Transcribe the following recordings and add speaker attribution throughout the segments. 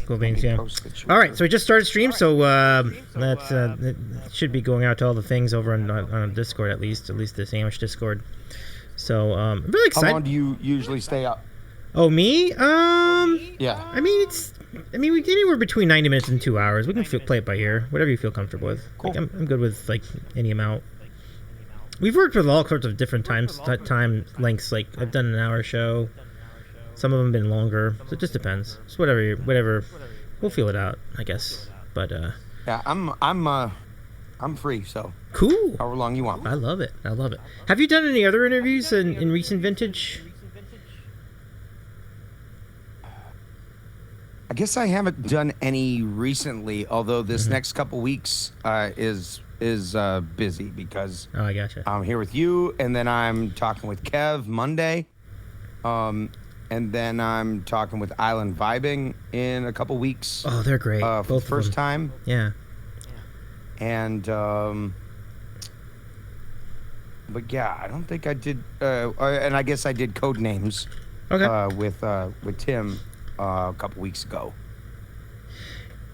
Speaker 1: Cool beans, yeah. All right, so we just started stream, so that's it should be going out to all the things over on Discord at least the sandwich Discord. So I'm really excited.
Speaker 2: How long do you usually stay up?
Speaker 1: Oh, me?
Speaker 2: Yeah.
Speaker 1: I mean, we get anywhere between 90 minutes and 2 hours. We can play it by ear, whatever you feel comfortable with.
Speaker 2: Cool.
Speaker 1: Like, I'm good with like any amount. We've worked with all sorts of different time lengths. Like I've done an hour show. Some of them have been longer, so it just depends. It's whatever. We'll feel it out, I guess. But
Speaker 2: yeah, I'm free, so
Speaker 1: cool.
Speaker 2: However long you want.
Speaker 1: I love it. Have you done any other interviews in recent vintage?
Speaker 2: I guess I haven't done any recently, although this next couple weeks is busy because
Speaker 1: I gotcha.
Speaker 2: I'm here with you, and then I'm talking with Kev Monday, and then I'm talking with Island Vibing in a couple weeks.
Speaker 1: Oh, they're great.
Speaker 2: For
Speaker 1: Both
Speaker 2: the first time.
Speaker 1: Yeah.
Speaker 2: And but yeah, I don't think I did. And I guess I did Code Names.
Speaker 1: Okay.
Speaker 2: With Tim a couple weeks ago.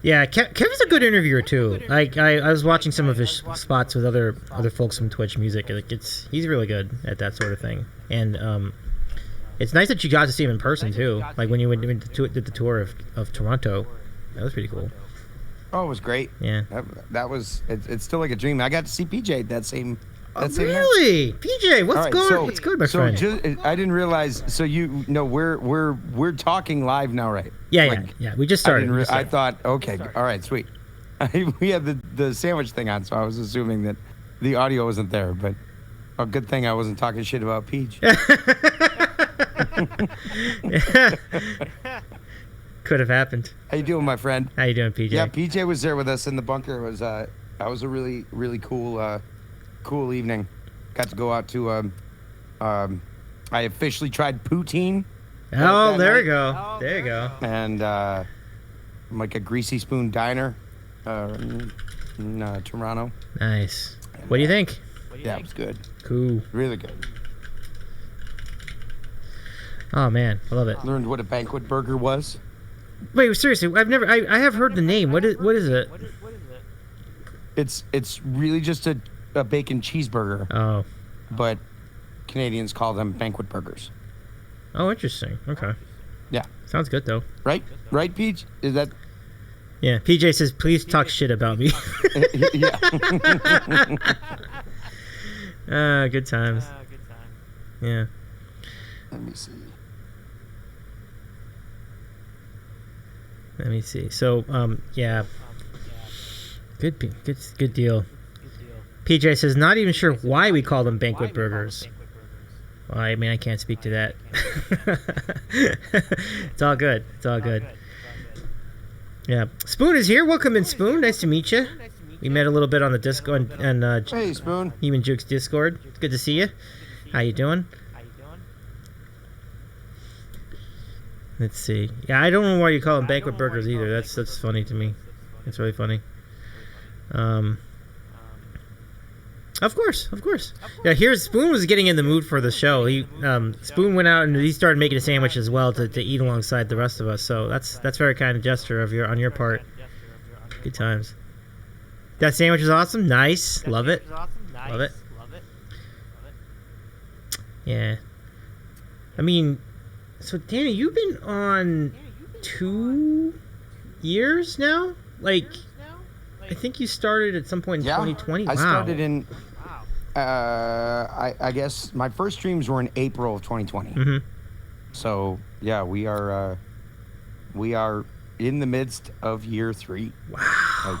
Speaker 1: Yeah, Kevin's a good interviewer too. Like I was watching some of his spots with other folks from Twitch music. Like he's really good at that sort of thing. And it's nice that you got to see him in person too. Like when you did the tour of Toronto, that was pretty cool.
Speaker 2: Oh, it was great.
Speaker 1: Yeah,
Speaker 2: that was. It's still like a dream. I got to see PJ that same.
Speaker 1: Really? PJ, what's good, my friend?
Speaker 2: I didn't realize. So we're talking live now, right?
Speaker 1: Yeah. We just started.
Speaker 2: I thought, okay, all right, sweet. We had the sandwich thing on, so I was assuming that the audio wasn't there. But a good thing I wasn't talking shit about Peach.
Speaker 1: Could have happened.
Speaker 2: How you doing, my friend?
Speaker 1: How you doing, PJ?
Speaker 2: Yeah, PJ was there with us in the bunker. That was a really, really cool evening. Got to go out to I officially tried poutine.
Speaker 1: Oh, there you go. There you go.
Speaker 2: And like a Greasy Spoon diner in Toronto.
Speaker 1: Nice. What do you think?
Speaker 2: Yeah, it was good.
Speaker 1: Cool.
Speaker 2: Really good.
Speaker 1: Oh man, I love it.
Speaker 2: Learned what a banquet burger was.
Speaker 1: Wait, seriously, I have heard the name. What is it?
Speaker 2: It's really just a bacon cheeseburger.
Speaker 1: Oh.
Speaker 2: But Canadians call them banquet burgers.
Speaker 1: Oh, interesting. Okay.
Speaker 2: Yeah.
Speaker 1: Sounds good though.
Speaker 2: Right, Peach? Is that?
Speaker 1: Yeah. PJ says, "Please talk shit about me."
Speaker 2: Yeah.
Speaker 1: Good times. Yeah.
Speaker 2: Let me see.
Speaker 1: So, yeah. Good deal. PJ says, not even sure why we call them banquet burgers. Well, I mean, I can't speak to that. It's all good. Yeah. Spoon is here. Welcome in, Spoon. Nice to meet you. We met a little bit on the Discord and
Speaker 2: hey, Spoon.
Speaker 1: HumanJuke's Discord. It's good to see you. How you doing? Let's see. Yeah, I don't know why you call them banquet burgers either. That's funny to me. It's really funny. Of course. Yeah, here's Spoon was getting in the mood for the show. Spoon went out and he started making a sandwich as well to eat alongside the rest of us. So that's very kind of gesture on your part. Good times. That sandwich is awesome. Nice. Love it. Yeah. I mean, so Danny, you've been on 2 years now? Like, I think you started at some point in 2020.
Speaker 2: I started in, I guess my first streams were in April of 2020.
Speaker 1: Mm-hmm.
Speaker 2: So, yeah, we are in the midst of year 3.
Speaker 1: Wow.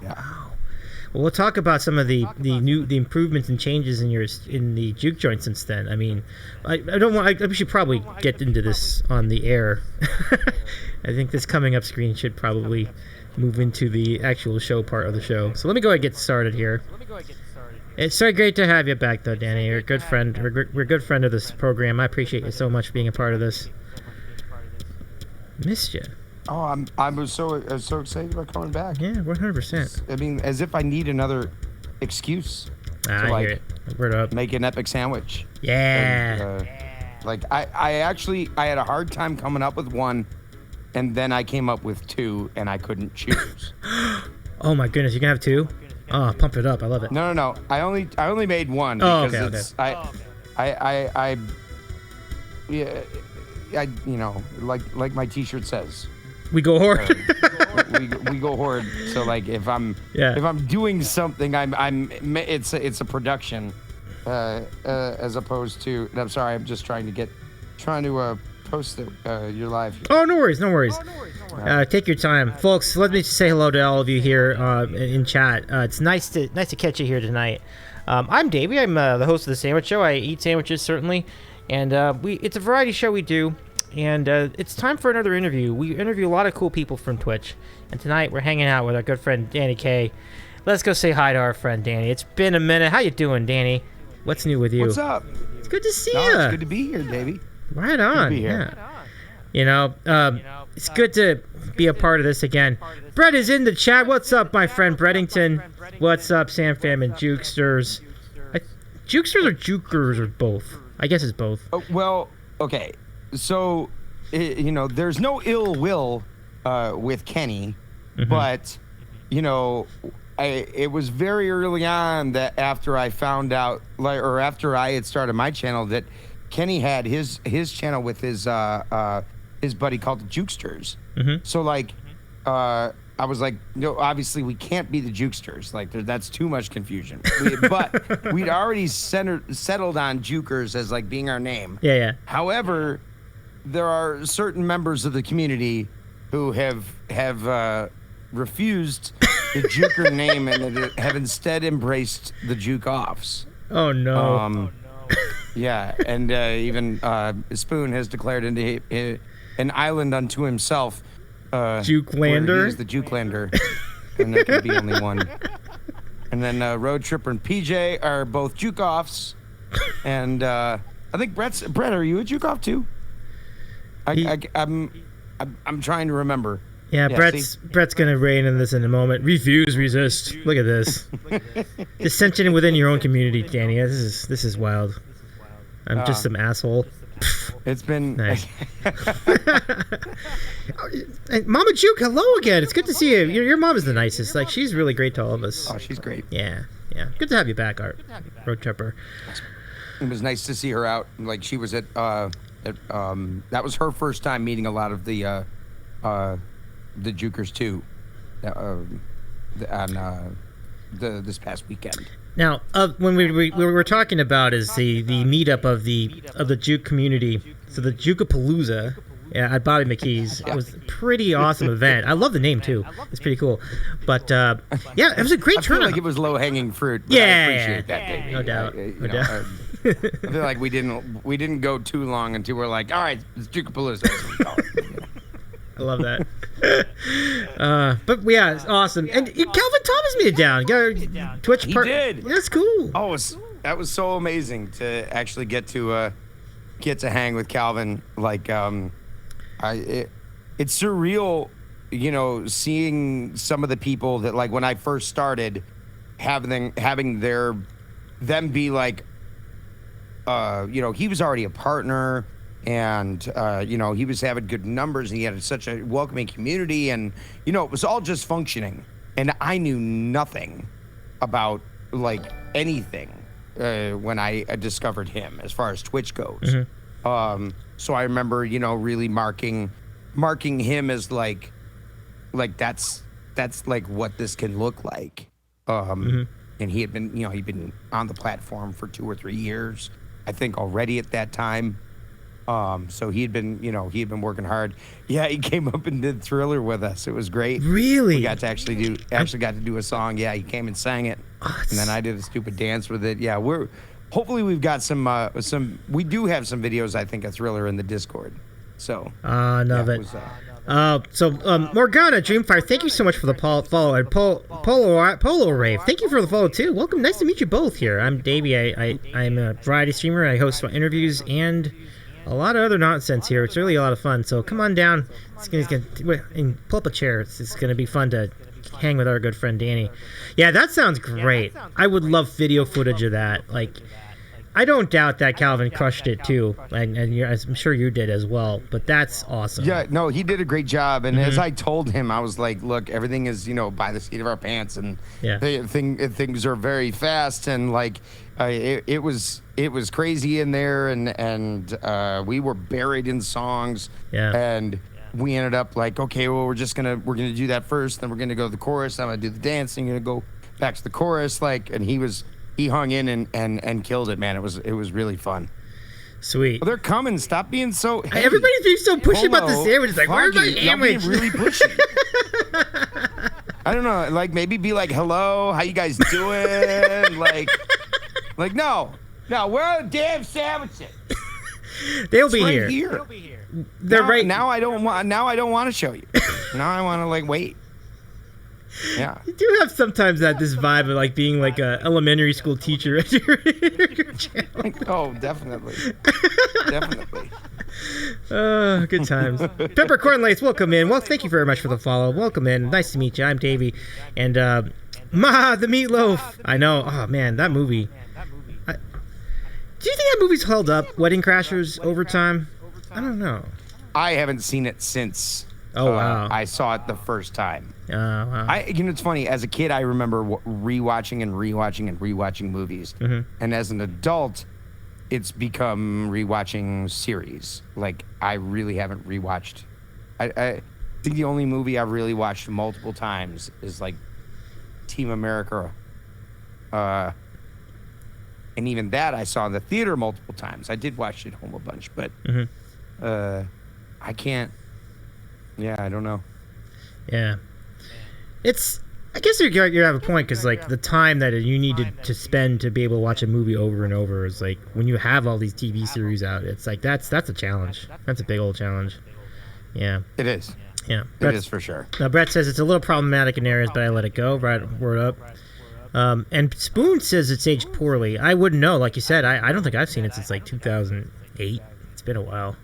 Speaker 2: Yeah.
Speaker 1: Wow. Well, we'll talk about some of the improvements and changes in the juke joint since then. I mean, we should probably get into this on the air. I think this coming up screen should probably move into the actual show part of the show. So let me go ahead and get started here. It's so great to have you back, though, Danny. You're a good friend. We're a good friend of this program. I appreciate you so much being a part of this. Missed you.
Speaker 2: Oh, I was so excited about coming back.
Speaker 1: Yeah, 100%.
Speaker 2: I mean, as if I need another excuse to
Speaker 1: I hear it. Word up.
Speaker 2: make an epic sandwich.
Speaker 1: Yeah.
Speaker 2: And, I had a hard time coming up with one and then I came up with 2, and I couldn't choose.
Speaker 1: Oh my goodness, you can have 2? Oh, pump it up! I love it.
Speaker 2: No. I only made 1
Speaker 1: Oh,
Speaker 2: because
Speaker 1: okay.
Speaker 2: I like my T-shirt says.
Speaker 1: We go hard.
Speaker 2: we go hard. So like if I'm doing something, it's a production, as opposed to. And I'm sorry, I'm just trying to post your live.
Speaker 1: Oh, no worries. Take your time, folks. Let me just say hello to all of you here in chat. It's nice to catch you here tonight. I'm Davey. I'm the host of the Sandwich Show. I eat sandwiches certainly, and it's a variety show we do. And it's time for another interview. We interview a lot of cool people from Twitch. And tonight we're hanging out with our good friend Danny K. Let's go say hi to our friend Danny. It's been a minute. How you doing, Danny? What's new with you?
Speaker 2: What's up?
Speaker 1: It's good to see you.
Speaker 2: It's good to be here, Davey.
Speaker 1: Right on.
Speaker 2: Good to be here.
Speaker 1: Yeah. It's good to be a part of this again. Brett is in the chat. What's up, my friend Brettington? What's up, Sam Fam and Jukesters? Jukesters or Jukers or both? I guess it's both.
Speaker 2: Oh, well, okay. So, there's no ill will with Kenny, but, it was very early on that after I found out, after I had started my channel, that Kenny had his channel with his buddy called the Jukesters. So, I was like, no, obviously we can't be the Jukesters. Like, that's too much confusion. But we'd already settled on Jukers as, like, being our name.
Speaker 1: Yeah.
Speaker 2: However, there are certain members of the community who have refused the Juker name and have instead embraced the Juke-offs.
Speaker 1: Oh, no.
Speaker 2: Yeah, and even Spoon has declared into an island unto himself.
Speaker 1: Jukelander?
Speaker 2: He's the Jukelander, and there can be only one. And then Road Tripper and PJ are both Juke-offs, and I think Brett, are you a Juke-off too? I'm trying to remember.
Speaker 1: Yeah, Brett's gonna reign in this in a moment. Refuse, resist. Look at this. Dissension within your own community, Danny. This is wild. I'm just some asshole.
Speaker 2: It's been
Speaker 1: nice. Mama Juke, hello again. It's good to see you. Your mom is the nicest. Like, she's really great to all of us.
Speaker 2: Oh, she's great.
Speaker 1: Yeah. Good to have you back, Art. Road Tripper.
Speaker 2: It was nice to see her out. Like, she was at that was her first time meeting a lot of the Jukers too, on this past weekend.
Speaker 1: Now, when we were talking about is the meetup of the Juke community, so the Juke-a-palooza at Bobby McKey's. It was a pretty awesome event. I love the name too. It's pretty cool. But it was a great turnout.
Speaker 2: I feel like it was low-hanging fruit.
Speaker 1: Yeah,
Speaker 2: I appreciate that, David.
Speaker 1: No doubt.
Speaker 2: I feel like we didn't go too long until we're like, all right, it's Juke-a-palooza.
Speaker 1: I love that. But yeah, it's awesome. And Calvin Thomas made it down. Twitch part.
Speaker 2: He did.
Speaker 1: That's cool.
Speaker 2: Oh, that was so amazing to actually get to hang with Calvin. Like, it's surreal, seeing some of the people that, like, when I first started, having them be like, he was already a partner. And, he was having good numbers, and he had such a welcoming community, and, it was all just functioning. And I knew nothing about, like, anything when I discovered him as far as Twitch goes. So I remember, really marking him as, like that's like what this can look like. And he had been, he'd been on the platform for 2 or 3 years, I think, already at that time. So he had been working hard. Yeah, he came up and did Thriller with us. It was great.
Speaker 1: Really?
Speaker 2: We got to actually got to do a song. Yeah, he came and sang it. And then I did a stupid dance with it. Yeah, hopefully we've got some, we do have some videos, I think, of Thriller in the Discord. So.
Speaker 1: Love it. Morgana Dreamfire, thank you so much for the follow. And Polo Rave, thank you for the follow too. Welcome. Nice to meet you both here. I'm Davey. I'm a variety streamer. I host interviews and a lot of other nonsense here. It's really a lot of fun. So come on down. And pull up a chair. It's going to be fun to hang with our good friend Danny. Yeah, that sounds great. I would love video footage of that. Like, I don't doubt that Calvin crushed it too, and I'm sure you did as well. But that's awesome.
Speaker 2: Yeah, no, he did a great job. And as I told him, I was like, "Look, everything is by the seat of our pants, and things are very fast, and like it was crazy in there, and we were buried in songs, and." We ended up like, okay, well, we're gonna do that first, then we're gonna go to the chorus. I'm gonna do the dance, and you're gonna go back to the chorus, like, and he hung in and killed it, man. It was really fun.
Speaker 1: Sweet.
Speaker 2: Well, they're coming. Stop being so. Hey,
Speaker 1: everybody's being so pushy about the sandwiches. Like, where's my sandwich?
Speaker 2: Being really pushy. I don't know. Like, maybe be like, hello, how you guys doing? like, no, where are the damn sandwiches?
Speaker 1: They'll be
Speaker 2: here.
Speaker 1: They're right
Speaker 2: now. I don't want to show you. Now I want to like wait. Yeah.
Speaker 1: You do have sometimes this vibe of like being like a elementary school teacher at your channel.
Speaker 2: Oh, definitely. Definitely.
Speaker 1: Oh, good times. Peppercorn Lace, welcome in. Well, thank you very much for the follow. Welcome in. Nice to meet you. I'm Davey. And Maha the Meatloaf. I know. Oh man, that movie. Do you think that movie's held up? Wedding Crashers over time? I don't know.
Speaker 2: I haven't seen it since.
Speaker 1: Oh wow!
Speaker 2: I saw it the first time.
Speaker 1: Oh wow!
Speaker 2: It's funny. As a kid, I remember rewatching movies, and as an adult, it's become rewatching series. Like I really haven't rewatched. I think the only movie I've really watched multiple times is like Team America. And even that I saw in the theater multiple times. I did watch it at home a bunch, but I can't. Yeah, I don't know.
Speaker 1: Yeah, I guess you have a point because like the time that you needed to spend to be able to watch a movie over and over is like when you have all these TV series out. It's like that's a challenge. That's a big old challenge. Yeah,
Speaker 2: it is.
Speaker 1: Yeah,
Speaker 2: it is for sure.
Speaker 1: Now Brett says it's a little problematic in areas, but I let it go. Right, word up. And Spoon says it's aged poorly. I wouldn't know. Like you said, I don't think I've seen it since like 2008. It's been a while.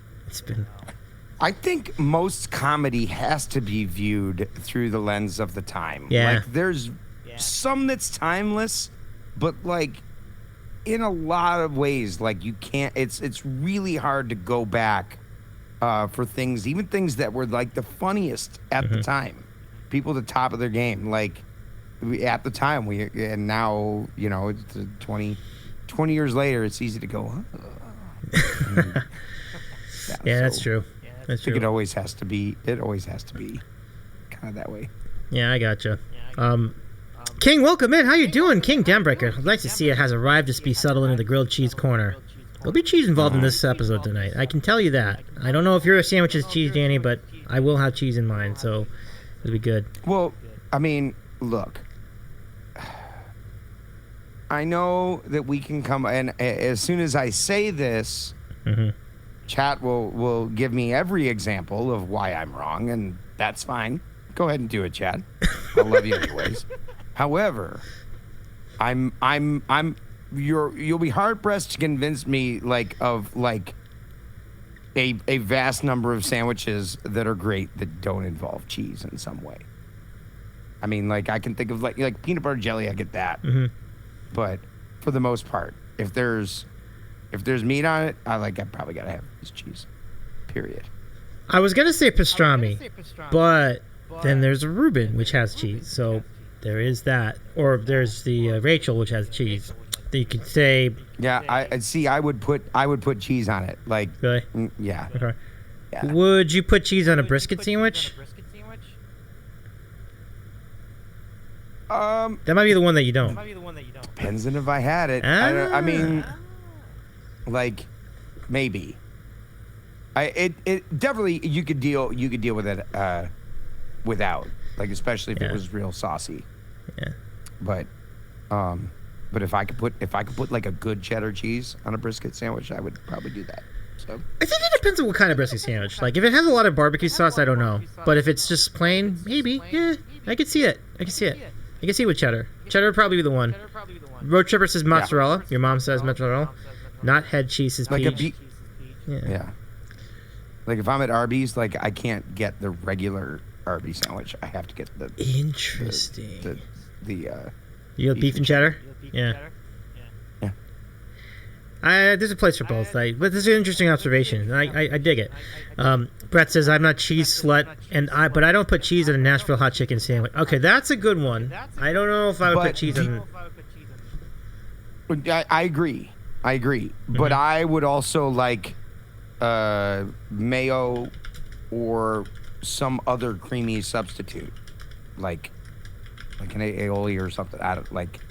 Speaker 2: I think most comedy has to be viewed through the lens of the time.
Speaker 1: Yeah.
Speaker 2: Like there's some that's timeless, but like in a lot of ways, like you can't. It's really hard to go back for things, even things that were like the funniest at the time. People at the top of their game, like. At the time, and now, it's 20 years later, it's easy to go,
Speaker 1: that's true. That's true.
Speaker 2: It always has to be kind of that way.
Speaker 1: Yeah, I gotcha. King, welcome in. How you doing? King Dembreaker. Nice to see it has arrived to be settled into the grilled cheese corner. There'll be cheese involved in this episode tonight. I can tell you that. I don't know if you're a sandwiches cheese, Danny, but I will have cheese in mine, so it'll be good.
Speaker 2: Well, I mean, look. I know that we can come, and as soon as I say this, chat will give me every example of why I'm wrong, and that's fine. Go ahead and do it, chat. I love you anyways. However, you'll be hard pressed to convince me of a vast number of sandwiches that are great that don't involve cheese in some way. I mean, like I can think of like peanut butter jelly. I get that. But for the most part, if there's meat on it, I probably gotta have this cheese. Period.
Speaker 1: I was gonna say pastrami, but then there's a Reuben which has cheese, so there is that. Or there's the Rachel which has cheese. You could say.
Speaker 2: Yeah, I see. I would put cheese on it. Like
Speaker 1: really?
Speaker 2: Yeah.
Speaker 1: Okay.
Speaker 2: Yeah.
Speaker 1: Would you put cheese on a brisket sandwich? That might be the one that you don't.
Speaker 2: Depends on if I had it. I mean, like, maybe. It definitely you could deal with it without, like, especially if it was real saucy.
Speaker 1: Yeah.
Speaker 2: But if I could put like a good cheddar cheese on a brisket sandwich, I would probably do that. So
Speaker 1: I think it depends on what kind of brisket sandwich. Like if it has a lot of barbecue sauce, I don't know. But if it's just plain, maybe. Yeah, I could see it. I can see it with cheddar. Cheddar would probably be the one. Road Tripper says mozzarella. Yeah. Your mom says mozzarella. Not head cheese is
Speaker 2: like
Speaker 1: peach.
Speaker 2: Yeah. Like if I'm at Arby's, like I can't get the regular Arby's sandwich. I have to get the
Speaker 1: interesting.
Speaker 2: The
Speaker 1: you have beef and cheddar? Yeah. There's a place for both. But this is an interesting observation. I dig it. Brett says I'm not cheese slut, but I don't put cheese in a Nashville hot chicken sandwich. Okay, that's a good one. I don't know if I would put cheese on.
Speaker 2: I agree. But I would also like mayo or some other creamy substitute, like an aioli or something. I don't like.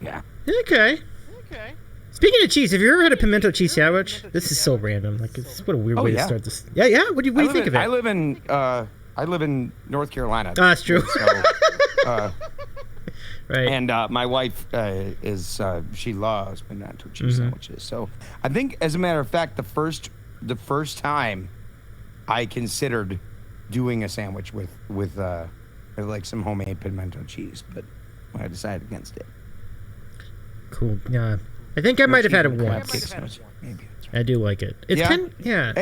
Speaker 2: Yeah.
Speaker 1: Okay. Speaking of cheese, have you ever had a pimento cheese sandwich? This is so random. Like, what a weird way to start this. Yeah. What do you think of it?
Speaker 2: I live in North Carolina.
Speaker 1: Oh, that's true.
Speaker 2: So,
Speaker 1: right.
Speaker 2: And my wife she loves pimento cheese sandwiches. So I think, as a matter of fact, the first time I considered doing a sandwich with like some homemade pimento cheese, but I decided against it.
Speaker 1: Cool. Yeah. I think I might have had it once.
Speaker 2: Maybe.
Speaker 1: I do like it. It's yeah.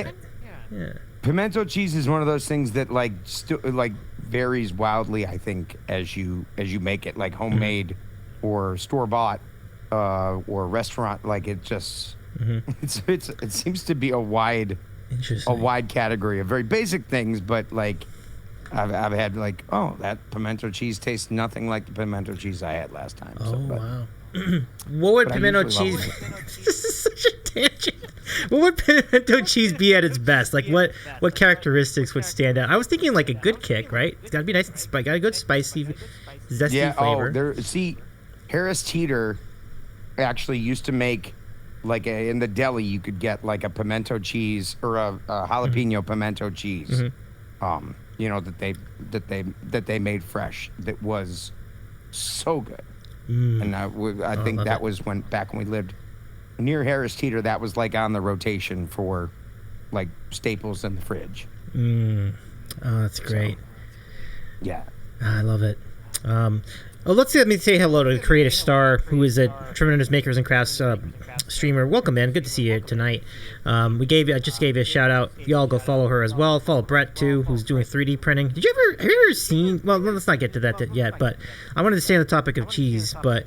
Speaker 2: Pimento cheese is one of those things that like varies wildly, I think, as you make it, like homemade or store bought or restaurant. Like it just it seems to be a wide category of very basic things, but like I've had like, oh, that pimento cheese tastes nothing like the pimento cheese I had last time.
Speaker 1: Wow. What would pimento cheese? This is such a tangent. What would pimento cheese be at its best? Like what characteristics would stand out? I was thinking like a good kick, right? It's got to be nice and spicy. Got a good spicy, zesty flavor.
Speaker 2: Harris Teeter actually used to make like in the deli you could get like a pimento cheese or a jalapeno pimento cheese. That they made fresh. That was so good. And I think that was back when we lived near Harris Teeter. That was like on the rotation for like staples in the fridge.
Speaker 1: Oh, that's great.
Speaker 2: So, yeah,
Speaker 1: I love it. Let me say hello to the Creative Star, who is a tremendous Makers and Crafts streamer. Welcome, man. Good to see you tonight. I just gave you a shout out. Y'all go follow her as well. Follow Brett too, who's doing 3D printing. Have you ever seen? Well, let's not get to that yet. But I wanted to stay on the topic of cheese. But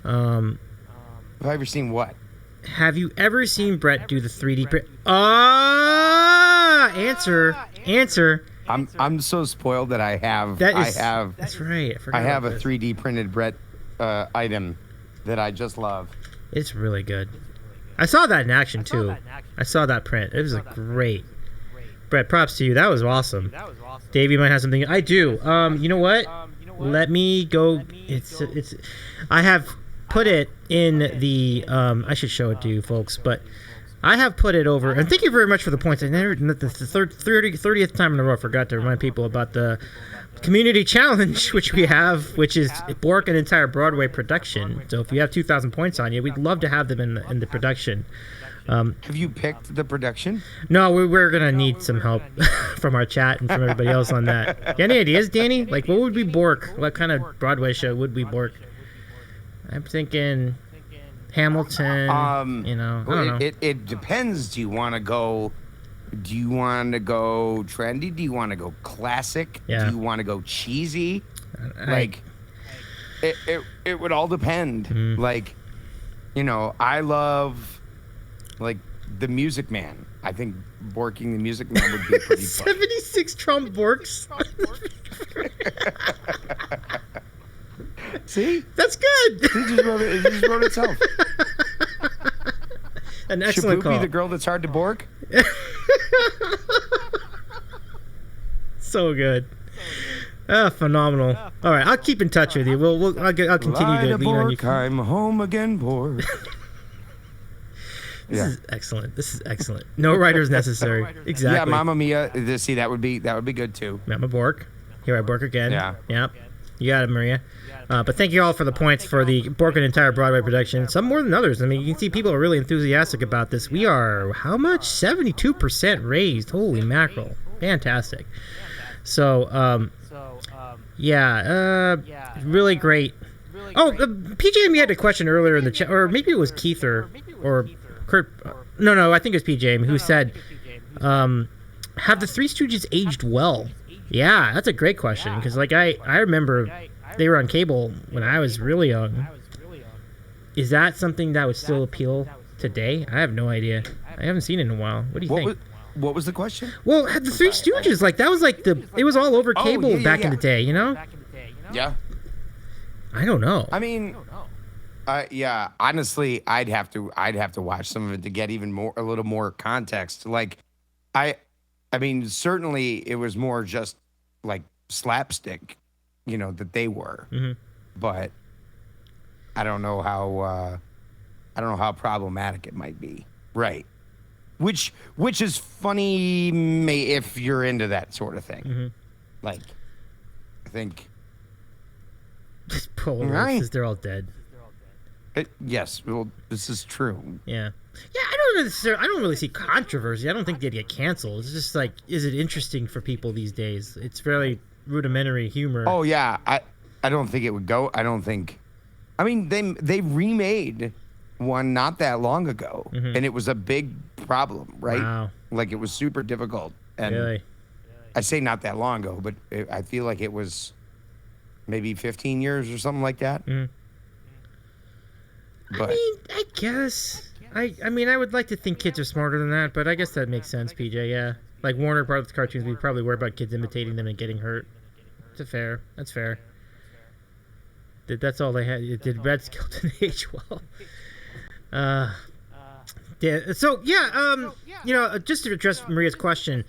Speaker 2: have I ever seen what?
Speaker 1: Have you ever seen Brett do the 3D print? Answer.
Speaker 2: I'm so spoiled that I have.
Speaker 1: That's right.
Speaker 2: I have a 3D printed Brett item that I just love.
Speaker 1: It's really good. I saw that in action too. I saw that print. It was great. Brett, props to you. That was awesome. Davey might have something. I do. You know what? Let me go. It's. I have put it in the. I should show it to you folks, but I have put it over. And thank you very much for the points. I never, the 30th time in a row, I forgot to remind people about the community challenge, which we have, which is Bork an entire Broadway production. So if you have 2,000 points on you, we'd love to have them in the production.
Speaker 2: Have you picked the production?
Speaker 1: No, we're gonna need some help from our chat and from everybody else on that. Any ideas, Danny? Like, what would be Bork? What kind of Broadway show would be Bork? I'm thinking Hamilton. I don't know.
Speaker 2: It depends. Do you want to go trendy? Do you want to go classic?
Speaker 1: Yeah.
Speaker 2: Do you want to go cheesy? It would all depend. I love the Music Man. I think Borking the Music Man would be pretty fun.
Speaker 1: 76 Trump Borks.
Speaker 2: See?
Speaker 1: That's good.
Speaker 2: It just wrote itself.
Speaker 1: An excellent call.
Speaker 2: Should Boop be the girl that's hard to bork?
Speaker 1: So good. Phenomenal. All right, I'll keep in touch with you. I'll continue to lean on you.
Speaker 2: I'm home again, Bork.
Speaker 1: This is excellent. No writers necessary. Exactly.
Speaker 2: Yeah, Mamma Mia. See, that would be good too.
Speaker 1: Mama Bork. Here I Bork again.
Speaker 2: Yeah.
Speaker 1: Yep. You got it, Maria. But thank you all for the points for the Bork an entire Broadway production. Some more than others. I mean, you can see people are really enthusiastic about this. We are, how much? 72% raised. Holy mackerel. Fantastic. So, really great. Oh, PJME had a question earlier in the chat, or maybe it was Keith or Kurt. No, I think it was PJME who said, have the Three Stooges aged well? Yeah, that's a great question, because I remember they were on cable when I was really young, Is that something that would still appeal today? I have no idea. I haven't seen it in a while. What do you think?
Speaker 2: What was the question?
Speaker 1: Well, the Three Stooges, like that was like it was all over cable back in the day, you know?
Speaker 2: Yeah.
Speaker 1: I don't know.
Speaker 2: I mean, yeah. Honestly, I'd have to watch some of it to get a little more context. Like, I mean, certainly it was more just like slapstick, that they were, but I don't know how problematic it might be, right? Which is funny if you're into that sort of thing. Like, I think.
Speaker 1: Polaroids, they're all dead.
Speaker 2: Yes, well, this is true.
Speaker 1: Yeah. Yeah, I don't really see controversy. I don't think they'd get canceled. It's just like, is it interesting for people these days? It's very rudimentary humor.
Speaker 2: Oh yeah, I don't think it would go. I mean, they remade one not that long ago, and it was a big problem, right?
Speaker 1: Wow.
Speaker 2: Like, it was super difficult. And
Speaker 1: really?
Speaker 2: I say not that long ago, but I feel like it was maybe 15 years or something like that.
Speaker 1: I
Speaker 2: But,
Speaker 1: mean, I guess. I mean, I would like to think kids are smarter than that, but I guess that makes sense, PJ, yeah. Like Warner Brothers cartoons, we probably worry about kids imitating them and getting hurt. That's fair. That's all they had. Did Red Skeleton age well? Yeah, so, just to address Maria's question,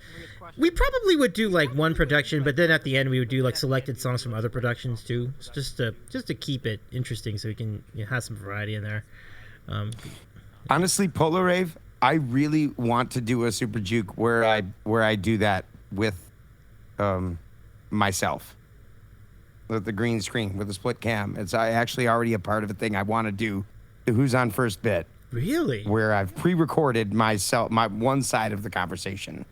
Speaker 1: we probably would do like one production, but then at the end we would do like selected songs from other productions too, just to keep it interesting, so we can have some variety in there.
Speaker 2: Honestly, Polar Rave, I really want to do a Super Juke where I do that with myself, with the green screen, with the split cam. It's actually already a part of a thing I want to do. The Who's on First bit.
Speaker 1: Really?
Speaker 2: Where I've pre-recorded my one side of the conversation,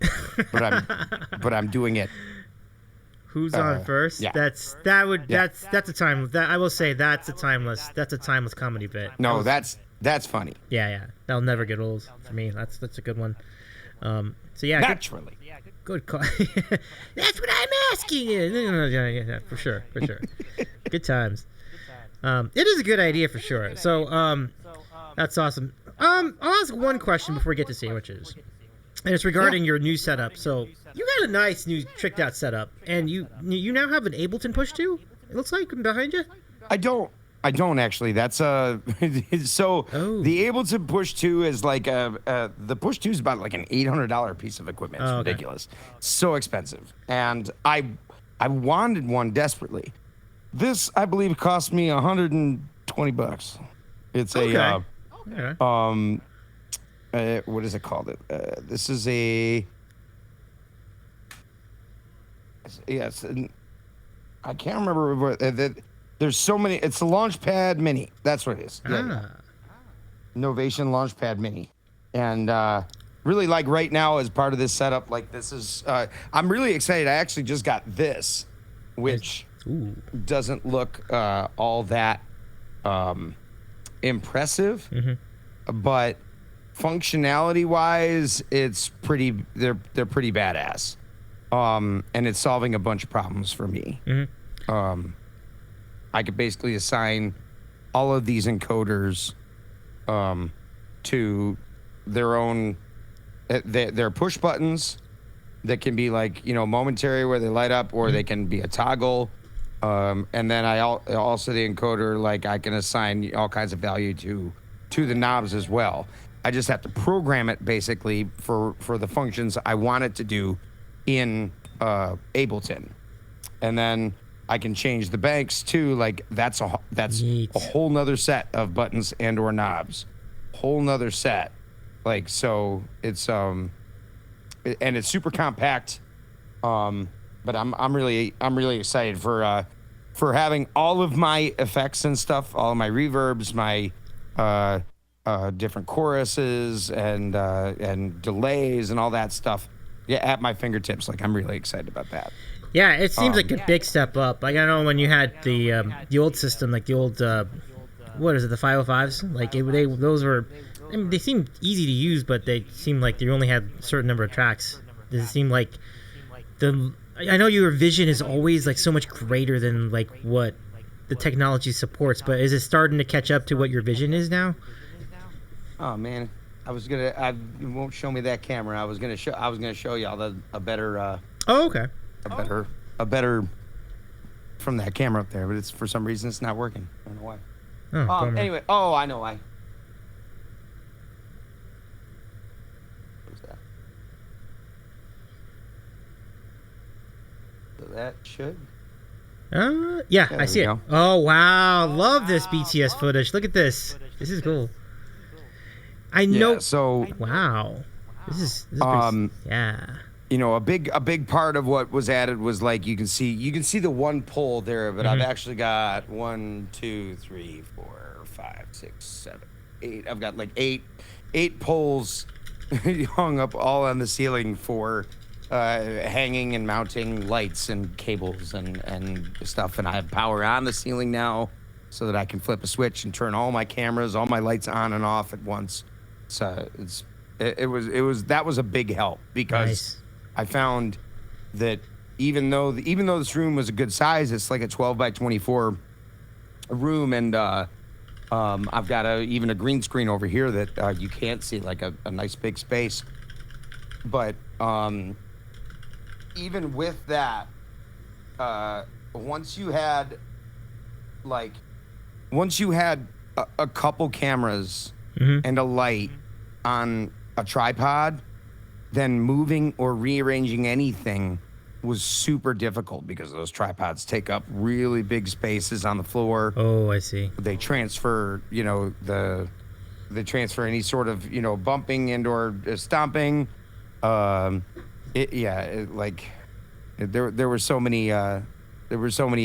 Speaker 2: but I'm doing it.
Speaker 1: Who's on first?
Speaker 2: Yeah.
Speaker 1: That's a time that I will say that's a timeless comedy bit.
Speaker 2: No, that's funny.
Speaker 1: Yeah, that'll never get old for me. That's a good one. So yeah,
Speaker 2: naturally.
Speaker 1: Good call. That's what I'm asking you. Yeah, for sure. Good times. It is a good idea for sure. So that's awesome. I'll ask one question before we get to sandwiches, and it's regarding your new setup. So you got a nice new tricked out setup, and you now have an Ableton push too. It looks like behind you.
Speaker 2: I don't actually. That's so. The Ableton Push 2 is like the Push 2 is about like an $800 piece of equipment. It's ridiculous, so expensive, and I wanted one desperately. This, I believe, cost me $120. It's what is it called? This is I can't remember what. There's so many. It's the Launchpad Mini. That's what it is. Yeah. Novation Launchpad Mini, and really, like, right now as part of this setup, like, this is. I'm really excited. I actually just got this, which doesn't look all that impressive, but functionality-wise, it's pretty. They're pretty badass, and it's solving a bunch of problems for me. I could basically assign all of these encoders to their own their push buttons that can be like, momentary where they light up, or they can be a toggle. And then also the encoder, like, I can assign all kinds of value to the knobs as well. I just have to program it basically for the functions I want it to do in Ableton, and then I can change the banks too. Like, that's a whole nother set of buttons and or knobs, whole nother set. Like, so it's and it's super compact. But I'm really excited for having all of my effects and stuff, all of my reverbs, my different choruses and delays and all that stuff, at my fingertips. Like, I'm really excited about that.
Speaker 1: Yeah, it seems like a big step up. Like, I know when you had the old system, like the old what is it, the 505s? Like, those were, I mean, they seemed easy to use, but they seemed like they only had a certain number of tracks. It seemed like I know your vision is always like so much greater than like what the technology supports, but is it starting to catch up to what your vision is now?
Speaker 2: Oh man, you won't show me that camera. I was gonna show y'all a better.
Speaker 1: Oh, okay.
Speaker 2: A better from that camera up there, but it's for some reason it's not working. I don't know why.
Speaker 1: Oh,
Speaker 2: anyway, I know why. What's that? So that should.
Speaker 1: Yeah, I see it. Oh wow, love this BTS footage. Look at this. This is cool. I know.
Speaker 2: Yeah, so
Speaker 1: wow, this is pretty, yeah.
Speaker 2: You know, a big part of what was added was like you can see the one pole there, but I've actually got 1, 2, 3, 4, 5, 6, 7, 8. I've got like eight poles hung up all on the ceiling for hanging and mounting lights and cables and stuff. And I have power on the ceiling now, so that I can flip a switch and turn all my cameras, all my lights on and off at once. So that was a big help because. Nice. I found that even though this room was a good size, it's like a 12 by 24 room, and I've got even a green screen over here that you can't see, like a nice big space. But even with that, once you had a couple cameras and a light on a tripod, then moving or rearranging anything was super difficult because those tripods take up really big spaces on the floor.
Speaker 1: Oh, I see.
Speaker 2: They transfer, they transfer any sort of, bumping and or stomping. There were so many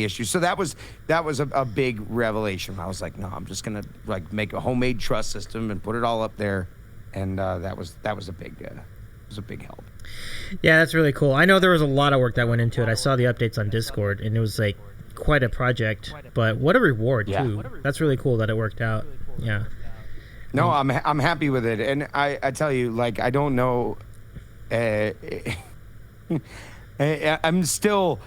Speaker 2: issues. So that was a big revelation. I was like, no, I'm just gonna make a homemade truss system and put it all up there, and that was a big help.
Speaker 1: Yeah, that's really cool. I know there was a lot of work that went into it. I saw the updates on Discord, and it was like quite a project. But what a reward too. That's really cool that it worked out. Yeah.
Speaker 2: No, I'm happy with it, and I tell you, I don't know. I'm still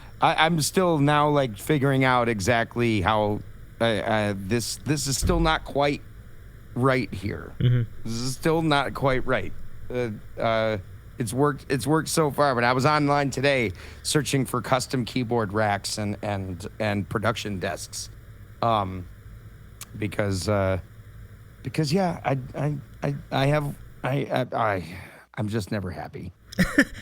Speaker 2: now figuring out exactly how this is still not quite right here. This is still not quite right. It's worked so far, but I was online today searching for custom keyboard racks and production desks, because yeah, I'm just never happy.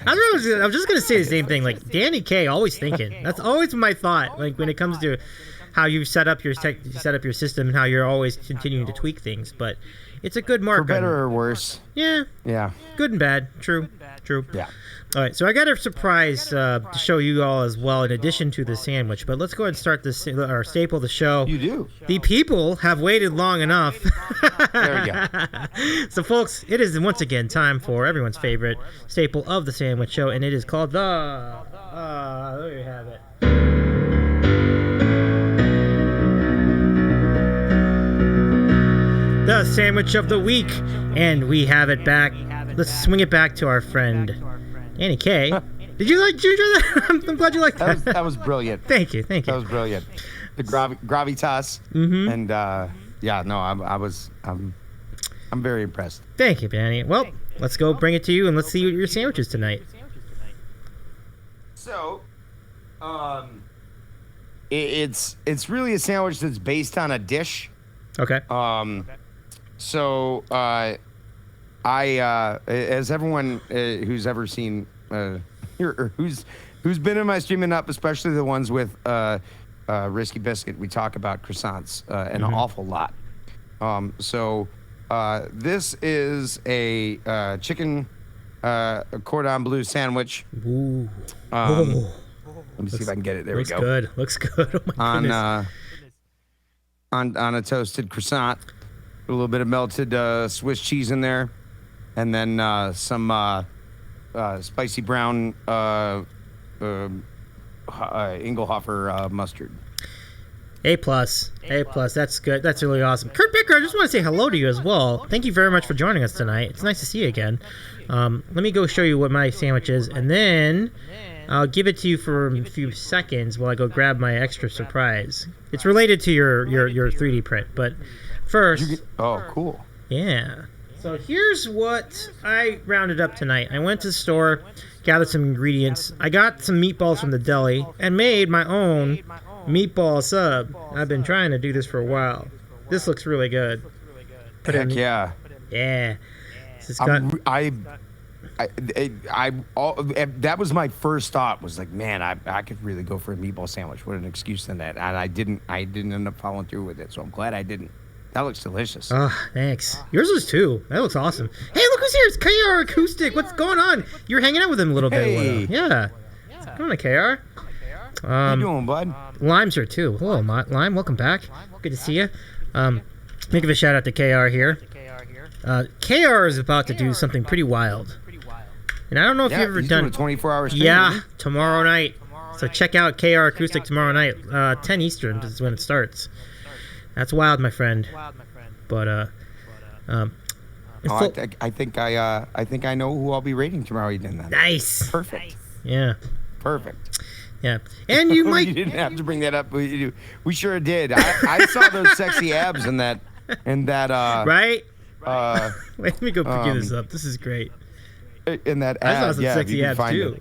Speaker 1: I was just gonna say the same thing. Like Danny K, always thinking. That's always my thought. Like when it comes to how you set up your system and how you're always continuing to tweak things, but it's a good mark.
Speaker 2: For better or worse.
Speaker 1: Yeah.
Speaker 2: Yeah.
Speaker 1: Good and bad. True.
Speaker 2: Yeah.
Speaker 1: All right, so I got a surprise to show you all as well, in addition to the sandwich. But let's go ahead and start our staple of the show.
Speaker 2: You do.
Speaker 1: The people have waited long enough.
Speaker 2: There we go.
Speaker 1: So, folks, it is once again time for everyone's favorite staple of the sandwich show, and it is called there you have it. The sandwich of the week, and we have it back. Let's swing it back to our friend Danny K. Did you enjoy that? I'm glad you liked that.
Speaker 2: That was brilliant.
Speaker 1: Thank you.
Speaker 2: That was brilliant. The gravitas, and I'm very impressed.
Speaker 1: Thank you, Danny. Well, let's go bring it to you, and let's see what your sandwich is tonight.
Speaker 2: So, it's really a sandwich that's based on a dish.
Speaker 1: Okay.
Speaker 2: So, as everyone who's ever seen or who's been in my streaming up, especially the ones with Risky Biscuit, we talk about croissants an awful lot. So this is a chicken cordon bleu sandwich.
Speaker 1: Ooh.
Speaker 2: Let me see if I can get it. There we go.
Speaker 1: Looks good. Oh my goodness.
Speaker 2: On a toasted croissant, a little bit of melted Swiss cheese in there, and then some spicy brown Engelhofer mustard.
Speaker 1: A plus. That's good. That's really awesome. Kurt Bicker, I just want to say hello to you as well. Thank you very much for joining us tonight. It's nice to see you again. Let me go show you what my sandwich is, and then I'll give it to you for a few seconds while I go grab my extra surprise. It's related to your 3D print, but first...
Speaker 2: Oh, cool.
Speaker 1: Yeah. So here's what I rounded up tonight. I went to the store, gathered some ingredients. I got some meatballs from the deli and made my own meatball sub. I've been trying to do this for a while. This looks really good.
Speaker 2: Heck yeah.
Speaker 1: Yeah.
Speaker 2: That was my first thought. Was like, man, I could really go for a meatball sandwich. What an excuse than that. And I didn't end up following through with it. So I'm glad I didn't. That looks delicious.
Speaker 1: Oh, thanks. Yours is too. That looks awesome. Hey, look who's here. It's Kayar Acoustic. What's going on? You're hanging out with him a little bit.
Speaker 2: Hey.
Speaker 1: Yeah. Come on, Kayar.
Speaker 2: How you doing, bud?
Speaker 1: Lime's here too. Hello, Lime. Welcome back. Good to see you. Give a shout out to KR here. KR is about to do something pretty wild. And I don't know if you've ever done
Speaker 2: a 24-hour stream.
Speaker 1: Yeah, tomorrow night. So check out KR Acoustic tomorrow night. 10 Eastern is when it starts. That's wild, my friend. But
Speaker 2: I think I know who I'll be rating tomorrow evening then.
Speaker 1: Nice.
Speaker 2: Perfect.
Speaker 1: Yeah.
Speaker 2: Perfect.
Speaker 1: Yeah. And you might...
Speaker 2: You didn't have to bring that up. We sure did. I saw those sexy abs in that
Speaker 1: right? Wait, let me go pick this up. This is great.
Speaker 2: In that
Speaker 1: ad,
Speaker 2: I saw some
Speaker 1: sexy abs too.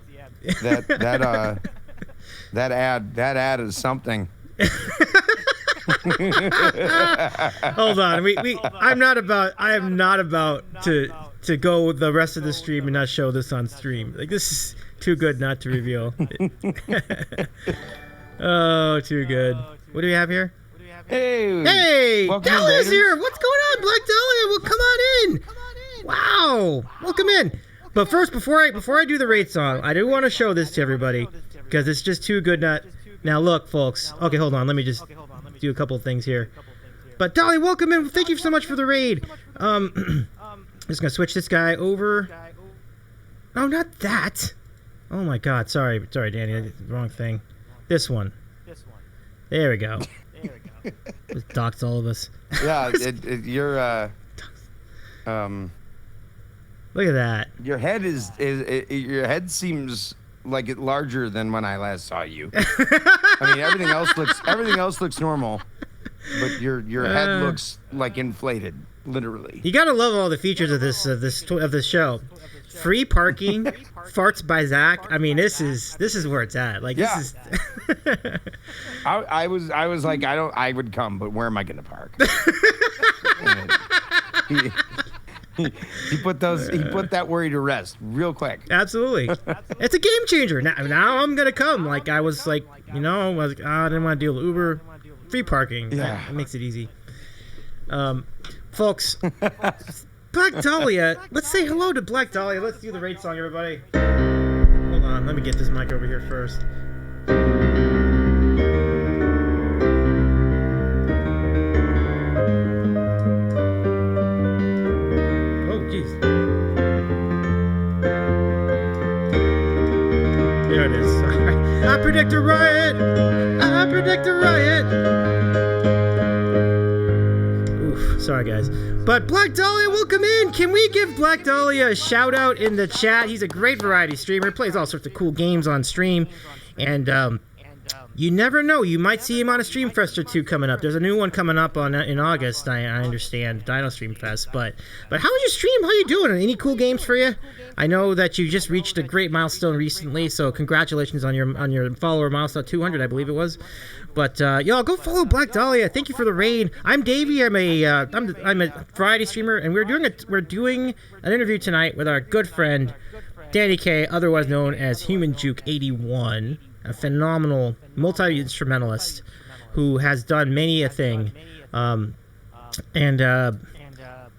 Speaker 2: That ad is something.
Speaker 1: Hold on. I am not about to go the rest of the stream and not show this on stream. Like, this is too good not to reveal. Oh, too good. What do we have here? Hey, Dahlia's here. What's going on, Black Dahlia? Well, come on in. Wow, welcome in. But first, before I do the rate song, I do want to show this to everybody because it's just too good not. Now look, folks. Okay, hold on. Let me just do a couple of things here. But Dahlia, welcome in. Thank you so much for the raid. Just gonna switch this guy over. Oh, not that. Oh my God. Sorry, Danny. Wrong thing. This one. There we go. Just doxed all of us.
Speaker 2: Yeah, you're.
Speaker 1: Look at that.
Speaker 2: Your head your head seems like it larger than when I last saw you. I mean, everything else looks normal, but your head looks like inflated, literally.
Speaker 1: You gotta love all the features of this show. Free parking, farts by Zach. I mean, this is where it's at. Like,
Speaker 2: yeah.
Speaker 1: This is.
Speaker 2: I was like, I would come, but where am I gonna park? He put that worry to rest real quick.
Speaker 1: Absolutely. It's a game changer. Now I'm gonna come. Like, I was like, I didn't want to deal with Uber. Free parking.
Speaker 2: Yeah,
Speaker 1: it makes it easy. Folks, Black Dahlia. Let's say hello to Black Dahlia. Let's do the rate song, everybody. Hold on, let me get this mic over here first. There it is. I predict a riot. I predict a riot. Oof, sorry guys. But Black Dahlia, welcome in. Can we give Black Dahlia a shout out in the chat? He's a great variety streamer. Plays all sorts of cool games on stream. And you never know. You might see him on a Stream Fest or two coming up. There's a new one coming up in August, I understand, Dino Stream Fest. But how was your stream? How you doing? Any cool games for you? I know that you just reached a great milestone recently, so congratulations on your follower milestone, 200, I believe it was. But y'all go follow Black Dahlia. Thank you for the raid. I'm Davey. I'm a variety streamer, and we're doing an interview tonight with our good friend Danny K, otherwise known as HumanJuke81. A phenomenal multi-instrumentalist who has done many a thing.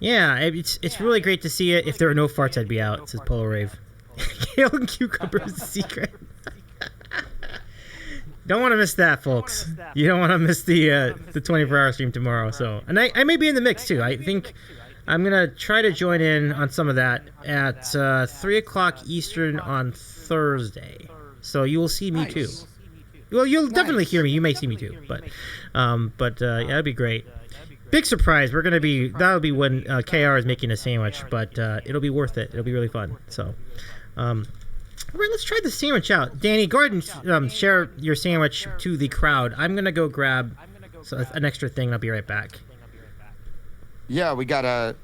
Speaker 1: Yeah, it's really great to see it. If there were no farts, I'd be out, says Polo Rave. Kale and Cucumber is the secret. Don't want to miss that, folks. You don't want to miss the 24-hour stream tomorrow. So, and I may be in the mix, too. I think I'm going to try to join in on some of that at 3 o'clock Eastern on Thursday. So you will see me too. Well, you'll definitely hear me. You may see me too, but yeah, that'd be great. Big surprise. That'll be when KR is making a sandwich, but it'll be worth it. It'll be really fun. So, all right, let's try the sandwich out. Danny, go ahead and share your sandwich to the crowd. I'm gonna go grab an extra thing. I'll be right back.
Speaker 2: Yeah, we got a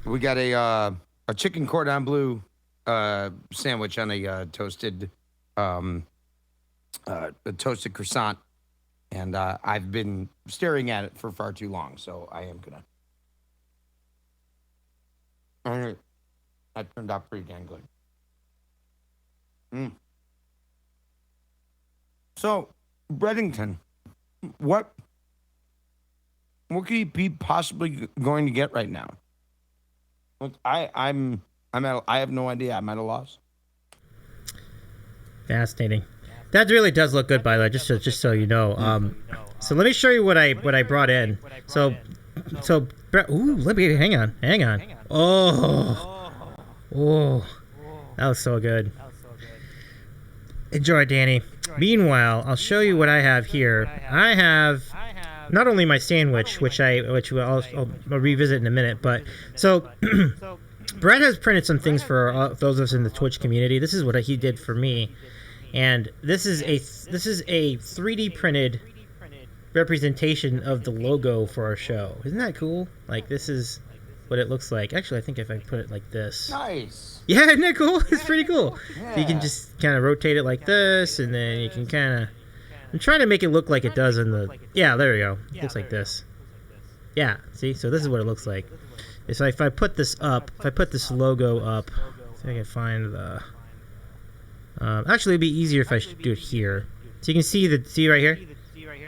Speaker 2: chicken cordon bleu sandwich on a toasted croissant, and I've been staring at it for far too long, so I am gonna. All right, that turned out pretty dang good. So, Brettington, what could you be possibly going to get right now? Look, I have no idea. I'm at a loss.
Speaker 1: Fascinating. That really does look good, by the way. Just so you know. So let me show you what I brought in. So let me hang on. Oh, that was so good. Enjoy, Danny. Meanwhile, I'll show you what I have here. I have not only my sandwich, which I'll revisit in a minute, but so Brett has printed some things for those of us in the Twitch community. This is what he did for me, and this is a 3D printed representation of the logo for our show. Isn't that cool? Like, this is what it looks like. Actually, I think if I put it like this.
Speaker 2: Nice.
Speaker 1: Yeah, isn't that cool? It's pretty cool. Yeah. So you can just kind of rotate it like this, and then you can kind of... I'm trying to make it look like it does in the... Yeah, there we go. It looks like this. Yeah, see? So this is what it looks like. So if I put this up, if I put this logo up, see if I can find the... actually, it'd be easier if I do it here. So you can see right here?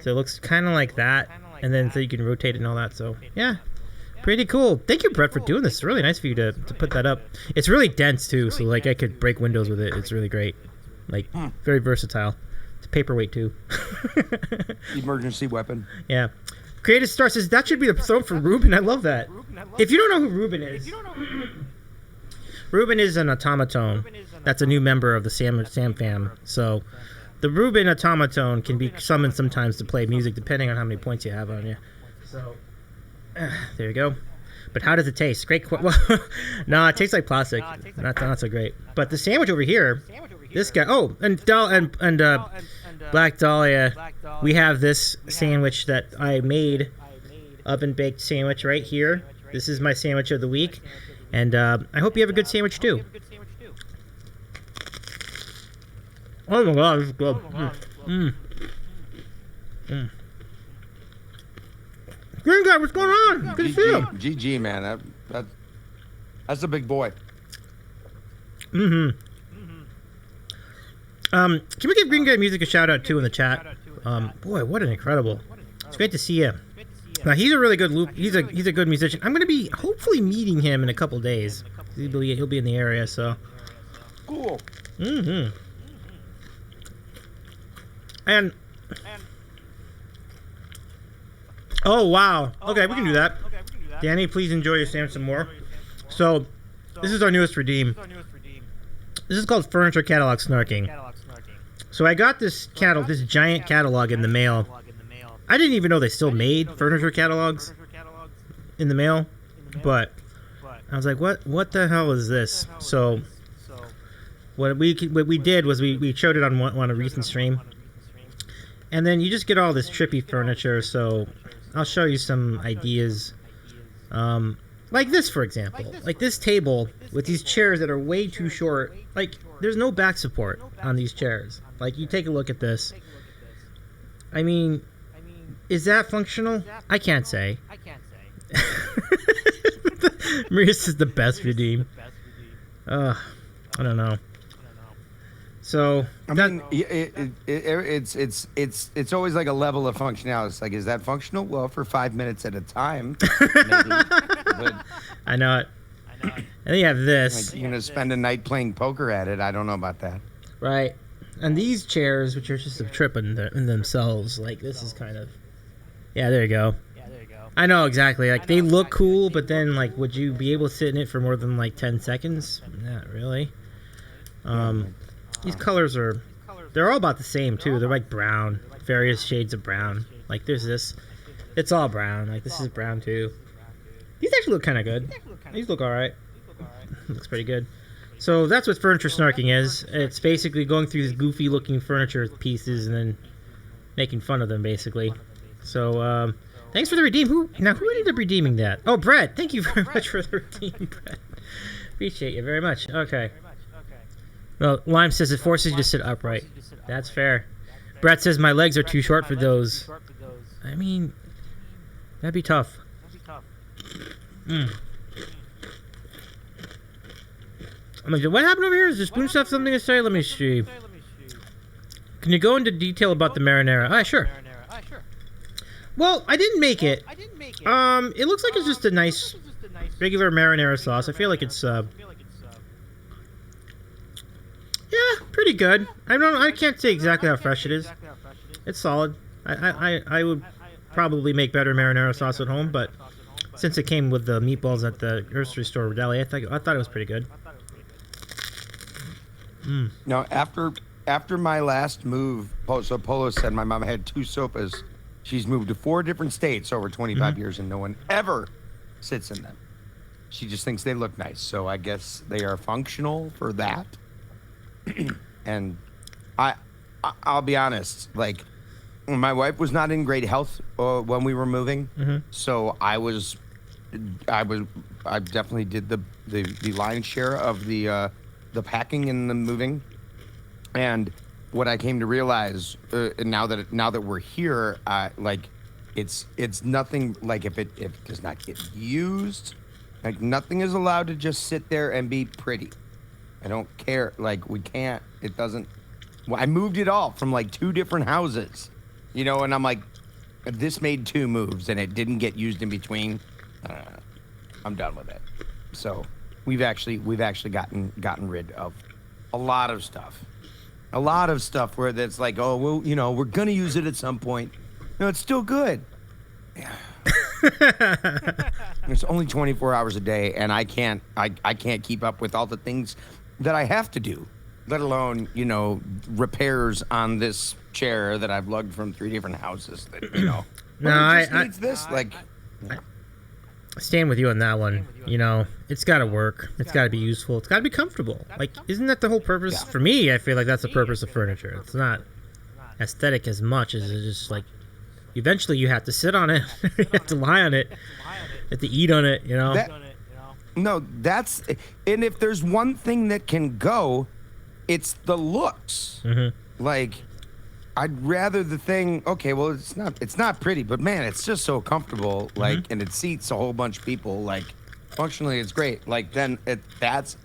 Speaker 1: So it looks kind of like that, and then so you can rotate it and all that. So, yeah. Pretty cool. Thank you, Brett, for doing this. It's really nice of you to put that up. It's really dense, too, so, like, I could break windows with it. It's really great. Like, very versatile. It's paperweight, too.
Speaker 2: Emergency weapon.
Speaker 1: Yeah. Creative Star says, that should be the throat for Ruben. I love that. If you don't know who Ruben is, Ruben is an automaton. That's a new member of the Sam fam. So, the Ruben automaton can be summoned sometimes to play music, depending on how many points you have on you. So... there you go. But how does it taste? Great. No, it tastes like plastic. Not so great. But the sandwich over here, this guy. Oh, and Black Dahlia. We have this sandwich that I made, oven baked sandwich right here. This is my sandwich of the week, and I hope you have a good sandwich too. Oh my God, this is good. Green guy, what's going on? Good to see you.
Speaker 2: GG, man. That's a big boy.
Speaker 1: Can we give Green Guy Music a shout out too in the chat? Boy, what an incredible! It's great to see you. Now he's a really good loop. He's a good musician. I'm going to be hopefully meeting him in a couple days. He'll be in the area, so.
Speaker 2: Cool.
Speaker 1: And. Oh, wow. Okay, we can do that. Danny, please enjoy your sandwich some more. So, this is our newest redeem. This is called Furniture Catalog Snarking. So I got this giant catalog in the mail. I didn't even know they still made furniture catalogs in the mail. But I was like, what the hell is this? So what we did was we showed it on a recent stream. And then you just get all this trippy furniture, so... I'll show you some ideas, like this, for example. Like this table with these chairs that are way too short. Like, there's no back support on these chairs. Like, you take a look at this. I mean, is that functional? I can't say. Maurice is the best redeem. I don't know. So
Speaker 2: I mean, it's always like a level of functionality. It's like, is that functional? Well, for 5 minutes at a time, maybe. But,
Speaker 1: I know it. And then you have this.
Speaker 2: Like, you're gonna spend a night playing poker at it. I don't know about that.
Speaker 1: Right. And these chairs, which are just a trip in themselves, like this is kind of. Yeah, there you go. I know exactly. Like they look cool, but then like, would you be able to sit in it for more than like 10 seconds? Not really. These colors are They're all about the same too. They're like brown, various shades of brown. Like there's this, it's all brown. Like this is brown too. These actually look kind of good. These look all right. Looks pretty good. So that's what furniture snarking is. It's basically going through these goofy looking furniture pieces and then making fun of them basically. So thanks for the redeem. Who ended up redeeming that? Oh, Brett. Thank you very much for the redeem, Brett. Appreciate you very much. Okay. Well, Lime says it forces you to sit upright. That's fair. Brett says my legs are too short for those. I mean, that'd be tough. I'm like, what happened over here? Does the spoon have something to say? Let me see. Can you go into detail about the marinara? Sure. Well, I didn't make it. It looks like it's just a nice regular marinara sauce. I feel like it's yeah, pretty good. I can't say exactly how fresh it is. It's solid. I would probably make better marinara sauce at home, but since it came with the meatballs at the grocery store deli, I thought it was pretty good.
Speaker 2: Now, after my last move, so Polo said my mom had 2 sofas. She's moved to 4 different states over 25 years, and no one ever sits in them. She just thinks they look nice, so I guess they are functional for that. And I'll be honest, like, my wife was not in great health when we were moving, so I definitely did the lion's share of the packing and the moving. And what I came to realize now that we're here, like it's nothing, like if it does not get used, like nothing is allowed to just sit there and be pretty. I don't care. Like we can't. It doesn't. Well, I moved it all from like 2 different houses, and I'm like, this made 2 moves and it didn't get used in between. I'm done with it. So we've actually gotten rid of a lot of stuff. A lot of stuff where that's like, oh, well, we're going to use it at some point. No, it's still good. Yeah. It's only 24 hours a day, and I can't keep up with all the things that I have to do, let alone, repairs on this chair that I've lugged from 3 different houses that,
Speaker 1: No,
Speaker 2: it needs this.
Speaker 1: I stand with you on that one. It's got to work. It's got to be useful. It's got to be comfortable. Like, isn't that the whole purpose?
Speaker 2: Yeah.
Speaker 1: For me, I feel like that's the purpose of furniture. It's not aesthetic as much as it's just like, eventually you have to sit on it. You have to lie on it. You have to eat on it,
Speaker 2: No, that's... And if there's one thing that can go, it's the looks. Like... I'd rather the thing. Okay, well, it's not pretty, but man, it's just so comfortable. Like, and it seats a whole bunch of people. Like, functionally, it's great. Like, then that's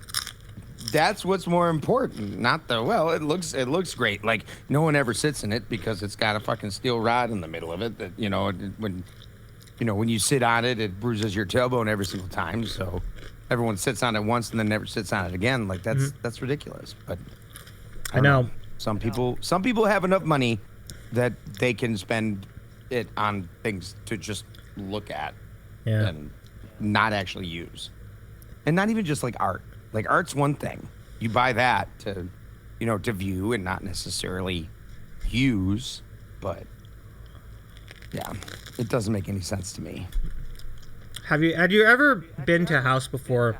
Speaker 2: what's more important. Not it looks great. Like, no one ever sits in it because it's got a fucking steel rod in the middle of it. That when you sit on it, it bruises your tailbone every single time. So everyone sits on it once and then never sits on it again. Like that's ridiculous. But
Speaker 1: I know.
Speaker 2: Some people have enough money that they can spend it on things to just look at and not actually use. And not even just like art. Like art's one thing. You buy that to view and not necessarily use, but yeah, it doesn't make any sense to me.
Speaker 1: Had you ever been to a house before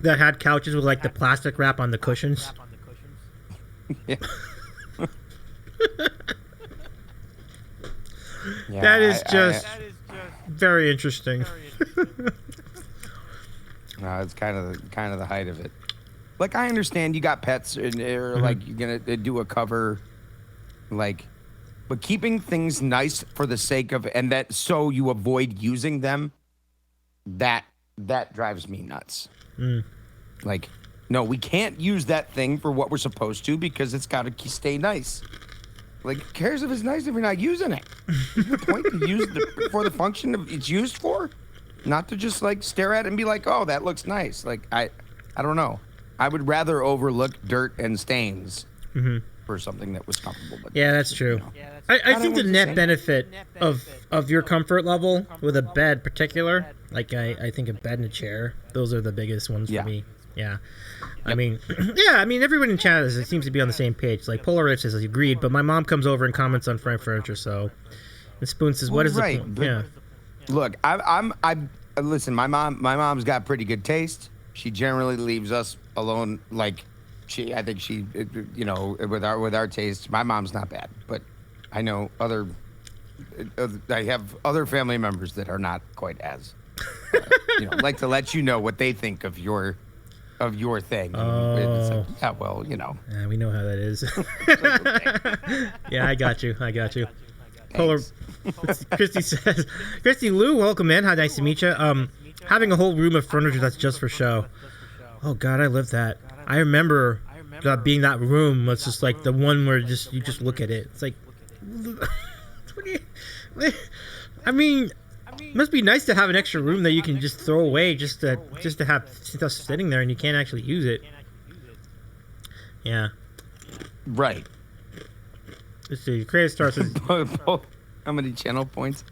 Speaker 1: that had couches with like the plastic wrap on the cushions?
Speaker 2: Yeah.
Speaker 1: That is just very interesting.
Speaker 2: No, it's kind of the height of it. Like I understand you got pets or like you're gonna do a cover, like, but keeping things nice for the sake of and that so you avoid using them, that drives me nuts. Like. No, we can't use that thing for what we're supposed to because it's got to stay nice. Like, who cares if it's nice if you're not using it? Isn't the point to use for the function it's used for? Not to just, like, stare at it and be like, oh, that looks nice. Like, I don't know. I would rather overlook dirt and stains for something that was comfortable. But,
Speaker 1: yeah, that's true. I think the net benefit of your comfort level with a bed particular, like I think a bed and a chair, those are the biggest ones for me. Yeah. I mean, yeah, I mean, everyone in chat seems to be on the same page. Like, Polar Rich says, agreed, but my mom comes over and comments on Frank Furniture, so. And Spoon says, what is the point? Yeah.
Speaker 2: Look, I listen, my mom's got pretty good taste. She generally leaves us alone. Like, I think she, you know, with our taste, my mom's not bad, but I know I have other family members that are not quite as, you know, like to let you know what they think of your thing.
Speaker 1: Oh.
Speaker 2: Yeah, well, you know.
Speaker 1: Yeah, we know how that is. Yeah, I got you. Polar, Christy says, Christy Lou, welcome in. How nice to meet you. Having a whole room of furniture that's just for show. Oh God, I lived that. I remember being that room was just like the one where you just look at it. It's like, I mean, it must be nice to have an extra room that you can just throw away just to have stuff sitting there and you can't actually use it. Yeah.
Speaker 2: Right.
Speaker 1: Let's see. Creative Star says,
Speaker 2: how many channel points?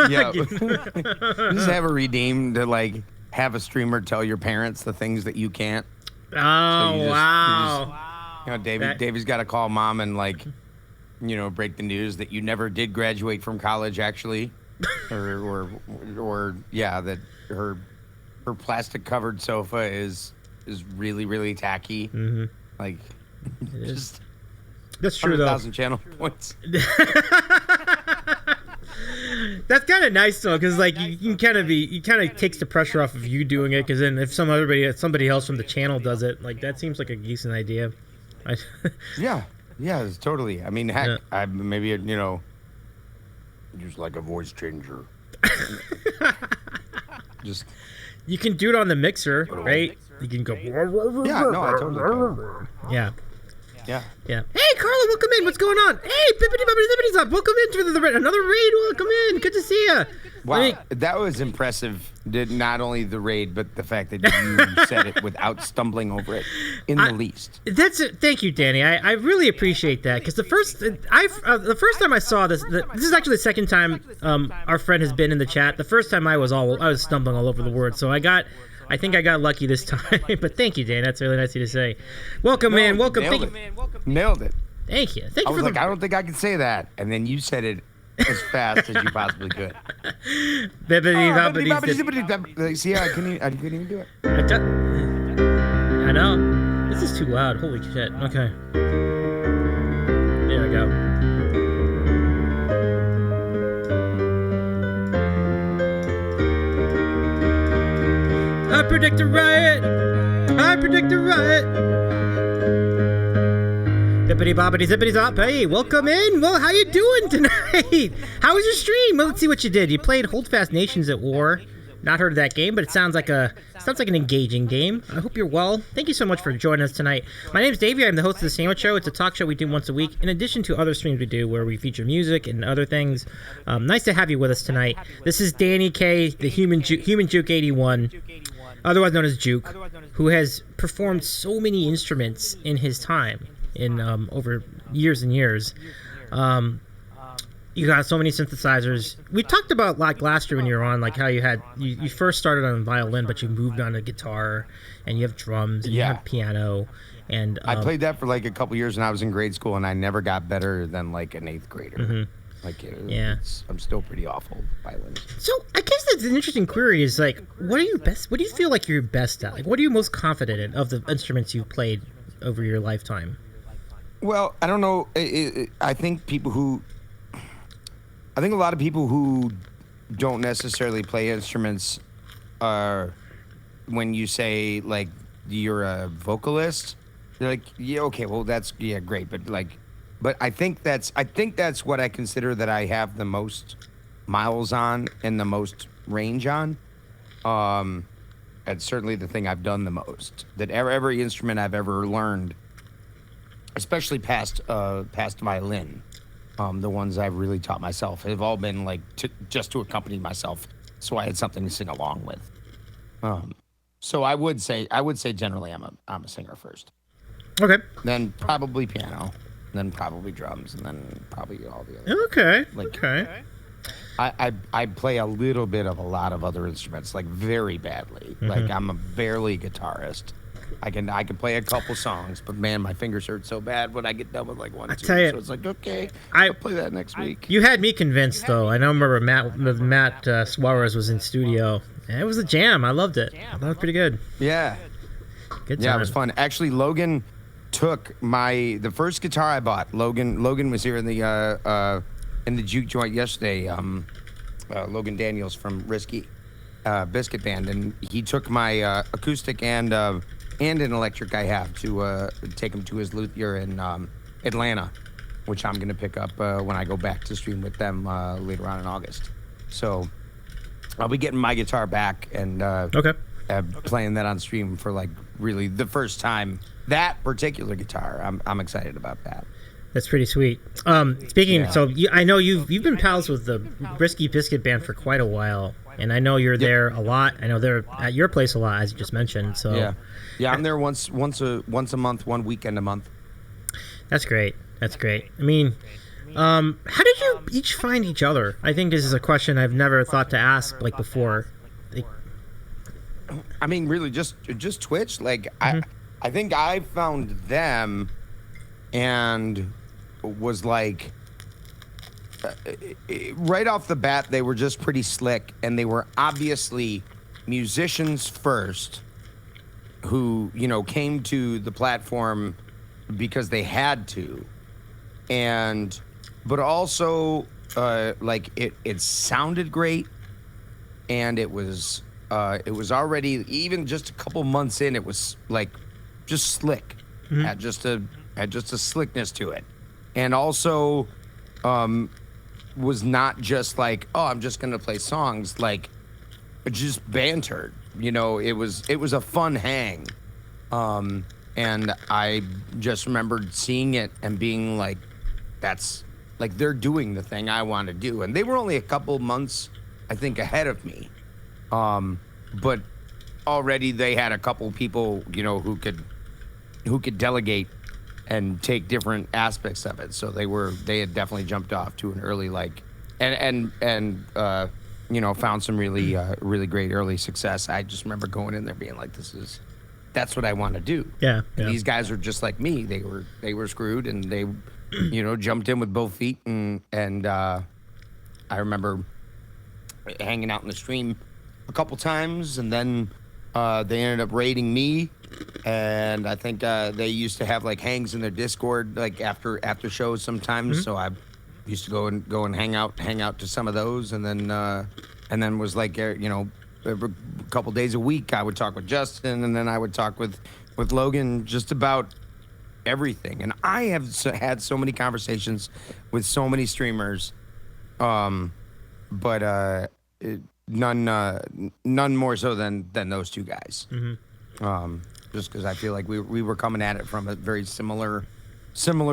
Speaker 2: Yeah. Just have a redeem to like have a streamer tell your parents the things that you can't.
Speaker 1: Oh,
Speaker 2: so
Speaker 1: wow.
Speaker 2: You know, Davey's got to call mom and like, you know, break the news that you never did graduate from college actually, or yeah, that her plastic covered sofa is really, really tacky.
Speaker 1: Mm-hmm.
Speaker 2: Like, just
Speaker 1: that's true though.
Speaker 2: 100,000 channel points.
Speaker 1: That's kind of nice though, because like you kind of takes the pressure off of you doing it. Because then if somebody else from the channel does it, like that seems like a decent idea.
Speaker 2: Yeah, it's totally. I mean, heck, yeah. Maybe you know, just like a voice changer. Just
Speaker 1: you can do it on the mixer, right? You can go.
Speaker 2: Yeah, no, I totally can.
Speaker 1: Yeah.
Speaker 2: Yeah.
Speaker 1: Hey, Carla, welcome in. What's going on? Hey, bippity boppity zippity zop. Welcome in to another raid. Welcome in. Good to see you.
Speaker 2: Wow, that was impressive. Not only the raid, but the fact that you said it without stumbling over it in the least.
Speaker 1: That's it. Thank you, Danny. I really appreciate that because the first time I saw this is actually the second time our friend has been in the chat. The first time I was stumbling all over the word, so I think I got lucky this time, but thank you, Dan. That's really nice of you to say. Welcome, man. Welcome.
Speaker 2: Nailed it.
Speaker 1: Thank you.
Speaker 2: I was like, I don't think I can say that, and then you said it as fast as you possibly could. See, I couldn't even do it.
Speaker 1: I know. This is too loud. Holy shit. Okay. There we go. I predict a riot. Bippity boppity zippity zop. Hey, welcome in. Well, how you doing tonight? How was your stream? Well, let's see what you did. You played Holdfast Nations at War. Not heard of that game, but it sounds like an engaging game. I hope you're well. Thank you so much for joining us tonight. My name's Davey. I'm the host of The Sandwich Show. It's a talk show we do once a week, in addition to other streams we do where we feature music and other things. Nice to have you with us tonight. This is Danny K, the HumanJuke81, otherwise known as Juke, who has performed so many instruments in his time, in over years and years. You got so many synthesizers. We talked about like last year when you were on, like how you first started on violin, but you moved on to guitar, and you have drums, and you have piano, and
Speaker 2: I played that for like a couple years when I was in grade school, and I never got better than like an 8th grader.
Speaker 1: Mm-hmm.
Speaker 2: Like, I'm still pretty awful at violin.
Speaker 1: So I guess that's an interesting query. Is like, what do you feel like you're best at? Like, what are you most confident in of the instruments you've played over your lifetime?
Speaker 2: Well, I don't know. I think a lot of people who don't necessarily play instruments when you say like you're a vocalist, they're like, yeah, okay, well that's great, but I think that's what I consider that I have the most miles on and the most range on. That's certainly the thing I've done the most. That every instrument I've ever learned, especially past violin, the ones I've really taught myself have all been like just to accompany myself, so I had something to sing along with. So I would say generally I'm a singer first.
Speaker 1: Okay.
Speaker 2: Then probably piano, then probably drums, and then probably all the other.
Speaker 1: Okay.
Speaker 2: Okay. I play a little bit of a lot of other instruments, like very badly. Mm-hmm. Like I'm a barely guitarist. I can play a couple songs, but man, my fingers hurt so bad when I get done with like one, two.
Speaker 1: tell you,
Speaker 2: So it's like, okay, I'll play that next week.
Speaker 1: You had me convinced, though. I know. Remember Matt Suarez was in studio, and it was a jam. I loved it. I thought it was pretty good.
Speaker 2: Yeah.
Speaker 1: Good time.
Speaker 2: Yeah, it was fun. Actually, Logan took the first guitar I bought. Logan was here in the juke joint yesterday. Logan Daniels from Risky Biscuit Band, and he took my acoustic and an electric I have to take him to his luthier in Atlanta, which I'm gonna pick up when I go back to stream with them later on in August. So I'll be getting my guitar back and playing that on stream for like really the first time. That particular guitar, I'm excited about that.
Speaker 1: That's pretty sweet. Speaking, so I know you've been pals with the Risky Biscuit Band for quite a while, and I know you're there a lot. I know they're at your place a lot, as you just mentioned. So
Speaker 2: yeah, I'm there once a month, one weekend a month.
Speaker 1: That's great. I mean, how did you each find each other? I think this is a question I've never thought to ask like before.
Speaker 2: I mean, really, just Twitch. Like I think I found them and was like, right off the bat, they were just pretty slick, and they were obviously musicians first who, came to the platform because they had to, but also like it sounded great, and it was already, even just a couple months in, it was like just slick. Had just a slickness to it, and also was not just like, oh, I'm just gonna play songs, like just bantered. It was a fun hang, and I just remembered seeing it and being like, that's like they're doing the thing I want to do, and they were only a couple months, I think, ahead of me, but already they had a couple people who could delegate and take different aspects of it. So they had definitely jumped off to an early and found some really great early success. I just remember going in there being like, that's what I want to do.
Speaker 1: Yeah.
Speaker 2: And these guys are just like me. They were screwed, and they jumped in with both feet, and I remember hanging out in the stream a couple times, and then they ended up raiding me. And I think they used to have like hangs in their Discord, like after shows sometimes. So I used to go and hang out to some of those, and then was like, every couple days a week I would talk with Justin, and then I would talk with Logan just about everything. And I have had so many conversations with so many streamers, but none more so than those two guys. Just because I feel like we were coming at it from a very similar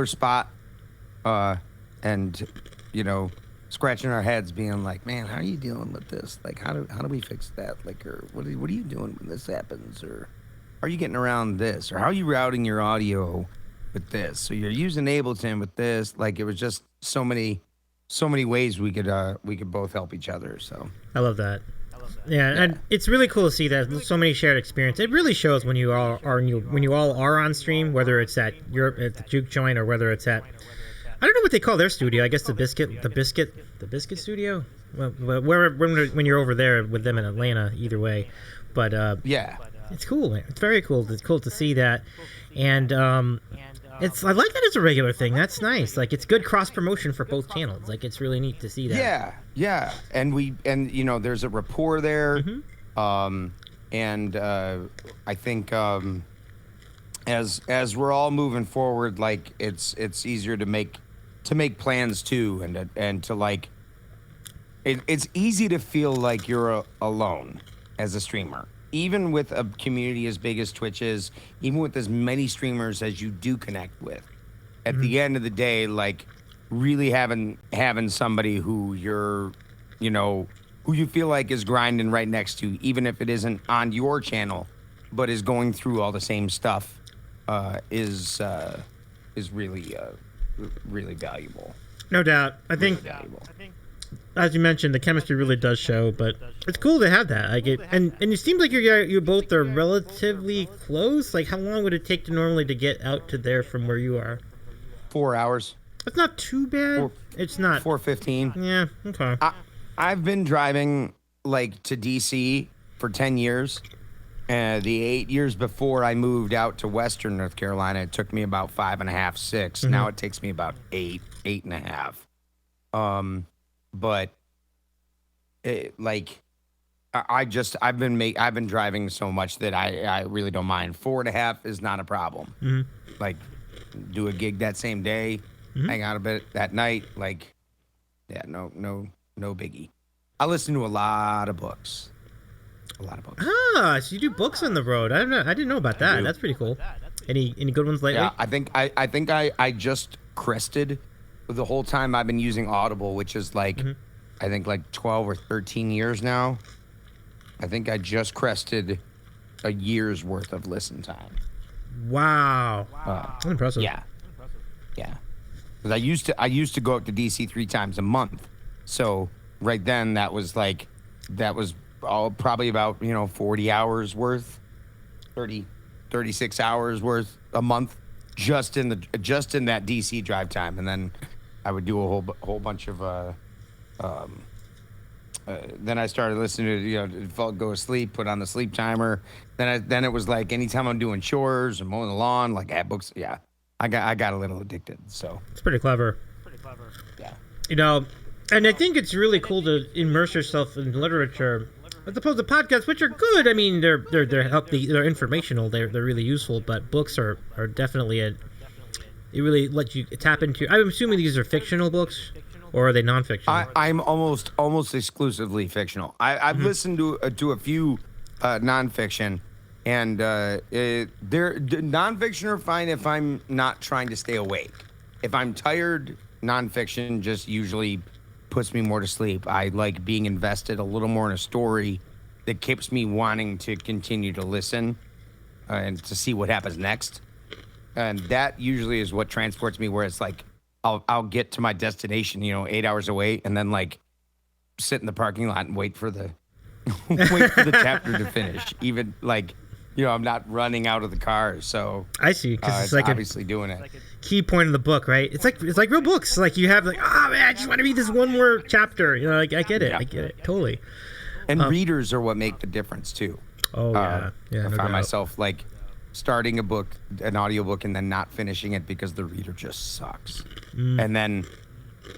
Speaker 2: spot, and scratching our heads, being like, man, how are you dealing with this? Like, how do we fix that? Like, or what are you doing when this happens? Or how are you getting around this? Or how are you routing your audio with this? So you're using Ableton with this. Like, it was just so many ways we could both help each other. So
Speaker 1: I love that. Yeah, and it's really cool to see that so many shared experience. It really shows when you all are on stream, whether it's at the Juke joint or whether it's at, I don't know what they call their studio. I guess the Biscuit studio. Well, when you're over there with them in Atlanta, either way. But it's cool, man. It's very cool. It's cool to see that, and I like that as a regular thing. That's nice. Like, it's good cross promotion for both channels. Like, it's really neat to see that. Yeah. And there's a rapport there. And I think as we're all moving forward, like, it's easier to make plans too, and to like, it's easy to feel like you're alone as a streamer. Even with a community as big as Twitch is, even with as many streamers as you do connect with, at the end of the day, like, really having somebody who who you feel like is grinding right next to, even if it isn't on your channel, but is going through all the same stuff, is really really valuable. No doubt. I think as you mentioned, the chemistry really does show. But it's cool to have that. Like and it seems like you both are relatively close. Like, how long would it take to normally to get out to there from where you are?
Speaker 2: 4 hours.
Speaker 1: That's not too bad. It's not
Speaker 2: 4:15.
Speaker 1: Yeah. Okay.
Speaker 2: I've been driving like to DC for 10 years. The 8 years before I moved out to Western North Carolina, it took me about 5.5, 6.
Speaker 1: Mm-hmm.
Speaker 2: Now it takes me about 8.5. But I've been driving so much that I really don't mind. 4.5 is not a problem.
Speaker 1: Mm-hmm.
Speaker 2: Like, do a gig that same day, hang out a bit that night. Like, yeah, no biggie. I listen to a lot of books.
Speaker 1: Ah, so you do books on the road. I didn't know about that. That's pretty cool. Any good ones lately?
Speaker 2: Yeah, I think I just crested the whole time I've been using Audible, which is like I think like 12 or 13 years now. I think I just crested a year's worth of listen time.
Speaker 1: Wow. That's impressive.
Speaker 2: Yeah. Because I used to go up to DC 3 times a month. So right then that was all probably about 40 hours worth, 36 hours worth a month just in that DC drive time. And then I would do a whole bunch of then I started listening to go to sleep, put on the sleep timer. Then it was like anytime I'm doing chores or mowing the lawn, like add books. Yeah, I got a little addicted. So
Speaker 1: it's pretty clever.
Speaker 2: Yeah.
Speaker 1: And I think it's really cool to immerse yourself in literature, as opposed to podcasts, which are good. I mean, they're informational. They're really useful. But books are definitely it really lets you tap into. I'm assuming these are fictional books, or are they nonfiction?
Speaker 2: I'm almost exclusively fictional. I've listened to a few nonfiction, and nonfiction are fine if I'm not trying to stay awake. If I'm tired, nonfiction just usually puts me more to sleep. I like being invested a little more in a story that keeps me wanting to continue to listen and to see what happens next. And that usually is what transports me, where it's like I'll get to my destination, 8 hours away, and then like sit in the parking lot and wait for the chapter to finish. Even like, I'm not running out of the car. So
Speaker 1: I see, because
Speaker 2: it's like obviously doing it.
Speaker 1: Key point of the book, right? It's like real books. Like you have oh man, I just want to read this one more chapter. I get it.
Speaker 2: Yeah.
Speaker 1: I get it totally.
Speaker 2: And readers are what make the difference too.
Speaker 1: Oh yeah,
Speaker 2: I
Speaker 1: no
Speaker 2: find
Speaker 1: doubt.
Speaker 2: myself like starting a book, an audiobook, and then not finishing it because the reader just sucks. And then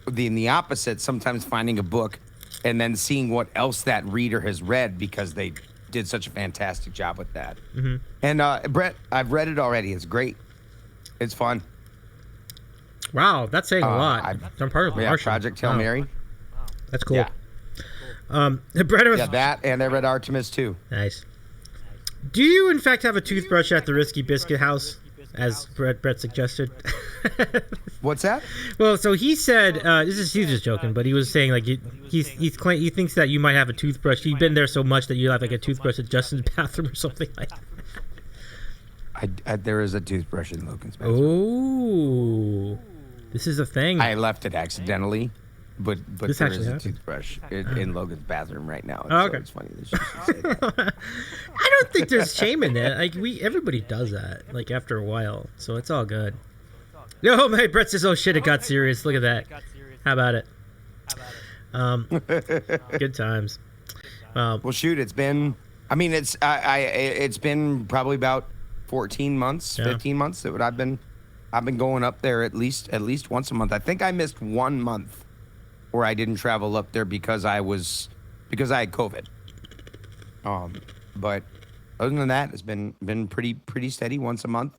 Speaker 2: the opposite, sometimes finding a book and then seeing what else that reader has read because they did such a fantastic job with that. And Brett, I've read it already. It's great. It's fun.
Speaker 1: Wow, that's saying a lot. I'm part of Martian.
Speaker 2: Project Hail Mary.
Speaker 1: That's cool.
Speaker 2: Yeah.
Speaker 1: Brett,
Speaker 2: That, and I read Artemis too.
Speaker 1: Nice. Do you, in fact, have a toothbrush at the Risky Biscuit house, as Brett suggested?
Speaker 2: What's that?
Speaker 1: Well, so he said, he was just joking, but he was saying, like, he thinks that you might have a toothbrush. You've been there so much that you have, like, a toothbrush at Justin's bathroom or something like that.
Speaker 2: There is a toothbrush in Logan's bathroom.
Speaker 1: Oh, this is a thing.
Speaker 2: I left it accidentally, but
Speaker 1: This
Speaker 2: there
Speaker 1: actually
Speaker 2: is a
Speaker 1: happened?
Speaker 2: toothbrush in Logan's bathroom right now.
Speaker 1: Oh,
Speaker 2: So
Speaker 1: okay.
Speaker 2: it's funny that you should say that.
Speaker 1: I don't think there's shame in that. Like everybody does that, like after a while, so it's all good. No, my Brett says, "Oh shit, it got serious." Look at that. How about it? Good times.
Speaker 2: Well, shoot, it's been. I mean, it's been probably about 14 months, 15 months that I've been going up there at least once a month. I think I missed 1 month where I didn't travel up there because I had COVID. But other than that, it's been pretty steady once a month.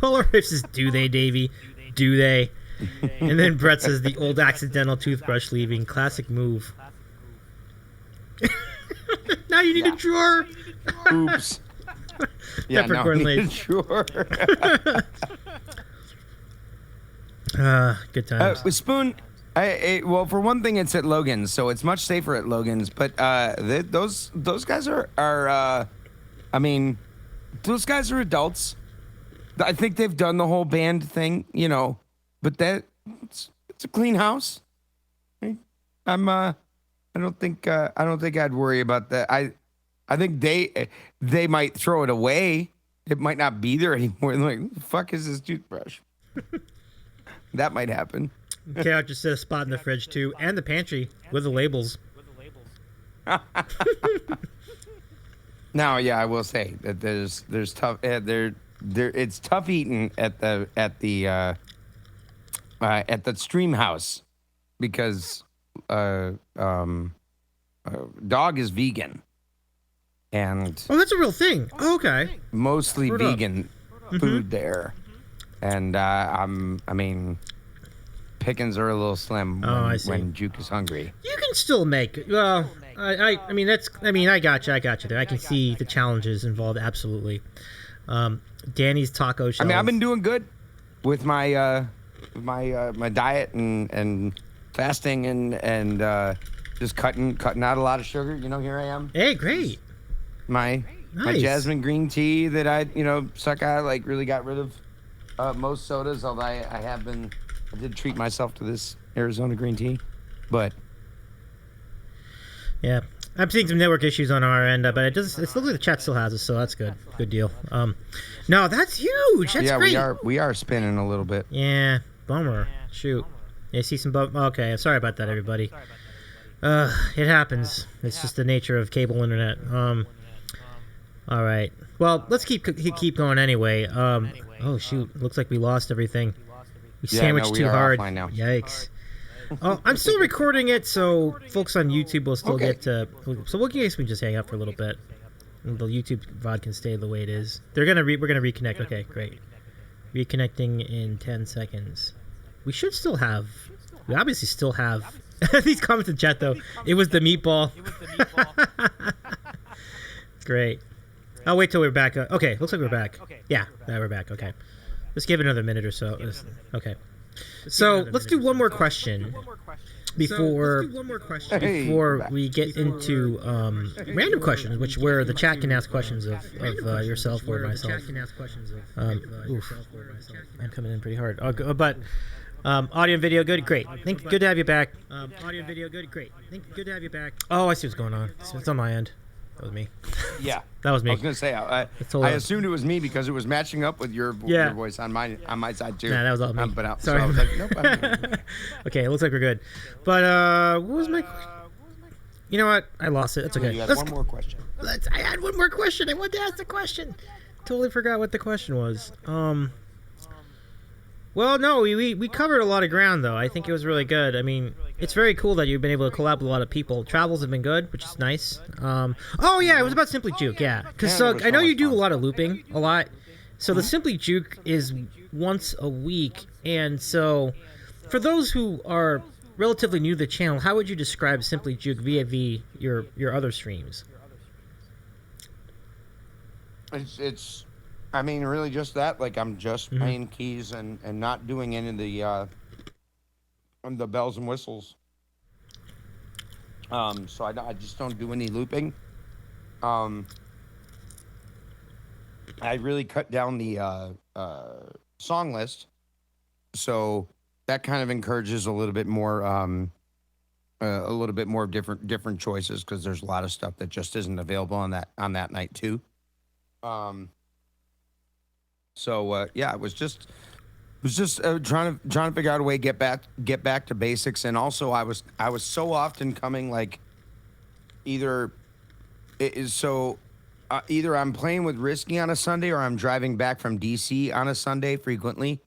Speaker 1: Polar Riff says, "Do they, Davey? Do they?" And then Brett says, "The old accidental toothbrush leaving. Classic move." Now you need a drawer.
Speaker 2: Oops.
Speaker 1: Peppercorn lace.
Speaker 2: Sure.
Speaker 1: Good times.
Speaker 2: With Spoon, well, for one thing, it's at Logan's, so it's much safer at Logan's. But those guys are I mean, those guys are adults. I think they've done the whole band thing, but it's a clean house. I don't think I'd worry about that. I think they might throw it away. It might not be there anymore. Like, who the fuck is this toothbrush? That might happen.
Speaker 1: Kayar just set a spot in the fridge too, and the pantry with the labels.
Speaker 2: Now, yeah, I will say that there's tough it's tough eating at the stream house because dog is vegan and
Speaker 1: that's a real thing. Oh, okay.
Speaker 2: Mostly vegan food there, and I mean pickings are a little slim when Juke is hungry.
Speaker 1: You can still make well. I mean I got you there. I can see the challenges involved absolutely. Danny's taco shells.
Speaker 2: I mean I've been doing good with my my diet and fasting and just cutting out a lot of sugar. You know, here I am.
Speaker 1: Hey, great.
Speaker 2: My jasmine green tea that I suck out, like really got rid of most sodas. Although I did treat myself to this Arizona green tea, but yeah, I'm seeing some network issues on our end, but it looks like the chat still has us, so that's good. Good deal. No, that's huge. That's great. Yeah, we are spinning a little bit. Yeah, bummer. Shoot. Yeah, I see some okay, sorry about that, everybody. It happens. It's just the nature of cable internet. All right. Well, let's keep going anyway. Oh shoot, looks like we lost everything. We sandwiched too hard. Now. Yikes. Oh, I'm still recording it, so folks on YouTube will still get to. So we'll guess we just hang out for a little bit. The YouTube VOD can stay the way it is. We're gonna reconnect. Okay, great. Reconnecting in 10 seconds. We should still have. We obviously still have these comments in chat though. It was the meatball. Great. I'll wait till we're back. Okay, looks like we're back. Yeah, we're back. Okay. Let's give it another minute or so. Okay. So let's do one more question before we get into random questions, which where the chat can ask questions of yourself or myself. I'm coming in pretty hard. But audio and video, good, great. Good to have you back. Audio and video, good, great. Good to have you back. Oh, I see what's going on. It's on my end. That was me. Yeah, that was me. I was gonna say I assumed it was me because it was matching up with your voice on my side too. Nah, that was all me. Sorry. So I was like, nope. Okay, it looks like we're good. But what was my? You know what? I lost it. It's okay. You had one more question.
Speaker 1: I had one more question. I wanted to ask the question. Totally forgot what the question was. Well, no, we covered a lot of ground, though. I think it was really good. I mean, it's very cool that you've been able to collab with a lot of people. Travels have been good, which is nice. Oh, yeah, it was about Simply Juke, yeah. Because I know you do a lot of looping, a lot. So the Simply Juke is once a week. And so for those who are relatively new to the channel, how would you describe Simply Juke vis-a-vis your other streams?
Speaker 2: It's I mean, really just that. Like, I'm just playing keys and not doing any of the bells and whistles. So I just don't do any looping. I really cut down the song list. So that kind of encourages a little bit more different choices, because there's a lot of stuff that just isn't available on that night too. So yeah, it was just trying to figure out a way to get back to basics. And also I was so often coming, like, either I'm playing with Risky on a Sunday, or I'm driving back from DC on a Sunday frequently.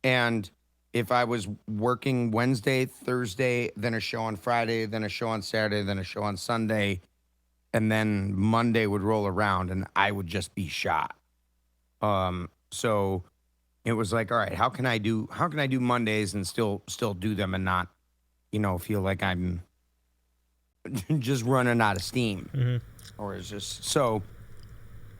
Speaker 2: And if I was working Wednesday, Thursday, then a show on Friday, then a show on Saturday, then a show on Sunday, and then Monday would roll around and I would just be shot. So it was like, all right, how can I do Mondays and still do them and not, feel like I'm just running out of steam, or it's just, so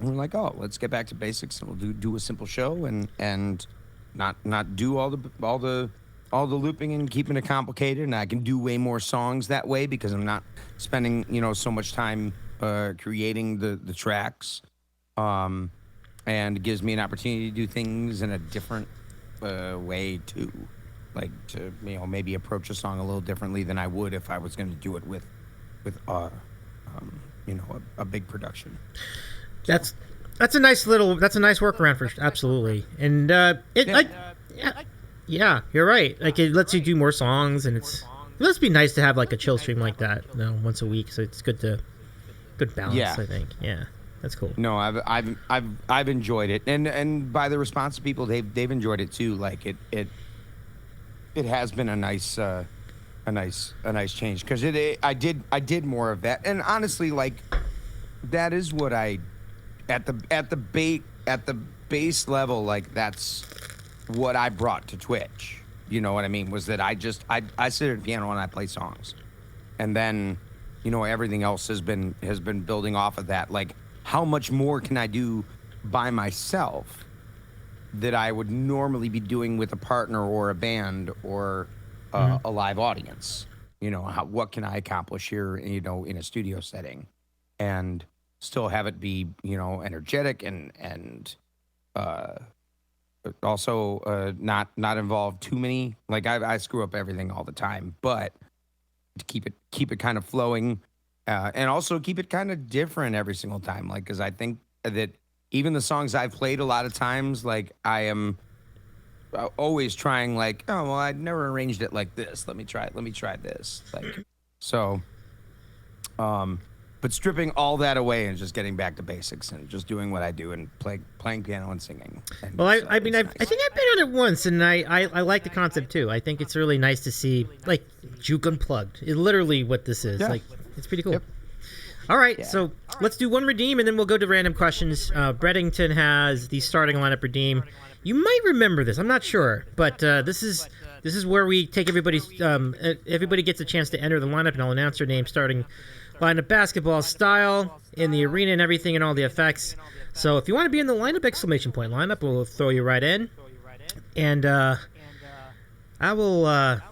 Speaker 2: we're like, oh, let's get back to basics, and we'll do a simple show and not do all the looping and keeping it complicated. And I can do way more songs that way because I'm not spending, so much time, creating the tracks. And it gives me an opportunity to do things in a different way too. like to maybe approach a song a little differently than I would if I was going to do it with a big production.
Speaker 1: That's a nice workaround for absolutely. And yeah, you're right. Like it lets you do more songs, and it must be nice to have like a chill stream like that, once a week. So it's good balance.
Speaker 2: Yeah.
Speaker 1: I think. Yeah, that's cool.
Speaker 2: No, I've enjoyed it, and by the response of people, they've enjoyed it too. Like it has been a nice change, because I did more of that, and honestly, like that is what I at the base level, like that's what I brought to Twitch. You know what I mean? Was that I sit at the piano and I play songs, and then everything else has been building off of that. Like, how much more can I do by myself that I would normally be doing with a partner or a band or a live audience? What can I accomplish here, in a studio setting, and still have it be, energetic and also not involve too many. Like I screw up everything all the time, but to keep it kind of flowing, and also keep it kind of different every single time. Like, because I think that even the songs I've played a lot of times, like I am always trying, like, oh well, I'd never arranged it like this. Let me try this. Like, so, but stripping all that away and just getting back to basics and just doing what I do and playing piano and singing. And
Speaker 1: well,
Speaker 2: nice.
Speaker 1: I think I've been on it once, and I like the concept too. I think it's really nice to see, like, Juke Unplugged. It's literally what this is.
Speaker 2: Yeah.
Speaker 1: Like, it's pretty cool.
Speaker 2: Yep.
Speaker 1: All right, so let's do one redeem, and then we'll go to random questions. Brettington has the starting lineup redeem. You might remember this. I'm not sure, but this is where we take everybody gets a chance to enter the lineup, and I'll announce their name starting lineup basketball style in the arena and everything and all the effects. So if you want to be in the lineup, exclamation point lineup, we'll throw you right in. And I will. I'm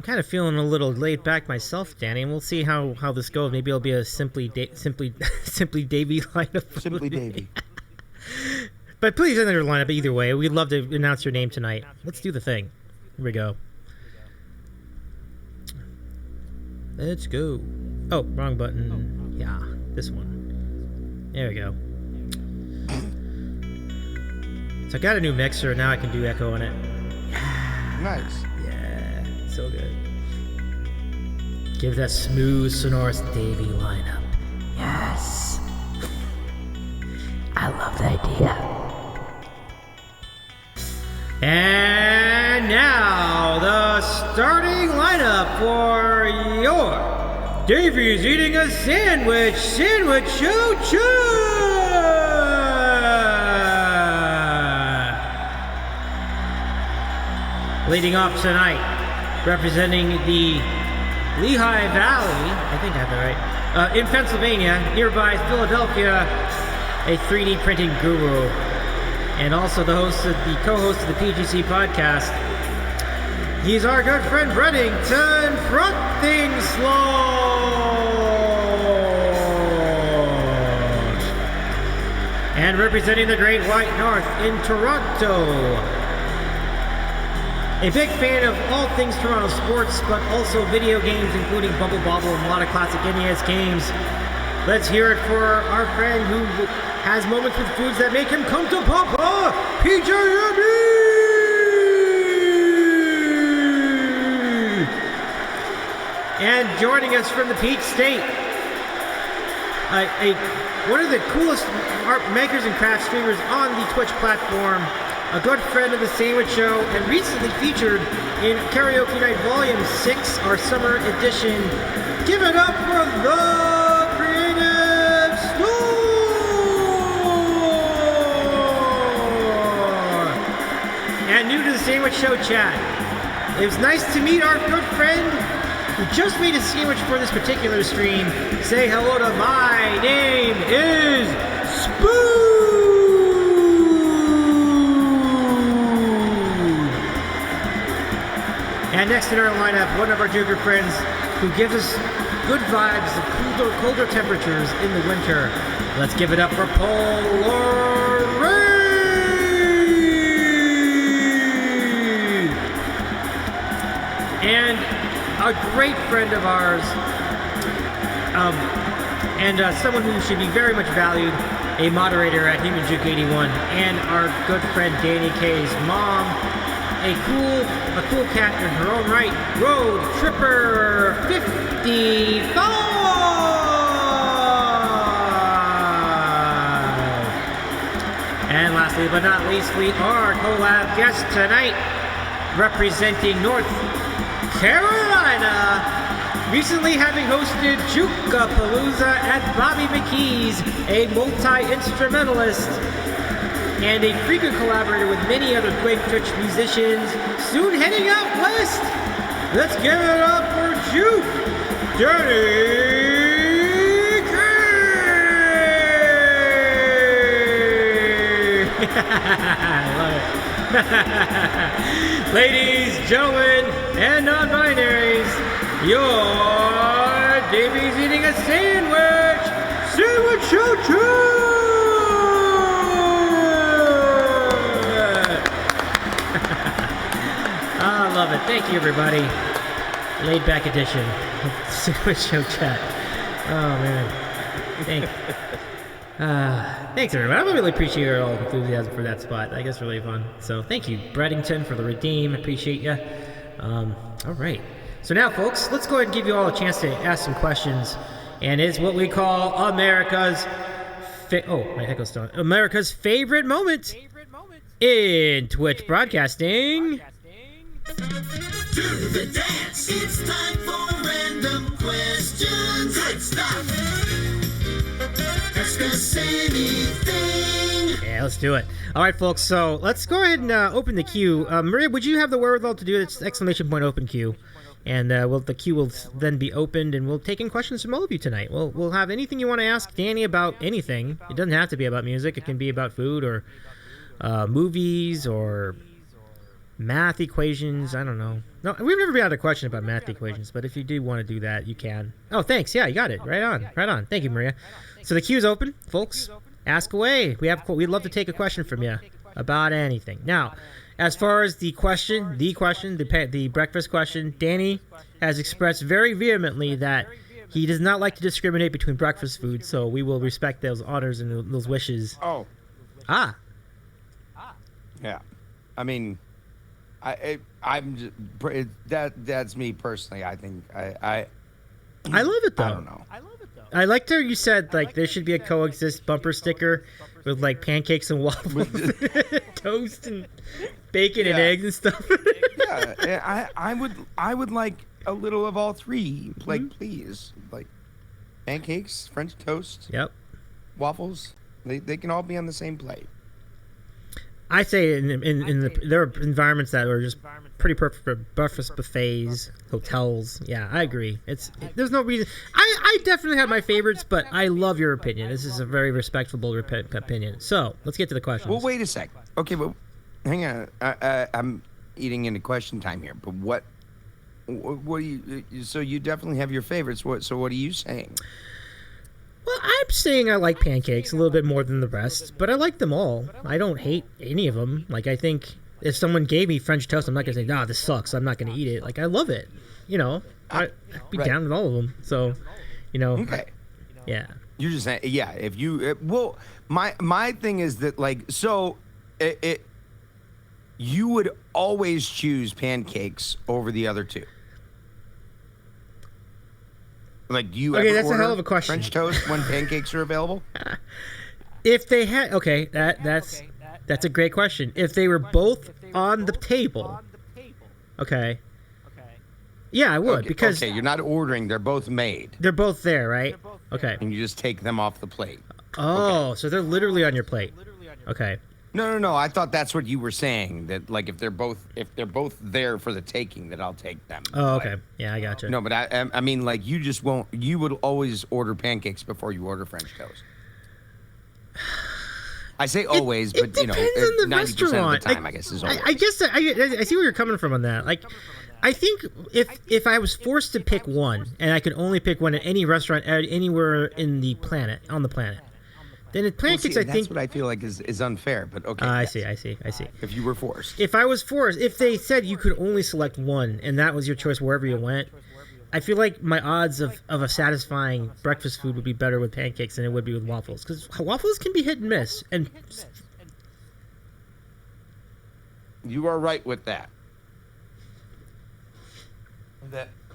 Speaker 1: kind of feeling a little laid back myself, Danny, and we'll see how this goes. Maybe it'll be a simply Davey lineup.
Speaker 2: Simply Davey.
Speaker 1: But please enter your lineup either way. We'd love to announce your name tonight. Let's do the thing. Here we go. Let's go. Oh, wrong button. Yeah, this one. There we go. So I got a new mixer. Now I can do echo on it.
Speaker 2: Nice.
Speaker 1: Yeah, so good. Give that smooth, sonorous Davey lineup. Yes. I love the idea. And now, the starting lineup for your Davey's Eating a Sandwich Choo-Choo! Leading off tonight, representing the Lehigh Valley, I think I have that right, in Pennsylvania, nearby Philadelphia, a 3D printing guru, and also the co-host of the PGC podcast. He's our good friend BrettingtonFrothinglosh. And representing the Great White North in Toronto, a big fan of all things Toronto sports, but also video games, including Bubble Bobble and a lot of classic NES games. Let's hear it for our friend who has moments with foods that make him come to Papa, PJME! And joining us from the Peach State, one of the coolest art makers and craft streamers on the Twitch platform, a good friend of the Sandwich Show, and recently featured in Karaoke Night Volume 6, our summer edition. Give it up for the Creative Store! And new to the Sandwich Show chat, it was nice to meet our good friend who just made a sandwich for this particular stream. Say hello to my name is Spoon! And next in our lineup, one of our Juker friends who gives us good vibes of colder temperatures in the winter. Let's give it up for Polaroid! and a great friend of ours, and someone who should be very much valued, a moderator at HumanJuke81, and our good friend Danny K's mom, a cool cat in her own right, Road Tripper 55. And lastly but not least, we are collab guest tonight, representing North Carolina, recently having hosted Juke-a-palooza at Bobby McKey's, a multi-instrumentalist and a frequent collaborator with many other great Twitch musicians, soon heading out west. Let's give it up for Juke, Danny K. I love it. Ladies, gentlemen, and non-binaries, your Davey's eating a sandwich. Sandwich show I love it. Thank you, everybody. Laid back edition of Sandwich Show Chat. Oh, man. Thanks, everybody. I really appreciate your all enthusiasm for that spot. I guess really fun. So thank you, Brettington, for the redeem. Appreciate you. All right. So now, folks, let's go ahead and give you all a chance to ask some questions. And it's what we call America's America's favorite moment in Twitch broadcasting.
Speaker 3: Do the dance. It's time for random questions. Good stuff. Ask us anything.
Speaker 1: Yeah, let's do it. All right, folks. So let's go ahead and open the queue. Maria, would you have the wherewithal to do this exclamation point open queue? And the queue will then be opened, and we'll take in questions from all of you tonight. We'll have anything you want to ask Danny about anything. It doesn't have to be about music. It can be about food or movies or math equations. I don't know. No, we've never had a question about math equations, but if you do want to do that, you can. Oh, thanks. Yeah, you got it. Right on. Right on. Thank you, Maria. So the queue's open, folks. Ask away. We'd love to take a question from you about anything. Now, as far as the breakfast question, Danny has expressed very vehemently that he does not like to discriminate between breakfast food, so we will respect those orders and those wishes.
Speaker 2: Oh.
Speaker 1: Ah.
Speaker 2: Yeah. I mean, that's me personally. I think I
Speaker 1: love it though.
Speaker 2: I don't know.
Speaker 1: I liked how you said like there should be a coexist bumper sticker with like pancakes and waffles, toast and bacon and eggs and stuff.
Speaker 2: Yeah, I would like a little of all three. Like please, like pancakes, French toast.
Speaker 1: Yep.
Speaker 2: Waffles. They can all be on the same plate.
Speaker 1: I say there are environments that are just pretty perfect for breakfast buffets, hotels. Yeah, I agree. There's no reason. I definitely have my favorites, but I love your opinion. This is a very respectable opinion. So let's get to the questions.
Speaker 2: Well, wait a sec. Okay, but hang on. I'm eating into question time here. But what do you? So you definitely have your favorites. So what are you saying?
Speaker 1: Well, I'm saying I like pancakes a little bit more than the rest, but I like them all. I don't hate any of them. Like, I think if someone gave me French toast, I'm not going to say, nah, this sucks. I'm not going to eat it. Like, I love it. You know, I'd be down with all of them. So, you know.
Speaker 2: Okay.
Speaker 1: Yeah.
Speaker 2: You're just saying, yeah, if you, well, my thing is that, like, so you would always choose pancakes over the other two. Like, do you ever
Speaker 1: that's a
Speaker 2: order
Speaker 1: hell of a question.
Speaker 2: French toast when pancakes are available?
Speaker 1: If they had, that's a great question. If they were both on the table, okay. Yeah, I would because
Speaker 2: you're not ordering; they're both made.
Speaker 1: They're both there, right? Okay.
Speaker 2: And you just take them off the plate.
Speaker 1: Oh, so they're literally on your plate. Okay.
Speaker 2: No. I thought that's what you were saying. That like if they're both there for the taking, that I'll take them.
Speaker 1: Oh, okay. Yeah, I gotcha.
Speaker 2: No, but I mean, like you just won't. You would always order pancakes before you order French toast. I say always, but you know, 90% of the time, I guess is always.
Speaker 1: I guess I see where you're coming from on that. Like, I think if I was forced to pick one, and I could only pick one at any restaurant anywhere on the planet, Then in pancakes,
Speaker 2: See,
Speaker 1: I
Speaker 2: that's
Speaker 1: think.
Speaker 2: what I feel like is unfair. But okay.
Speaker 1: I
Speaker 2: yes.
Speaker 1: see.
Speaker 2: If you were forced.
Speaker 1: If I was forced, if they said you could only select one and that was your choice wherever you went, I feel like my odds of a satisfying breakfast food would be better with pancakes than it would be with waffles. Because waffles can be hit and miss. And
Speaker 2: You are right with that.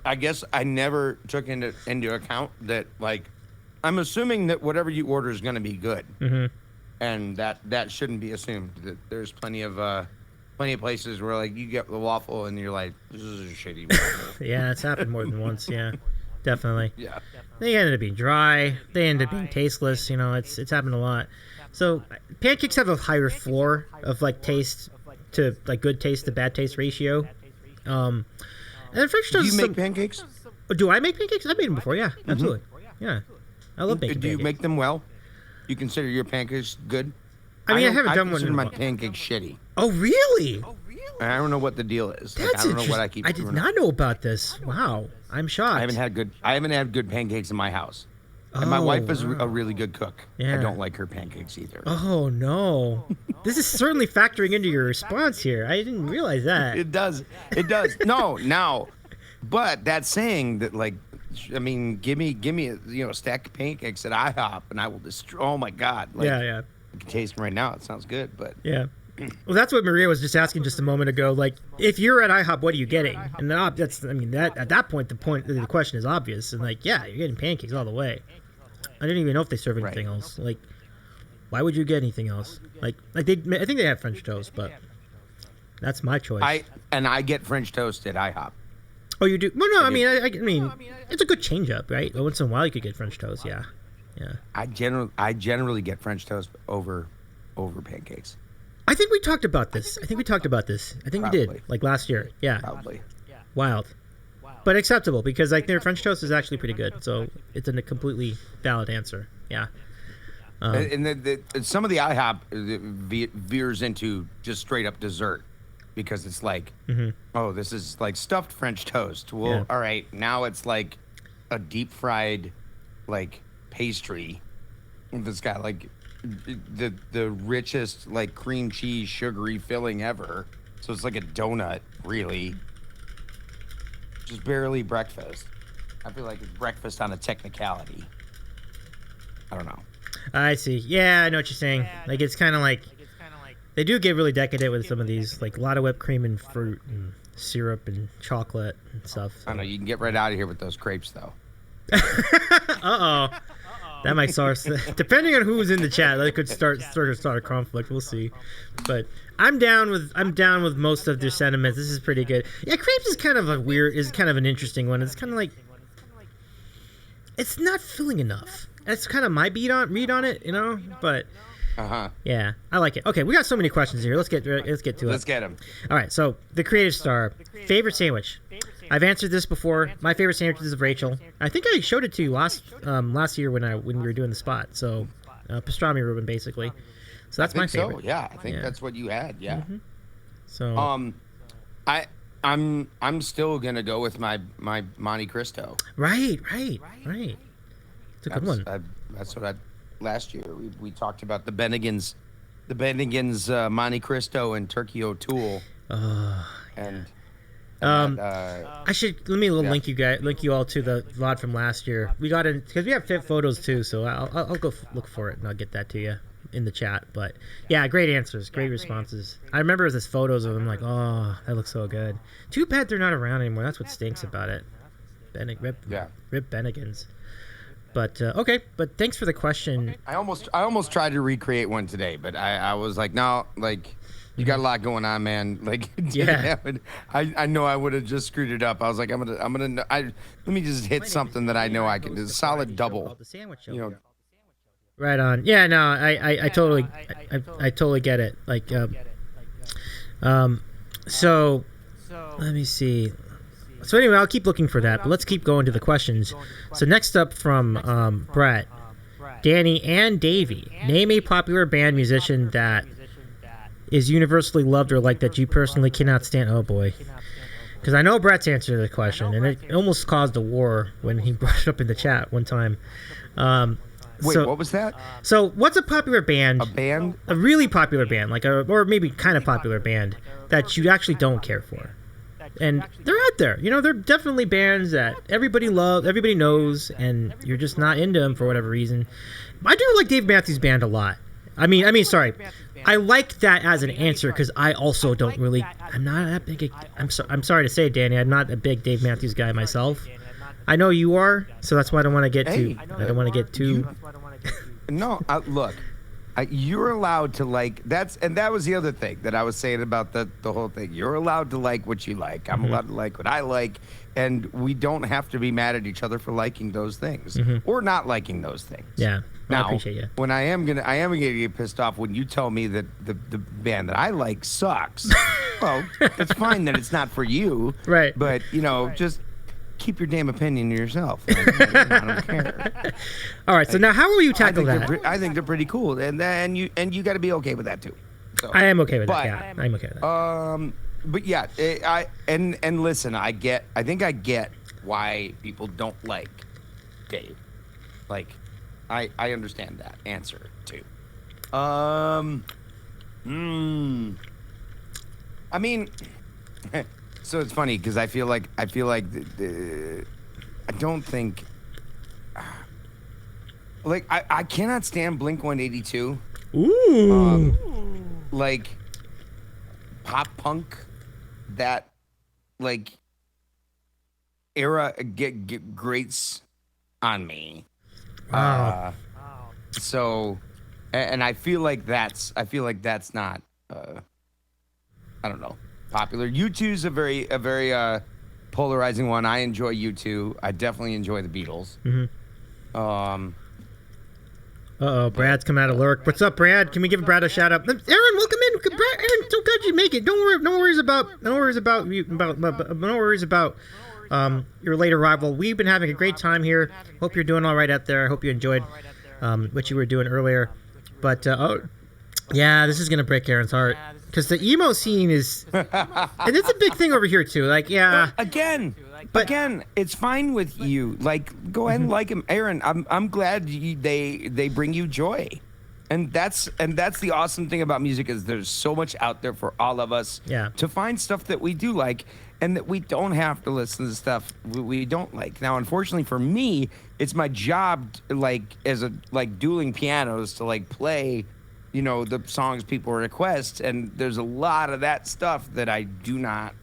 Speaker 2: I guess I never took into account that, like, I'm assuming that whatever you order is going to be good, and that shouldn't be assumed. That there's plenty of places where, like, you get the waffle and you're like, this is a shitty waffle.
Speaker 1: yeah, it's happened more than once. Yeah, definitely.
Speaker 2: Yeah.
Speaker 1: They ended up being dry. They ended up being tasteless. You know, it's happened a lot. So pancakes have a higher floor of like taste to like good taste to bad taste ratio. And then French toast.
Speaker 2: Do you make pancakes?
Speaker 1: Do I make pancakes? I've made them before. Yeah, absolutely. Yeah, I love making
Speaker 2: Do you
Speaker 1: pancakes.
Speaker 2: make them well? You consider your pancakes good?
Speaker 1: I mean, I
Speaker 2: don't-
Speaker 1: haven't done one
Speaker 2: consider
Speaker 1: in a
Speaker 2: my
Speaker 1: while.
Speaker 2: pancakes shitty.
Speaker 1: Oh, really?
Speaker 2: And I don't know what the deal is. Like,
Speaker 1: That's
Speaker 2: I don't know what I
Speaker 1: interesting.
Speaker 2: keep.
Speaker 1: I did
Speaker 2: screwing
Speaker 1: not
Speaker 2: up.
Speaker 1: know about this. Wow, I'm shocked.
Speaker 2: I haven't had good pancakes in my house. And my
Speaker 1: Oh,
Speaker 2: wife is
Speaker 1: wow.
Speaker 2: a really good cook.
Speaker 1: Yeah.
Speaker 2: I don't like her pancakes either.
Speaker 1: Oh no, this is certainly factoring into your response here. I didn't realize that.
Speaker 2: It does. No, now, but that's saying that, like, I mean, give me a stack of pancakes at IHOP and I will destroy. Oh my God. Like,
Speaker 1: Yeah.
Speaker 2: I can taste them right now. It sounds good, but
Speaker 1: Yeah. Well, that's what Maria was just asking just a moment ago. Like, if you're at IHOP, what are you getting? And that's, I mean, that at that point, the question is obvious. And like, yeah, you're getting pancakes all the way. I didn't even know if they serve anything
Speaker 2: Right.
Speaker 1: else. Like, why would you get anything else? Like I think they have French toast, but that's my choice.
Speaker 2: I get French toast at IHOP.
Speaker 1: Oh, you do? Well, no, I mean, I mean, it's a good change up, right? Once in a while, you could get French toast. Yeah.
Speaker 2: I generally get French toast over pancakes.
Speaker 1: I think we talked about this. I think we
Speaker 2: Probably.
Speaker 1: did, like last year. Yeah.
Speaker 2: Probably.
Speaker 1: Wild. But acceptable, because like their French toast is actually pretty good. So it's a completely valid answer. Yeah.
Speaker 2: And some of the IHOP veers into just straight up dessert because it's like, oh, this is like stuffed French toast. Well,
Speaker 1: Yeah.
Speaker 2: all right, now it's like a deep fried like pastry that's got like the richest like cream cheese sugary filling ever. So it's like a donut, really. Just barely breakfast. I feel like it's breakfast on a technicality. I don't know.
Speaker 1: I see. Yeah, I know what you're saying. Like it's kind of like they do get really decadent with some of these, like a lot of whipped cream and fruit and syrup and chocolate and stuff.
Speaker 2: I don't know. You can get right out of here with those crepes, though.
Speaker 1: Uh-oh. That might start, depending on who's in the chat, that could start a conflict. We'll see. But I'm down with most of their sentiments. This is pretty good. Yeah, crepes is kind of an interesting one. It's kind of like, it's not filling enough. That's kind of my read on it, you know. But yeah, I like it. Okay, we got so many questions here. Let's get to it.
Speaker 2: Let's get them.
Speaker 1: All right. So the creative star, favorite sandwich. I've answered this before. My favorite sandwich is of Rachel. I think I showed it to you last year when we were doing the spot. So pastrami Reuben, basically. So that's my favorite.
Speaker 2: So yeah, I think that's what you had. Yeah.
Speaker 1: So
Speaker 2: I'm still gonna go with my Monte Cristo.
Speaker 1: right. It's a good one.
Speaker 2: That's what I last year we talked about the Bennigan's Monte Cristo and Turkey O'Toole. And
Speaker 1: I should let me link you all to the VOD from last year. We got it because we have fit photos too, so I'll go look for it and I'll get that to you in the chat. But yeah, great answers, great responses. I remember there's photos of them like, oh, that looks so good. Too bad they're not around anymore. That's what stinks about it. Rip Bennigan's. But okay, but thanks for the question.
Speaker 2: I almost tried to recreate one today, but I was like, no, like you got a lot going on, man. Like,
Speaker 1: Yeah.
Speaker 2: I know I would have just screwed it up. I was like, let me just hit something that I know I can do. Solid double.
Speaker 1: The sandwich show.
Speaker 2: You know,
Speaker 1: Right on. Yeah, no, I totally get it. Like, so let me see. So anyway, I'll keep looking for that, but let's keep going to the questions. So next up from Brett, Danny, and Davey. Name a popular band musician that is universally loved or liked that you personally cannot stand. Oh boy. Because I know Brett's answer to the question, and it almost caused a war when he brought it up in the chat one time.
Speaker 2: Wait,
Speaker 1: So-
Speaker 2: what was that?
Speaker 1: So what's a popular band?
Speaker 2: A band?
Speaker 1: A really popular band, like or maybe kind of popular band that you actually don't care for. And they're out there. You know, they're definitely bands that everybody loves, everybody knows, and you're just not into them for whatever reason. I do like Dave Matthews Band a lot. I mean, sorry. I like that as an answer because I also don't really. I'm not that big. I'm sorry to say, Danny. I'm not a big Dave Matthews guy myself. I know you are, so that's why I don't want to get too. I don't want to get too.
Speaker 2: No, look. You're allowed to like that was the other thing that I was saying about the whole thing. You're allowed to like what you like. I'm allowed to like what I like, and we don't have to be mad at each other for liking those things or not liking those things.
Speaker 1: Yeah,
Speaker 2: Now,
Speaker 1: I appreciate you.
Speaker 2: when I am gonna get pissed off when you tell me that the band that I like sucks. Well, it's fine that it's not for you,
Speaker 1: Right.
Speaker 2: But just keep your damn opinion to yourself. I don't care.
Speaker 1: All right, so now how will you tackle that?
Speaker 2: I think they're pretty cool, and you got to be okay with that too. So,
Speaker 1: I am okay with
Speaker 2: but,
Speaker 1: that. Yeah, I'm okay with that.
Speaker 2: But yeah, listen, I think I get why people don't like Dave. Like, I understand that answer too. I mean, so it's funny because I feel like I don't think like I cannot stand Blink-182.
Speaker 1: Ooh.
Speaker 2: Like pop punk, that like era grates on me.
Speaker 1: Wow.
Speaker 2: So, and I feel like that's not I don't know, popular. U2's a very polarizing one. I enjoy U2. I definitely enjoy the Beatles.
Speaker 1: Brad's come out of lurk. What's up, Brad? Can we give Brad a shout out? Aaron, welcome in. Brad, Aaron, so glad you make it. Don't worry. No worries about your late arrival. We've been having a great time here. Hope you're doing all right out there. I hope you enjoyed what you were doing earlier. But yeah, this is gonna break Aaron's heart because the emo scene is, and it's a big thing over here too. Like, yeah.
Speaker 2: Again, it's fine with you. Like, go ahead and like him, Aaron. I'm glad they bring you joy, and that's the awesome thing about music is there's so much out there for all of us.
Speaker 1: Yeah.
Speaker 2: To find stuff that we do like, and that we don't have to listen to stuff we don't like. Now, unfortunately for me, it's my job, like as a dueling pianos, to like play, the songs people request, and there's a lot of that stuff that I do not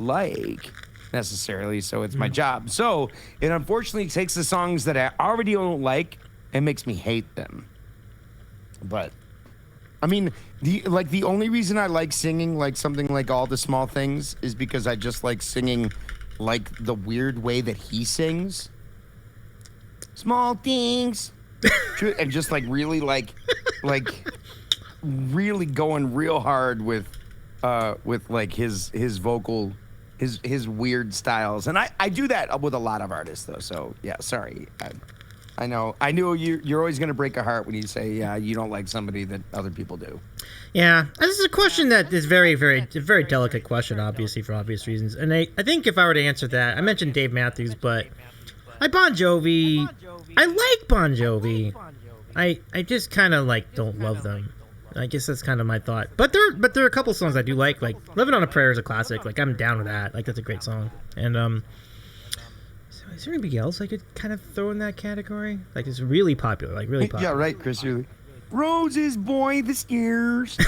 Speaker 2: like necessarily, so it's my job. So it unfortunately takes the songs that I already don't like and makes me hate them. But I mean, the only reason I like singing like something like All the Small Things is because I just like singing like the weird way that he sings. Small things. And just like really like really going real hard with like his vocal, his weird styles. And I do that with a lot of artists though. So yeah, sorry. I know you're always gonna break a heart when you say you don't like somebody that other people do.
Speaker 1: Yeah, this is a question that is very, very, a very delicate question, obviously, for obvious reasons. And I think if I were to answer that, I mentioned Dave Matthews, but I like Bon Jovi. I just kind of like don't love them. I guess that's kind of my thought. But there are a couple songs I do like "Living on a Prayer" is a classic. Like, I'm down with that. Like, that's a great song. And so is there anybody else I could kind of throw in that category? Like, it's really popular. Like, really popular.
Speaker 2: Yeah, right, Chris. Really. Roses, boy, the ears.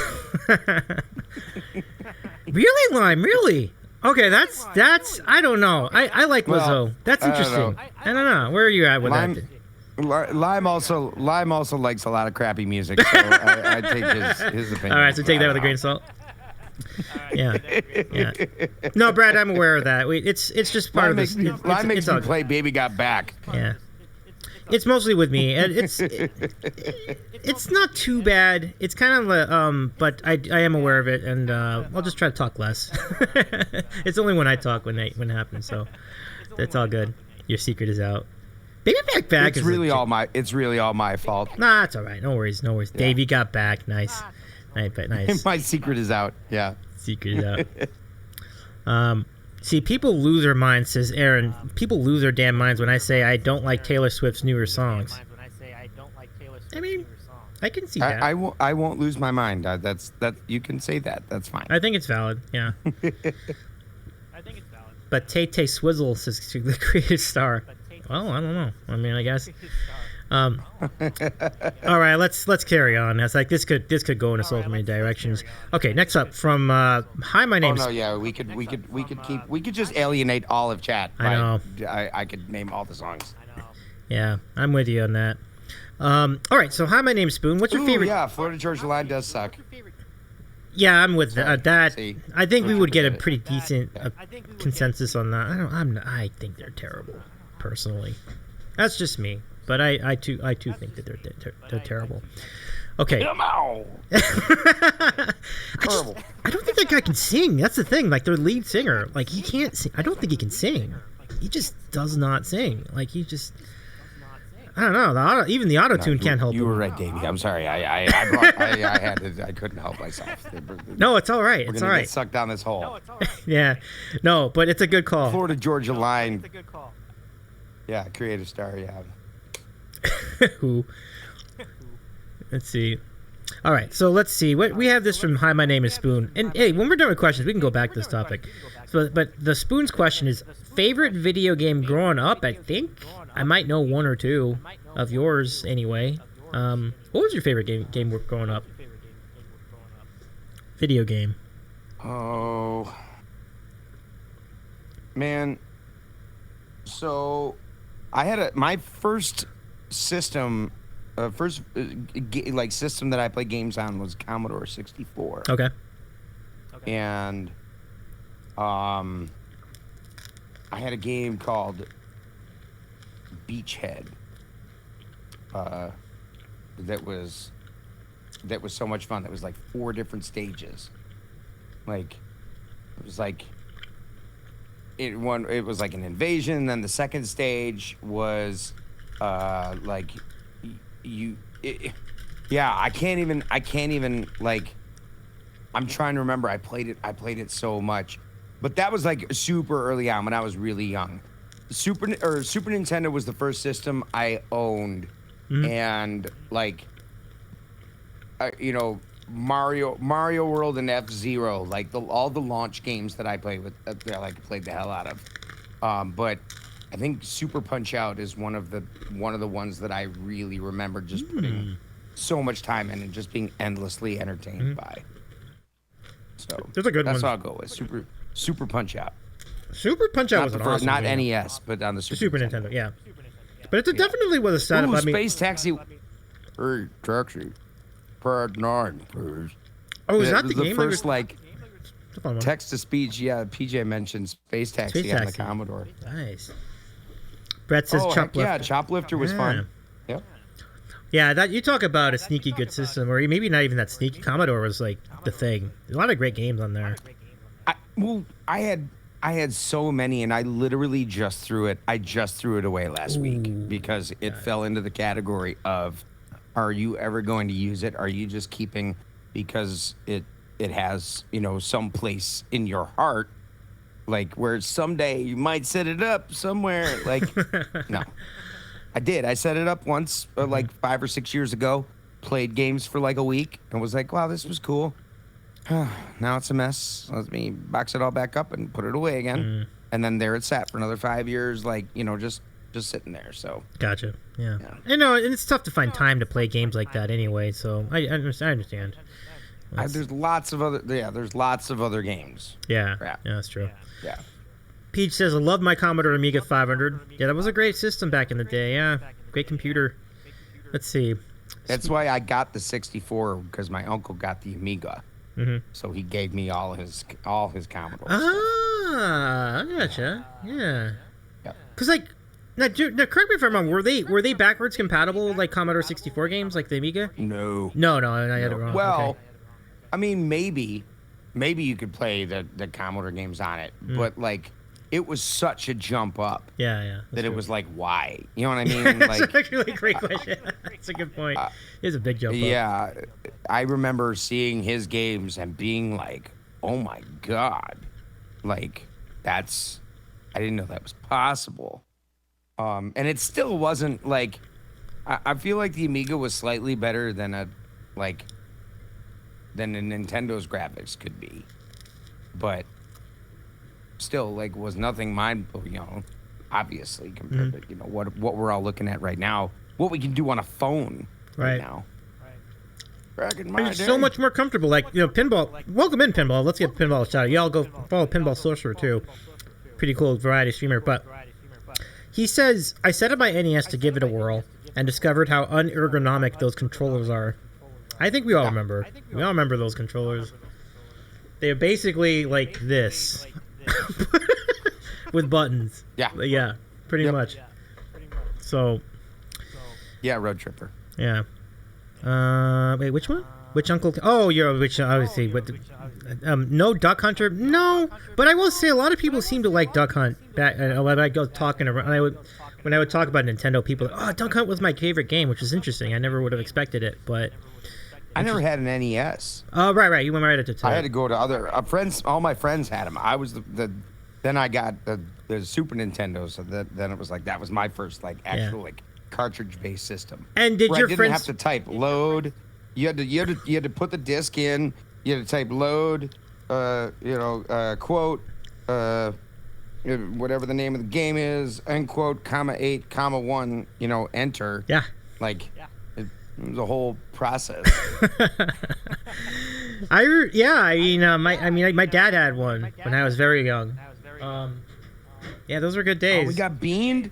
Speaker 1: Really, Lime? Really? Okay, that's. I don't know. I like Lizzo.
Speaker 2: Well,
Speaker 1: that's interesting. I don't know. Where are you at with that?
Speaker 2: Lime also likes a lot of crappy music, so I take his opinion.
Speaker 1: All right, so take that with a grain of salt. Yeah. No, Brad, I'm aware of that. It's just part
Speaker 2: Lime
Speaker 1: of this.
Speaker 2: Lime makes me play "Baby Got Back."
Speaker 1: Yeah. It's mostly with me, and it's not too bad. It's kind of but I am aware of it, and I'll just try to talk less. It's only when I talk when it happens, so that's all good. Your secret is out. Baby back.
Speaker 2: It's really all my fault.
Speaker 1: Nah, it's all right. No worries. Yeah. Davey got back. Nice.
Speaker 2: My secret is out. Yeah.
Speaker 1: Secret is out. See, people lose their minds, says Aaron. People lose their damn minds when I say I don't like Taylor Swift's newer songs. I mean, I can see
Speaker 2: I,
Speaker 1: that.
Speaker 2: I won't lose my mind. That you can say that. That's fine.
Speaker 1: I think it's valid. Yeah. But Tay Swizzle says to the creative star. Well, I don't know. I mean, I guess. All right, let's carry on. It's like this could go in so many directions. Okay, next up from hi, my
Speaker 2: Oh
Speaker 1: name's.
Speaker 2: no, yeah, we could just alienate all of chat.
Speaker 1: I know.
Speaker 2: I could name all the songs.
Speaker 1: Yeah, I'm with you on that. All right, so hi, my name's Spoon. What's your
Speaker 2: Ooh,
Speaker 1: favorite?
Speaker 2: yeah, Florida Georgia Line does suck.
Speaker 1: Yeah, I'm with that.
Speaker 2: See?
Speaker 1: I think we would get a pretty decent consensus on that. I think they're terrible, personally. That's just me, but I too think that they're terrible. Okay.
Speaker 2: Terrible.
Speaker 1: I don't think that guy can sing. That's the thing. Like their lead singer, like he can't sing. I don't think he can sing. He just does not sing. Like he just. I don't know. Even the auto tune can't help.
Speaker 2: You were right, Davey. I'm sorry. I couldn't help myself.
Speaker 1: No, it's all right.
Speaker 2: We're
Speaker 1: It's all
Speaker 2: gonna
Speaker 1: right.
Speaker 2: get sucked down this hole.
Speaker 1: Yeah. No, but it's a good call.
Speaker 2: Florida Georgia Line. Yeah, creative star. Yeah.
Speaker 1: Who? Let's see. All right, so let's see. What we have this from Hi, my name is Spoon. And hey, when we're done with questions, we can go back to this topic. So, but the Spoon's question is favorite video game growing up. I think I might know one or two of yours anyway. What was your favorite game growing up? Video game.
Speaker 2: Oh, man. So, I had my first system, system that I played games on was Commodore 64.
Speaker 1: Okay.
Speaker 2: And, I had a game called Beachhead. That was so much fun. That was like 4 different stages. Like, it was like it was like an invasion. Then the second stage was I can't even like. I'm trying to remember. I played it so much, but that was like super early on when I was really young. Super Nintendo was the first system I owned, and like, Mario World and F-Zero, like all the launch games that I played with, I played the hell out of. But I think Super Punch-Out is one of the ones that I really remember just putting so much time in and just being endlessly entertained by. So
Speaker 1: There's a good
Speaker 2: that's
Speaker 1: one.
Speaker 2: what I'll go with. Super Punch-Out.
Speaker 1: Super Punch-Out was an awesome
Speaker 2: not
Speaker 1: game.
Speaker 2: NES, but on the
Speaker 1: Super Nintendo, yeah. But it's definitely was a setup.
Speaker 2: Ooh,
Speaker 1: I mean,
Speaker 2: Space Taxi. Hey, taxi. Pad 9, please.
Speaker 1: oh, is that the game?
Speaker 2: first
Speaker 1: It's a fun one.
Speaker 2: text to speech? Yeah, PJ mentioned Space Taxi
Speaker 1: Space
Speaker 2: on the
Speaker 1: Taxi.
Speaker 2: Commodore.
Speaker 1: Nice. Brett says
Speaker 2: Oh, heck
Speaker 1: Choplifter.
Speaker 2: yeah, Choplifter was fun. Yep.
Speaker 1: Yeah, that you talk about a sneaky good system, or maybe not even that sneaky. Commodore was like the thing. A lot of great games on there.
Speaker 2: I had so many, and I literally just threw it. I just threw it away last week because it fell into the category of, are you ever going to use it? Are you just keeping because it has some place in your heart, like where someday you might set it up somewhere? Like, no, I did. I set it up once, like 5 or 6 years ago. Played games for like a week and was like, wow, this was cool. Now it's a mess. Let me box it all back up and put it away again. And then there it sat for another 5 years, like, just sitting there. So
Speaker 1: Gotcha. Yeah. And it's tough to find time to play games like that anyway. So I understand.
Speaker 2: there's lots of other games.
Speaker 1: Yeah.
Speaker 2: Crap.
Speaker 1: Yeah, that's true.
Speaker 2: Yeah.
Speaker 1: Peach says, I love my Commodore Amiga 500. Yeah, that was a great system back in the day. Yeah. Great computer. Let's see.
Speaker 2: That's why I got the 64, because my uncle got the Amiga. So he gave me all his Commodores.
Speaker 1: Ah, I gotcha. Yeah.
Speaker 2: Yep.
Speaker 1: Because like, now, correct me if I'm wrong. Were they backwards compatible like Commodore 64 games like the Amiga?
Speaker 2: No.
Speaker 1: No, I had it wrong.
Speaker 2: Well,
Speaker 1: Okay.
Speaker 2: I mean, maybe you could play the Commodore games on it, but like, it was such a jump up
Speaker 1: Yeah.
Speaker 2: that it was like, why? You know what I mean?
Speaker 1: That's
Speaker 2: Like,
Speaker 1: actually a great question. That's a good point. It's a big jump up.
Speaker 2: yeah, I remember seeing his games and being like, oh my God, like I didn't know that was possible. And it still wasn't like, I feel like the Amiga was slightly better than a Nintendo's graphics could be, but still, like, was nothing obviously compared to what we're all looking at right now. What we can do on a phone right now. Back in my
Speaker 1: It's
Speaker 2: day.
Speaker 1: so much more comfortable. Like, pinball. Welcome in, pinball. Let's get pinball a shout out. Y'all go follow Pinball Sorcerer too. Pretty cool variety streamer. But he says, I set up my NES to give it a whirl and discovered how unergonomic those controllers are. I think we all remember. We all remember those controllers. They're basically like this. With buttons. Yeah, pretty much. So.
Speaker 2: Yeah, Road Tripper.
Speaker 1: Yeah. Wait, which one? Which Uncle? Oh, obviously. No Duck Hunter? No. But I will say a lot of people seem to like Duck Hunt. When I go talking around, when I would talk about Nintendo, people are like, Duck Hunt was my favorite game, which is interesting. I never would have expected it, but.
Speaker 2: I never had an NES.
Speaker 1: Oh, right. You went right into.
Speaker 2: I had to go to other friends. All my friends had them. I was then I got the Super Nintendo, so then it was like that was my first actual cartridge-based system.
Speaker 1: And did your
Speaker 2: I didn't have to type load. You had to put the disc in. You had to type load. Quote. Whatever the name of the game is. End quote. Comma 8. Comma 1. Enter.
Speaker 1: Yeah.
Speaker 2: It was a whole process.
Speaker 1: My dad had one when I was very young. Yeah, those were good days.
Speaker 2: Oh, we got beaned?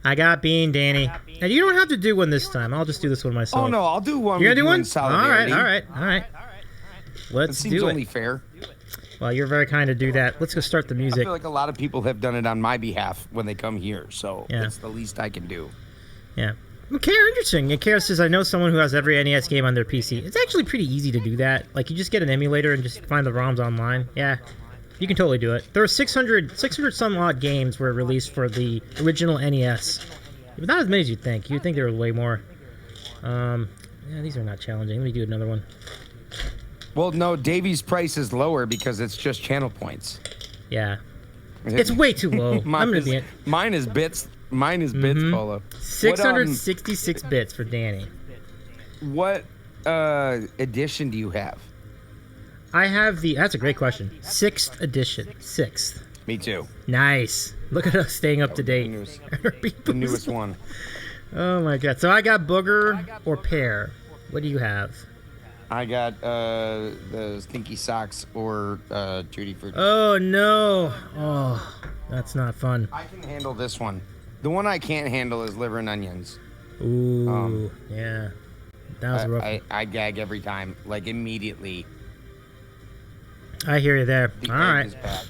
Speaker 1: I got beaned, Danny. And you don't have to do one this time. I'll just do this one myself.
Speaker 2: Oh, no, I'll do one.
Speaker 1: You're going to do one?
Speaker 2: Solidarity.
Speaker 1: All right. Let's do it.
Speaker 2: Seems only fair.
Speaker 1: Well, you're very kind to do that. Let's go start the music.
Speaker 2: I feel like a lot of people have done it on my behalf when they come here, so it's the least I can do.
Speaker 1: Yeah. Okay, interesting. And Kayar says, I know someone who has every NES game on their PC. It's actually pretty easy to do that. Like, you just get an emulator and just find the ROMs online. Yeah, you can totally do it. There are 600 some odd games were released for the original NES. But not as many as you'd think. You'd think there were way more. Yeah, these are not challenging. Let me do another one.
Speaker 2: Well, no, Davy's price is lower because it's just channel points.
Speaker 1: Yeah. It's way too low.
Speaker 2: Mine is bits. Mine is bits, Polo.
Speaker 1: 666 bits for Danny.
Speaker 2: What edition do you have?
Speaker 1: I have that's a great question. 6th edition. 6th.
Speaker 2: Me too.
Speaker 1: Nice. Look at us staying up to date.
Speaker 2: The newest one.
Speaker 1: Oh my god. So I got Booger or Pear. What do you have?
Speaker 2: I got the Stinky Socks or Tutti Frutti.
Speaker 1: Oh no. Oh, that's not fun.
Speaker 2: I can handle this one. The one I can't handle is liver and onions.
Speaker 1: Ooh, yeah. That was rough.
Speaker 2: I gag every time, like immediately.
Speaker 1: I hear you there.
Speaker 2: The
Speaker 1: All
Speaker 2: egg
Speaker 1: right.
Speaker 2: is bad.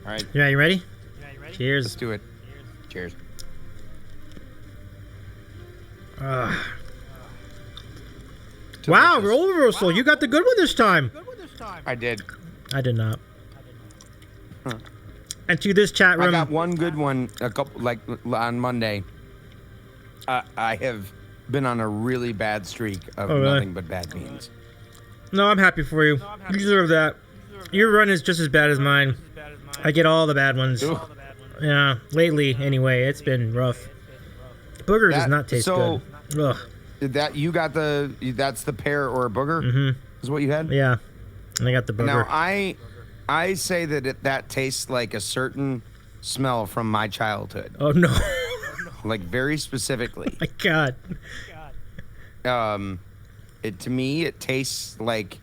Speaker 2: All right.
Speaker 1: Yeah, you ready? Cheers.
Speaker 2: Let's do it. Cheers.
Speaker 1: Wow, roll reversal. You got the good one this time.
Speaker 2: I did.
Speaker 1: I did not. And to this chat room.
Speaker 2: I got one good one on Monday. I have been on a really bad streak of nothing but bad beans.
Speaker 1: No, I'm happy for you. You deserve that. Your run is just as bad as mine. I get all the bad ones.
Speaker 2: Ooh.
Speaker 1: Yeah, lately anyway, it's been rough. Booger does not taste good. Ugh.
Speaker 2: That's the pear or a booger?
Speaker 1: Mm-hmm.
Speaker 2: Is what you had?
Speaker 1: Yeah, and I got the booger.
Speaker 2: Now I say that that tastes like a certain smell from my childhood.
Speaker 1: Oh no!
Speaker 2: Like very specifically.
Speaker 1: Oh my God.
Speaker 2: To me it tastes like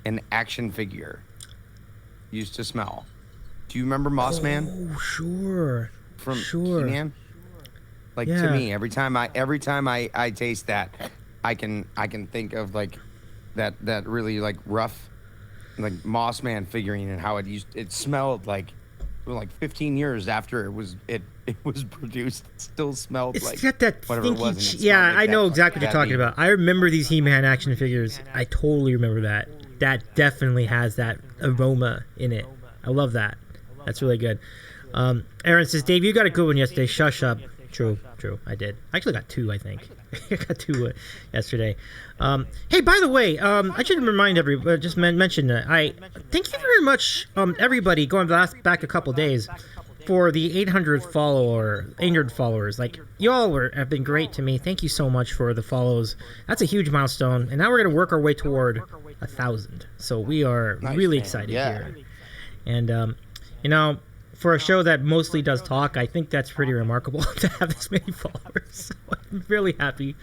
Speaker 2: an action figure used to smell. Do you remember Moss Man?
Speaker 1: Oh sure.
Speaker 2: From He-Man? Like to me, every time I taste that, I can think of like that really like rough, like Moss Man figurine and how it smelled like 15 years after it was produced. It still smelled like
Speaker 1: got that
Speaker 2: whatever it was.
Speaker 1: Yeah, I know exactly what you're talking about. I remember these He-Man action figures. I totally remember that. That definitely has that aroma in it. I love that. That's really good. Aaron says, Dave, you got a good one yesterday. Shush up. True. I did. I actually got 2, I think. I got 2 yesterday. Hey, by the way, I should remind everybody, just mention that. Thank you very much, everybody, going back a couple days. for the 800th followers. Like, you all have been great to me. Thank you so much for the follows. That's a huge milestone. And now we're going to work our way toward 1,000. So we are really excited here. And, you know, for a show that mostly does talk, I think that's pretty remarkable to have this many followers. So I'm really happy.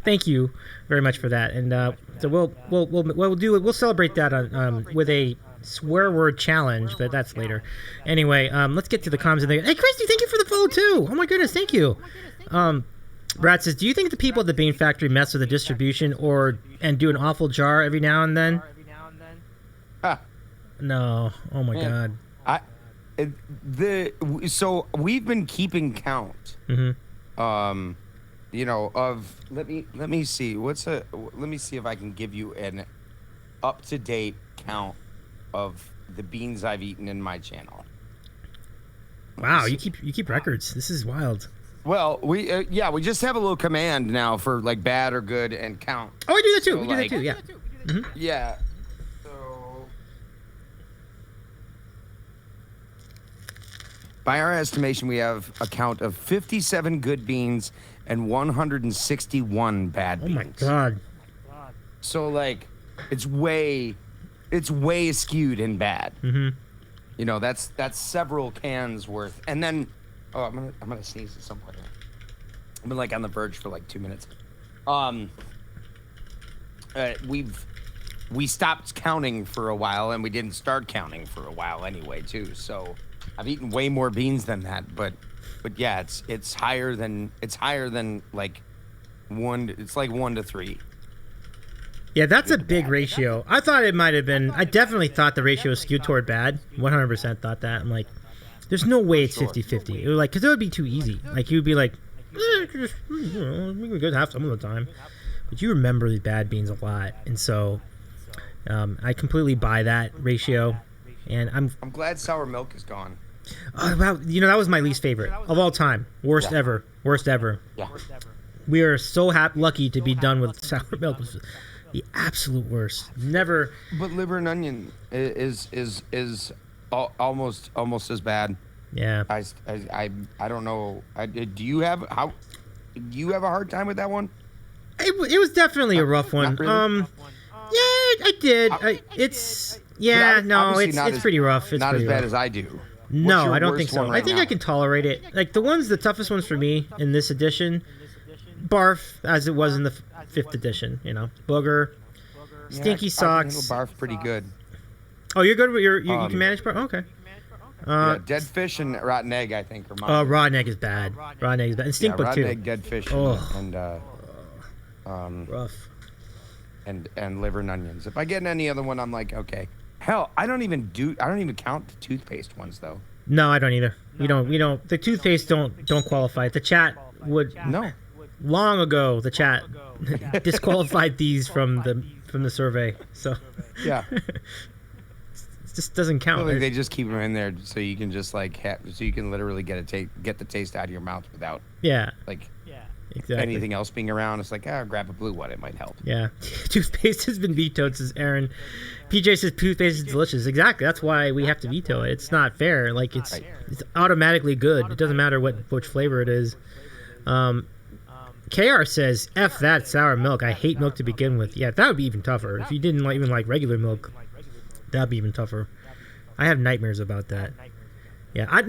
Speaker 1: Thank you very much for that. And so we'll celebrate that with a swear word challenge, but that's later. Anyway, let's get to the comments. Hey, Christy, thank you for the follow too. Oh my goodness, thank you. Brad says, do you think the people at the Bean Factory mess with the distribution and do an awful jar every now and then? No. Oh my God.
Speaker 2: So we've been keeping count.
Speaker 1: Mm-hmm.
Speaker 2: You know, of let me see let me see if I can give you an up-to-date count of the beans I've eaten in my channel.
Speaker 1: Wow, you keep records. This is wild.
Speaker 2: Well, we just have a little command now for like bad or good and count.
Speaker 1: Oh, I do that too.
Speaker 2: So,
Speaker 1: we do that too. Yeah. Mm-hmm.
Speaker 2: Yeah. By our estimation, we have a count of 57 good beans and 161 bad beans.
Speaker 1: Oh my God.
Speaker 2: So like, it's way skewed and bad.
Speaker 1: Mm-hmm.
Speaker 2: You know, that's several cans worth. And then, I'm gonna sneeze at some point. I've been like on the verge for like 2 minutes. We stopped counting for a while, and we didn't start counting for a while anyway too. So I've eaten way more beans than that, but yeah, it's higher than like one. It's like 1 to 3.
Speaker 1: Yeah, that's a big ratio. I thought it might have been. I definitely thought the ratio was skewed toward bad. 100% thought that. I'm like, there's no way it's 50-50. It was like, because it would be too easy. Like, you'd be like, we can go half some of the time. But you remember the bad beans a lot. And so I completely buy that ratio. And I'm
Speaker 2: glad sour milk is gone.
Speaker 1: Wow, you know, that was my least favorite of all time. Worst ever.
Speaker 2: Yeah.
Speaker 1: We are so lucky to be done with sour milk. It was the absolute worst. Never.
Speaker 2: But liver and onion is almost as bad.
Speaker 1: Yeah.
Speaker 2: I don't know. Do you have a hard time with that one?
Speaker 1: It was definitely a rough one.
Speaker 2: Really?
Speaker 1: Yeah, I did. It's pretty rough. It's
Speaker 2: not
Speaker 1: pretty
Speaker 2: as bad
Speaker 1: rough.
Speaker 2: as I do.
Speaker 1: No, I don't think so.
Speaker 2: Right
Speaker 1: I think
Speaker 2: now?
Speaker 1: I can tolerate it. Like the toughest ones for me in this edition, barf as it was in the 5th edition. You know, booger, stinky socks.
Speaker 2: Barf's pretty good.
Speaker 1: Oh, you're good with you can manage barf. Okay.
Speaker 2: Dead fish and rotten egg, I think, are mine.
Speaker 1: Rotten egg is bad. And stink bug too.
Speaker 2: Rotten egg, dead fish, and
Speaker 1: rough.
Speaker 2: And liver and onions. If I get any other one, I'm like, okay. Hell, I don't even count the toothpaste ones though.
Speaker 1: No, I don't either. We don't. The toothpaste don't qualify. The chat would.
Speaker 2: No.
Speaker 1: Long ago, the chat disqualified these from the survey. So.
Speaker 2: Yeah.
Speaker 1: It just doesn't count.
Speaker 2: Like they just keep them in there so you can just like so you can literally get the taste out of your mouth without.
Speaker 1: Yeah.
Speaker 2: Like.
Speaker 1: Exactly.
Speaker 2: Anything else being around, it's like, grab a blue one. It might help.
Speaker 1: Yeah. Toothpaste has been vetoed, says Aaron. PJ says toothpaste is delicious. Exactly. That's why we have to veto it. It's not fair. Like, it's automatically good. It doesn't matter which flavor it is. Kayar says, F that sour milk. I hate milk to begin with. Yeah, that would be even tougher. If you didn't even like regular milk, that would be even tougher. I have nightmares about that. Yeah, I'm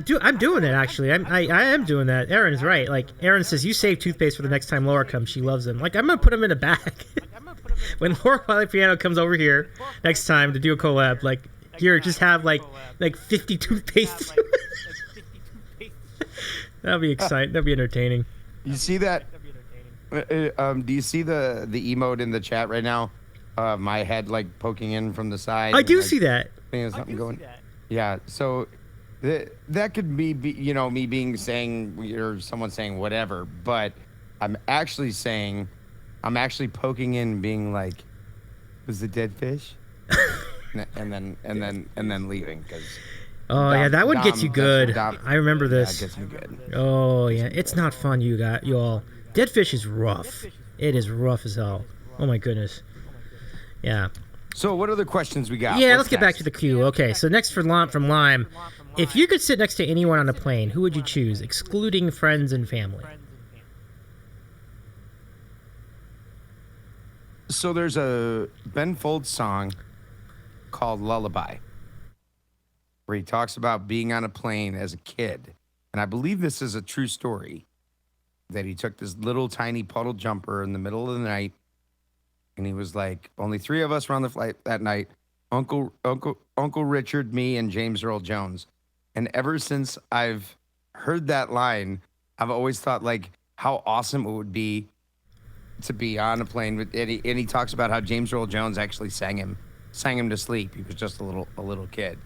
Speaker 1: doing it actually. I am doing that. Aaron's right. Like Aaron says, you save toothpaste for the next time Laura comes. She loves them. Like I'm gonna put them in a bag. When Laura Wiley Piano comes over here next time to do a collab, like here, just have like 50 toothpaste. That'll be exciting. That'll be entertaining.
Speaker 2: You see that? Do you see the emote in the chat right now? My head like poking in from the side.
Speaker 1: I do see that.
Speaker 2: There's something going. Yeah. So. That could be me being saying or someone saying whatever, but I'm actually poking in, being like, "Was the dead fish?" and then leaving because.
Speaker 1: Oh yeah, that one gets you good. I remember this.
Speaker 2: That gets me good.
Speaker 1: Oh yeah, it's not fun, you all. Dead fish is rough. It is rough as hell. Oh my goodness. Yeah.
Speaker 2: So what other questions we got?
Speaker 1: Yeah, let's get back to the queue. Okay, so next from Lime, If you could sit next to anyone on a plane, who would you choose, excluding friends and family?
Speaker 2: So there's a Ben Folds song called Lullaby, where he talks about being on a plane as a kid. And I believe this is a true story, that he took this little tiny puddle jumper in the middle of the night, and he was like, only 3 of us were on the flight that night, Uncle Richard, me, and James Earl Jones. And ever since I've heard that line, I've always thought, like, how awesome it would be to be on a plane with, and he talks about how James Earl Jones actually sang him to sleep. He was just a little kid.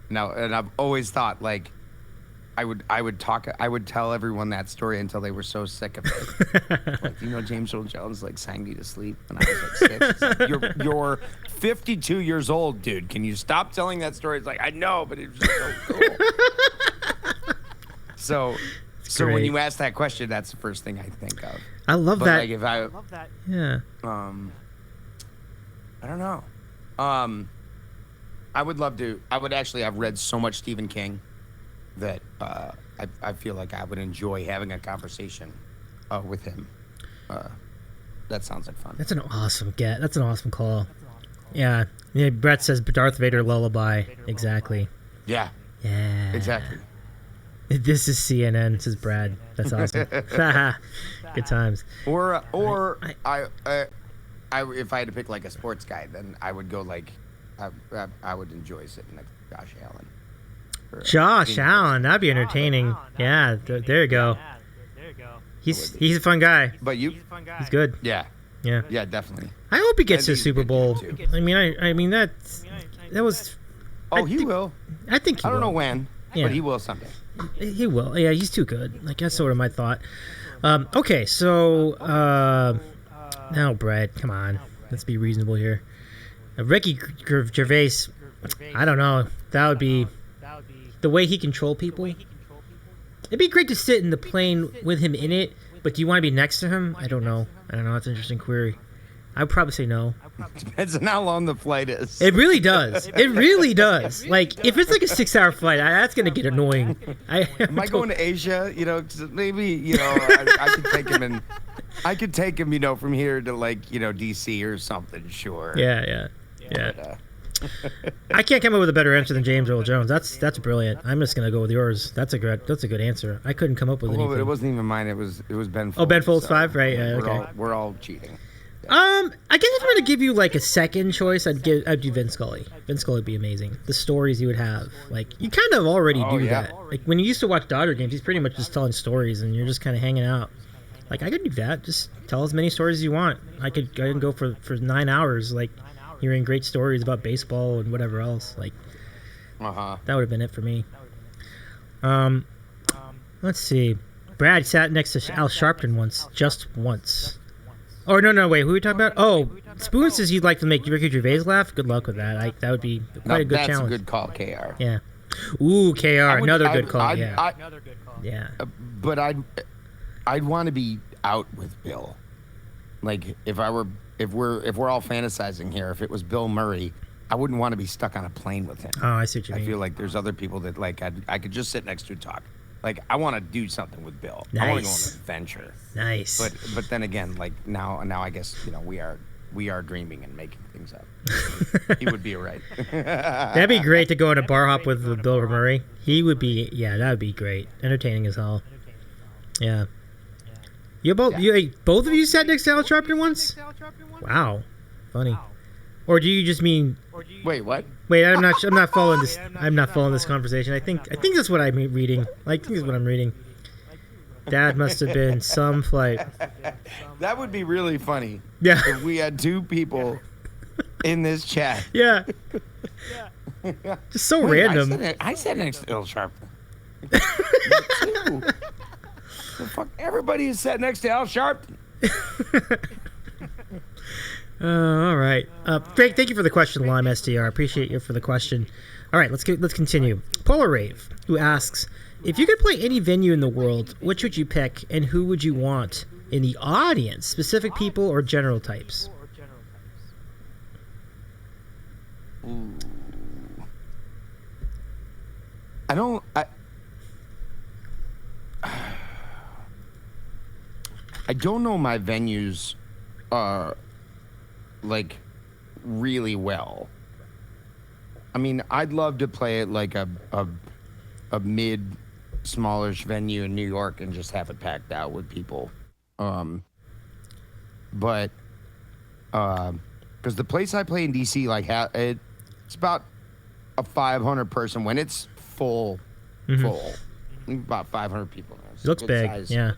Speaker 2: Now, and I've always thought, like, I would tell everyone that story until they were so sick of it. Like, you know, James Earl Jones like sang me to sleep when I was like 6. It's like, you're 52 years old, dude. Can you stop telling that story? It's like, I know, but it was just so cool. So when you ask that question, that's the first thing I think of.
Speaker 1: I love that.
Speaker 2: Like, if I
Speaker 4: love that.
Speaker 1: Yeah.
Speaker 2: I don't know. I would love to. I would actually. I've read so much Stephen King that I feel like I would enjoy having a conversation with him. That sounds like fun.
Speaker 1: That's an awesome get. That's an awesome call. Yeah. Yeah. Brett says Darth Vader lullaby. Exactly.
Speaker 2: Yeah.
Speaker 1: Yeah.
Speaker 2: Exactly.
Speaker 1: This is CNN, says Brad. That's awesome. Good times.
Speaker 2: Or I if I had to pick like a sports guy, then I would go like I would enjoy sitting next to Josh Allen.
Speaker 1: Josh Allen, that'd be entertaining. Yeah, there you go. He's a fun guy.
Speaker 2: But you,
Speaker 1: He's good.
Speaker 2: yeah,
Speaker 1: Yeah.
Speaker 2: definitely.
Speaker 1: I hope he gets to the
Speaker 2: he's
Speaker 1: Super
Speaker 2: good
Speaker 1: Bowl.
Speaker 2: too.
Speaker 1: I mean that was.
Speaker 2: Oh, he will.
Speaker 1: I think he
Speaker 2: I don't know
Speaker 1: will.
Speaker 2: when,
Speaker 1: Yeah.
Speaker 2: but he will someday.
Speaker 1: He will. Yeah, he's too good. Like, that's sort of my thought. Okay, so now, Brett, come on, let's be reasonable here. Ricky Gervais, I don't know. That would be the way he controlled people. It'd be great to sit in the plane with him in it, but do you want to be next to him? I don't know. That's an interesting query. I'd probably say no.
Speaker 2: Depends on how long the flight is.
Speaker 1: It really does. It really does. Like, if it's like a 6-hour flight, that's gonna get annoying.
Speaker 2: Am I going to Asia? You know, 'cause maybe, you know, I could take him and I could take him, you know, from here to like, you know, DC or something. Sure.
Speaker 1: Yeah.
Speaker 2: But,
Speaker 1: I can't come up with a better answer than James Earl Jones. That's brilliant. I'm just gonna go with yours. That's a good answer. I couldn't come up with anything.
Speaker 2: It wasn't even mine. It was Ben Folds.
Speaker 1: Oh, Ben Folds 5, right? Yeah, okay.
Speaker 2: We're all cheating.
Speaker 1: I guess if I'm gonna give you like a second choice, I'd do Vin Scully. Vin Scully would be amazing. The stories he would have, like, you kind of already do
Speaker 2: yeah.
Speaker 1: that. Like, when you used to watch Dodger games, he's pretty much just telling stories, and you're just kind of hanging out. Like, I could do that. Just tell as many stories as you want. I could go for 9 hours, like, hearing great stories about baseball and whatever else. Like, that would have been it for me. Let's see. Brad sat next to Al Sharpton just once. Oh, no, wait, who are we talking about? Oh, Spoon says he'd like to make Ricky Gervais laugh. Good luck with that. That would be quite a good challenge.
Speaker 2: That's a good call, KR.
Speaker 1: Yeah. Ooh, KR, another good call. Yeah.
Speaker 2: But I'd want to be out with Bill. Like, if we're all fantasizing here, if it was Bill Murray, I wouldn't want to be stuck on a plane with him.
Speaker 1: Oh, I see what you mean.
Speaker 2: I feel like there's other people that, like, I could just sit next to and talk. Like, I want to do something with Bill.
Speaker 1: Nice.
Speaker 2: I want to go on an adventure.
Speaker 1: Nice.
Speaker 2: But then again, like, now I guess, you know, we are dreaming and making things up. He would be right.
Speaker 1: That'd be great to go on a bar hop with Bill Murray. He would be, that would be great. Entertaining as hell. Yeah. Both of you sat next to Al Sharpton once? Wow. Funny. Or do you just mean?
Speaker 2: Wait, what?
Speaker 1: Wait, I'm not following this. I'm not following this conversation. I think that's what I'm reading. I think that's what I'm reading. That must have been some flight.
Speaker 2: That would be really funny.
Speaker 1: Yeah.
Speaker 2: If we had two people in this chat.
Speaker 1: Yeah. Just so random.
Speaker 2: I sat next to Al Sharpton. Too. The fuck? Everybody is sat next to Al Sharpton.
Speaker 1: All right. Frank, thank you for the question, Lime SDR. Appreciate you for the question. All right, let's continue. Polar Rave, who asks, if you could play any venue in the world, which would you pick, and who would you want in the audience? Specific people or general types?
Speaker 2: Ooh. I don't. I don't know my venues, like, really well. I mean, I'd love to play at like a mid, smallish venue in New York and just have it packed out with people. But because the place I play in DC, like, it's about a 500 person when it's full, about 500 people.
Speaker 1: It looks big,
Speaker 2: size,
Speaker 1: yeah.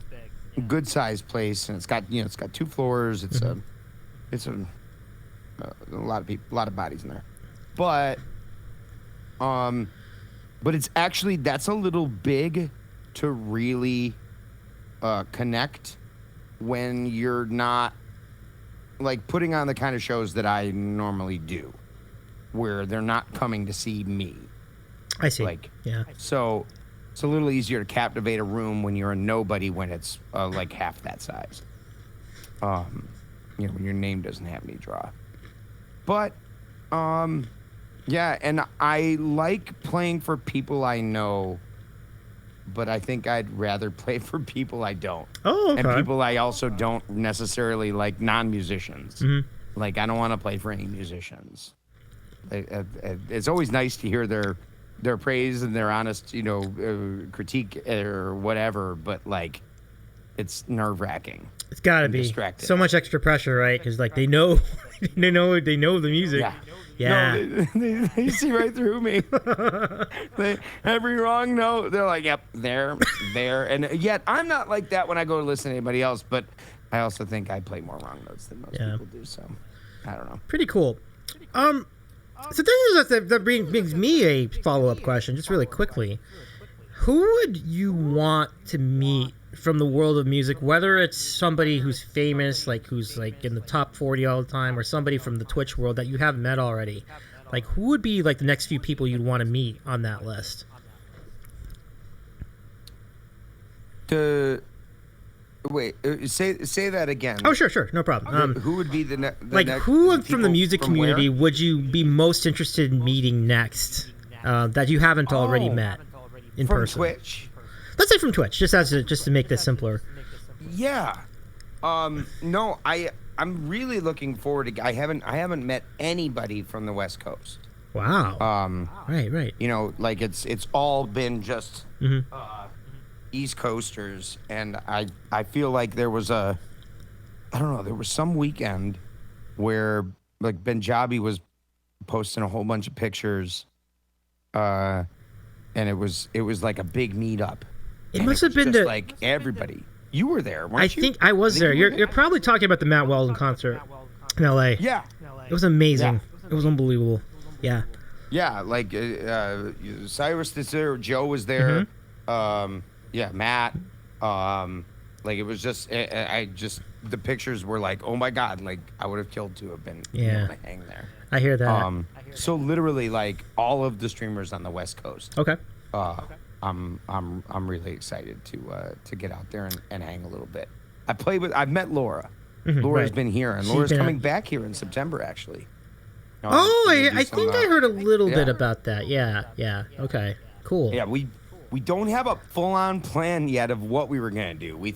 Speaker 2: Good sized place, and it's got 2 floors. It's a lot of people, a lot of bodies in there, but it's actually, that's a little big to really connect when you're not like putting on the kind of shows that I normally do, where they're not coming to see me.
Speaker 1: I see.
Speaker 2: Like,
Speaker 1: yeah.
Speaker 2: So it's a little easier to captivate a room when you're a nobody, when it's like half that size. When your name doesn't have any draw. But yeah, and I like playing for people I know, but I think I'd rather play for people I don't.
Speaker 1: Oh, okay.
Speaker 2: And people I also don't necessarily like, non-musicians. Like, I don't want to play for any musicians. It's always nice to hear their praise and their honest, critique or whatever, but like, it's nerve-wracking.
Speaker 1: It's got to be
Speaker 2: distracting.
Speaker 1: So much extra pressure, right? Because like they know the music.
Speaker 2: Yeah. No, they see right through me. Every wrong note, they're like, yep, there. And yet I'm not like that when I go to listen to anybody else, but I also think I play more wrong notes than most people do, so I don't know.
Speaker 1: Pretty cool. So that brings me a follow-up question, just really quickly. Who would you want to meet from the world of music, whether it's somebody who's famous, like who's like in the top 40 all the time, or somebody from the Twitch world that you haven't met already? Like, who would be like the next few people you'd want to meet on that list?
Speaker 2: Wait, say that again.
Speaker 1: Oh, sure, no problem.
Speaker 2: Who would be the next?
Speaker 1: Who from the music community would you be most interested in meeting next that you haven't already met in person?
Speaker 2: From Twitch.
Speaker 1: Let's say from Twitch, just to make this simpler.
Speaker 2: Yeah. No, I'm really looking forward to. I haven't met anybody from the West Coast.
Speaker 1: Wow. Right.
Speaker 2: Like it's all been just East Coasters, and I feel like there was there was some weekend where like Benjabi was posting a whole bunch of pictures, and it was like a big meetup.
Speaker 1: It must have been
Speaker 2: like everybody. You were there, weren't you?
Speaker 1: I think I was there. You're probably talking about the Matt Weldon concert in LA.
Speaker 2: Yeah.
Speaker 1: It was amazing. Yeah. It was unbelievable. Yeah.
Speaker 2: Yeah, like Cyrus was there, Joe was there. Matt. Like it was just the pictures were like, oh my God, like I would have killed to have been able to hang there.
Speaker 1: I hear that.
Speaker 2: So literally like all of the streamers on the West Coast.
Speaker 1: Okay.
Speaker 2: I'm really excited to get out there and hang a little bit. I've met Laura. Laura's been here, and Laura's coming back here in September actually.
Speaker 1: I think I heard a little bit about that. Yeah. Okay. Cool.
Speaker 2: Yeah, we don't have a full-on plan yet of what we were gonna do. We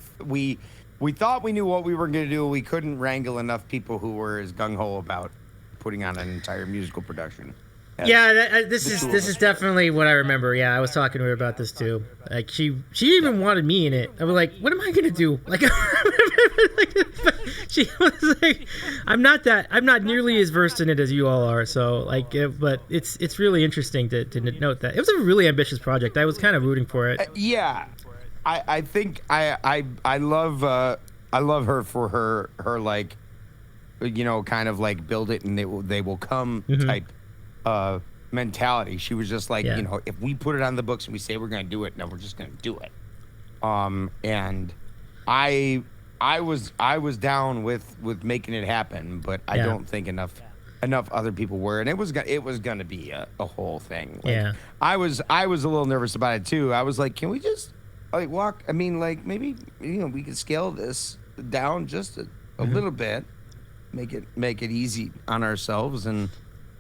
Speaker 2: thought we knew what we were gonna do. We couldn't wrangle enough people who were as gung-ho about putting on an entire musical production.
Speaker 1: This is definitely what I remember. Yeah, I was talking to her about this too. Like she even wanted me in it. I was like, what am I gonna do? Like, she was like, I'm not nearly as versed in it as you all are. So like, but it's really interesting to note that it was a really ambitious project. I was kind of rooting for it.
Speaker 2: I think I love her for her like, kind of like build it and they will come type mentality. She was just like, if we put it on the books and we say we're going to do it, then we're just going to do it. And I was down with making it happen, but I don't think enough other people were, and it was going to be a whole thing. Like, I was a little nervous about it too. I was like, can we just like walk? I mean, like maybe we could scale this down just a little bit, make it easy on ourselves, and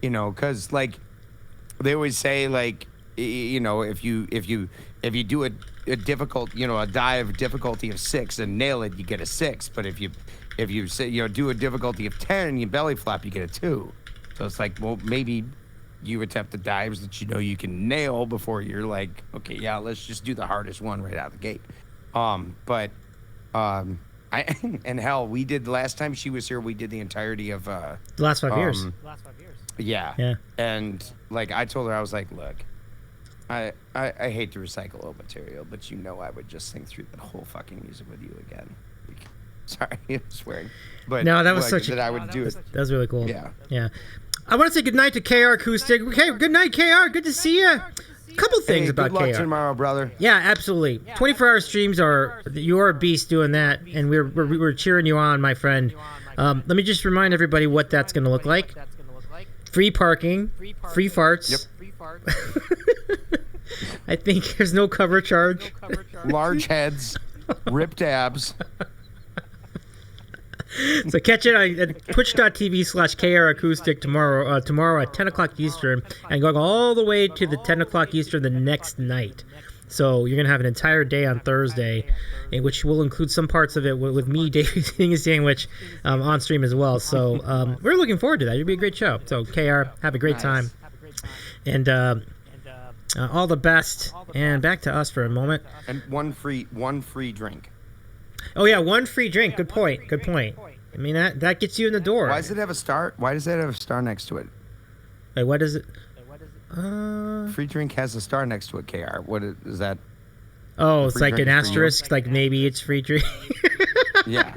Speaker 2: because like they always say, like you know, if you do a difficult, you know, a dive difficulty of 6 and nail it, you get a 6. But if you say, you know, do a difficulty of 10 and you belly flop, you get a 2. So it's like, well, maybe you attempt the dives that you know you can nail before you're like, okay, yeah, let's just do the hardest one right out of the gate. And hell, we did last time she was here. We did the entirety of
Speaker 1: the last 5 years.
Speaker 2: Yeah. And like I told her, I was like, look, I hate to recycle old material, but you know I would just sing through the whole fucking music with you again. Sorry, I'm swearing. But
Speaker 1: no, that was
Speaker 2: like,
Speaker 1: such.
Speaker 2: I would do it.
Speaker 1: That was really cool.
Speaker 2: Yeah.
Speaker 1: I want to say goodnight to Kayar Acoustic. Okay, good night, Kayar. Good to see you. Couple things about
Speaker 2: good luck
Speaker 1: Kayar.
Speaker 2: tomorrow, brother.
Speaker 1: Yeah, absolutely. 24-hour streams you're a beast doing that, and we're cheering you on, my friend. Let me just remind everybody what that's going to look like. Free parking, free farts.
Speaker 2: Yep.
Speaker 1: I think there's no cover charge.
Speaker 2: Large heads, ripped abs.
Speaker 1: So catch it on twitch.tv/Kayar Acoustic tomorrow at 10 o'clock Eastern, and going all the way to the 10 o'clock Eastern the next night. So you're going to have an entire day on Thursday, in which will include some parts of it with me, Dave, eating a sandwich on stream as well. So we're looking forward to that. It'll be a great show. So KR, have a great time. And all the best. And back to us for a moment.
Speaker 2: And one free drink.
Speaker 1: Oh, yeah, one free drink. Good point. I mean, that gets you in the door.
Speaker 2: Why does it have a star? Why does it have a star next to it?
Speaker 1: Wait, what is it?
Speaker 2: Free drink has a star next to it, KR. What is that?
Speaker 1: Oh, it's like an asterisk, like maybe it's free drink.
Speaker 2: Yeah.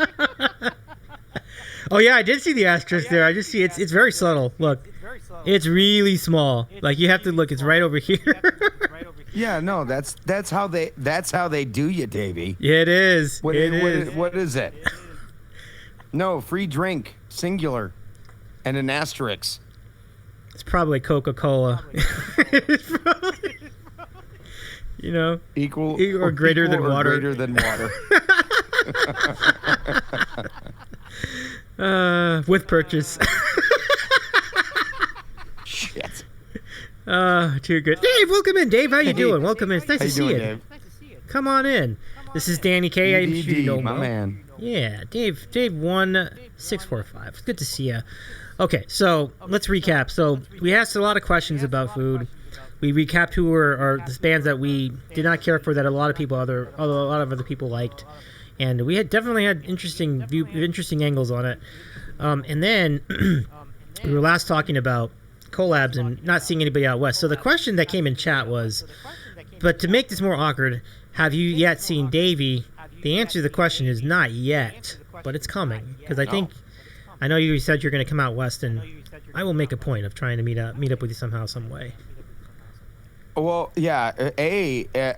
Speaker 1: Oh, yeah, I did see the asterisk there. I just see it's very subtle. Look, it's really small. Like, you have to look. It's right over here.
Speaker 2: Yeah, no, that's how they do you, Davey.
Speaker 1: Yeah, it is.
Speaker 2: What is it? No, free drink, singular, and an asterisk.
Speaker 1: It's probably Coca-Cola. You know,
Speaker 2: equal
Speaker 1: or greater than water.
Speaker 2: Greater than water.
Speaker 1: With purchase.
Speaker 2: Shit.
Speaker 1: Too good. Dave, welcome in. Dave, how you doing? Welcome in. It's nice to see you.
Speaker 2: Dave?
Speaker 1: Come on in. This is Danny K. I'm sure you know
Speaker 2: my
Speaker 1: him.
Speaker 2: man.
Speaker 1: Yeah, Dave 1645. It's good to see you. Okay, so let's recap. So we asked a lot of questions about food. We recapped who were the bands that we did not care for that a lot of other people liked, and we definitely had interesting angles on it. And then we were last talking about collabs and not seeing anybody out west. So the question that came in chat was, but to make this more awkward, have you yet seen Davey? The answer to the question is not yet, but it's coming, because I know you said you're going to come out west, and I will make a point of trying to meet up with you somehow, some way.
Speaker 2: Well, yeah.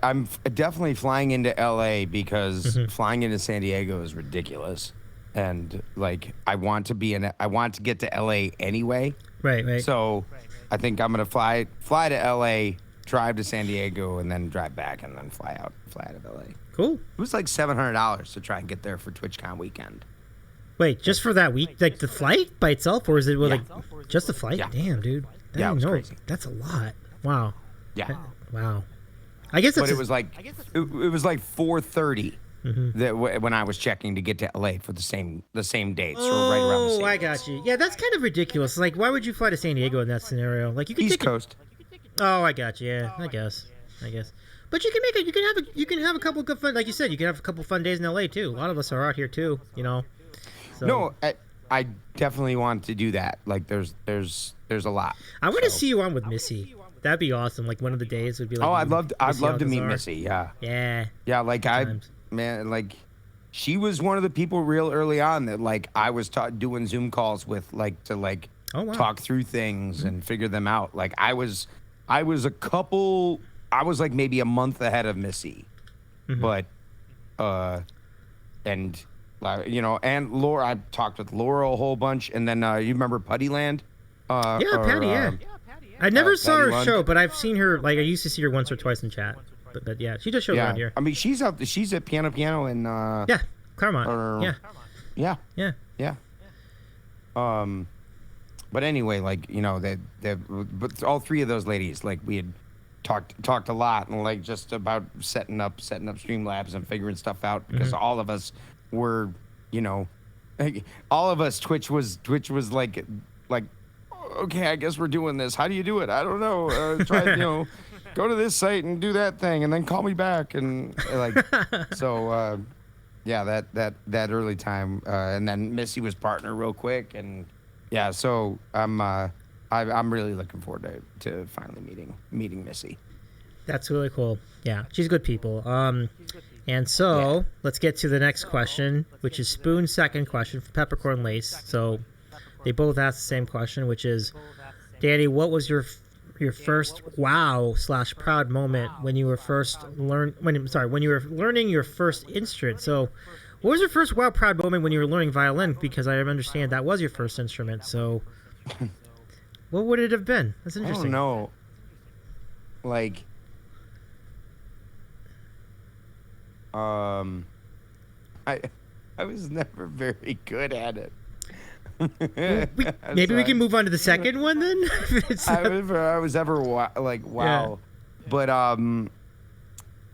Speaker 2: I'm definitely flying into LA because flying into San Diego is ridiculous, and like I want to get to LA anyway. Right. So I think I'm gonna fly to LA, drive to San Diego, and then drive back, and then fly out of LA.
Speaker 1: Cool.
Speaker 2: It was like $700 to try and get there for TwitchCon weekend.
Speaker 1: Wait, just for that week, like the flight by itself, or is it like just the flight?
Speaker 2: Yeah.
Speaker 1: Damn, dude.
Speaker 2: It was crazy.
Speaker 1: That's a lot. Wow.
Speaker 2: Yeah.
Speaker 1: Wow. I guess.
Speaker 2: But it was like $430 when I was checking to get to LA for the same dates, or right around the same.
Speaker 1: Oh, I got you. Yeah, that's kind of ridiculous. Like, why would you fly to San Diego in that scenario? Like, you could
Speaker 2: East Coast.
Speaker 1: Oh, I got you. Yeah, I guess. But you can make it. You can have a couple good fun. Like you said, you can have a couple fun days in LA too. A lot of us are out here too. You know. So.
Speaker 2: No, I definitely want to do that. Like, there's a lot.
Speaker 1: I want to see you on with Missy. That'd be awesome. Like, one of the days would be like.
Speaker 2: Oh, I'd love to meet Missy. Yeah.
Speaker 1: Yeah.
Speaker 2: Yeah, like like, she was one of the people real early on that like I was doing Zoom calls with, like to like talk through things and figure them out. Like I was like maybe a month ahead of Missy, but and you know, and Laura. I talked with Laura a whole bunch, and then you remember Puttyland?
Speaker 1: Patty. Yeah. I never saw her show, but I've seen her. Like I used to see her once or twice in chat. But yeah, she just shows around here.
Speaker 2: I mean, she's at Piano and
Speaker 1: Claremont.
Speaker 2: Yeah. But anyway, like, you know, but all three of those ladies, like we talked a lot and like just about setting up Streamlabs and figuring stuff out because all of us were, you know, all of us Twitch was like okay, I guess we're doing this. How do you do it? I don't know. Try, you know, go to this site and do that thing and then call me back and like so yeah, that early time and then Missy was partner real quick and yeah, so I'm really looking forward to finally meeting Missy.
Speaker 1: That's really cool. Yeah, she's good people. And so let's get to the next question, which is Spoon's second question for Peppercorn Lace. So they both asked the same question, which is, Danny, what was your first wow/proud moment when you were when you were learning your first instrument? So what was your first wow proud moment when you were learning violin? Because I understand that was your first instrument. So what would it have been? That's interesting.
Speaker 2: I don't know. Like, I was never very good at it.
Speaker 1: Maybe we can move on to the second one then.
Speaker 2: I was ever like wow, yeah. But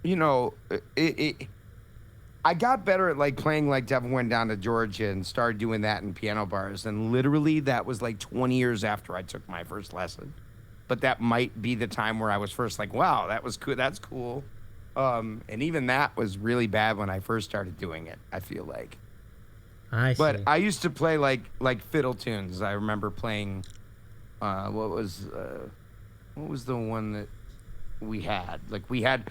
Speaker 2: you know, I got better at like playing like Devil Went Down to Georgia and started doing that in piano bars, and literally that was like 20 years after I took my first lesson. But that might be the time where I was first like, wow, that was cool. That's cool. And even that was really bad when I first started doing it, I feel like.
Speaker 1: I see.
Speaker 2: But I used to play like fiddle tunes. I remember playing what was the one that we had? Like we had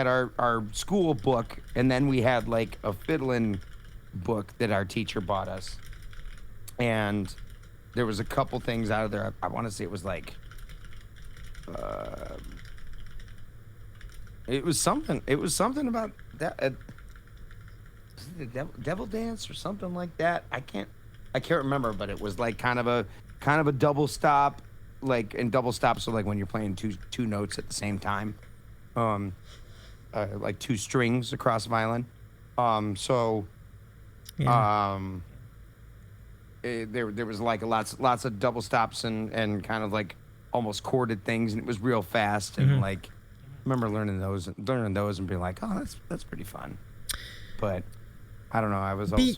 Speaker 2: our school book, and then we had like a fiddling book that our teacher bought us. And there was a couple things out of there. I want to say it was like it was something about that. The devil dance or something like that. I can't remember, but it was like kind of a double stop, like in double stop. So like when you're playing two notes at the same time, like two strings across violin. There was like lots of double stops and kind of like almost chorded things, and it was real fast and like I remember learning those and being like, oh, that's pretty fun, but. I don't know. I was also,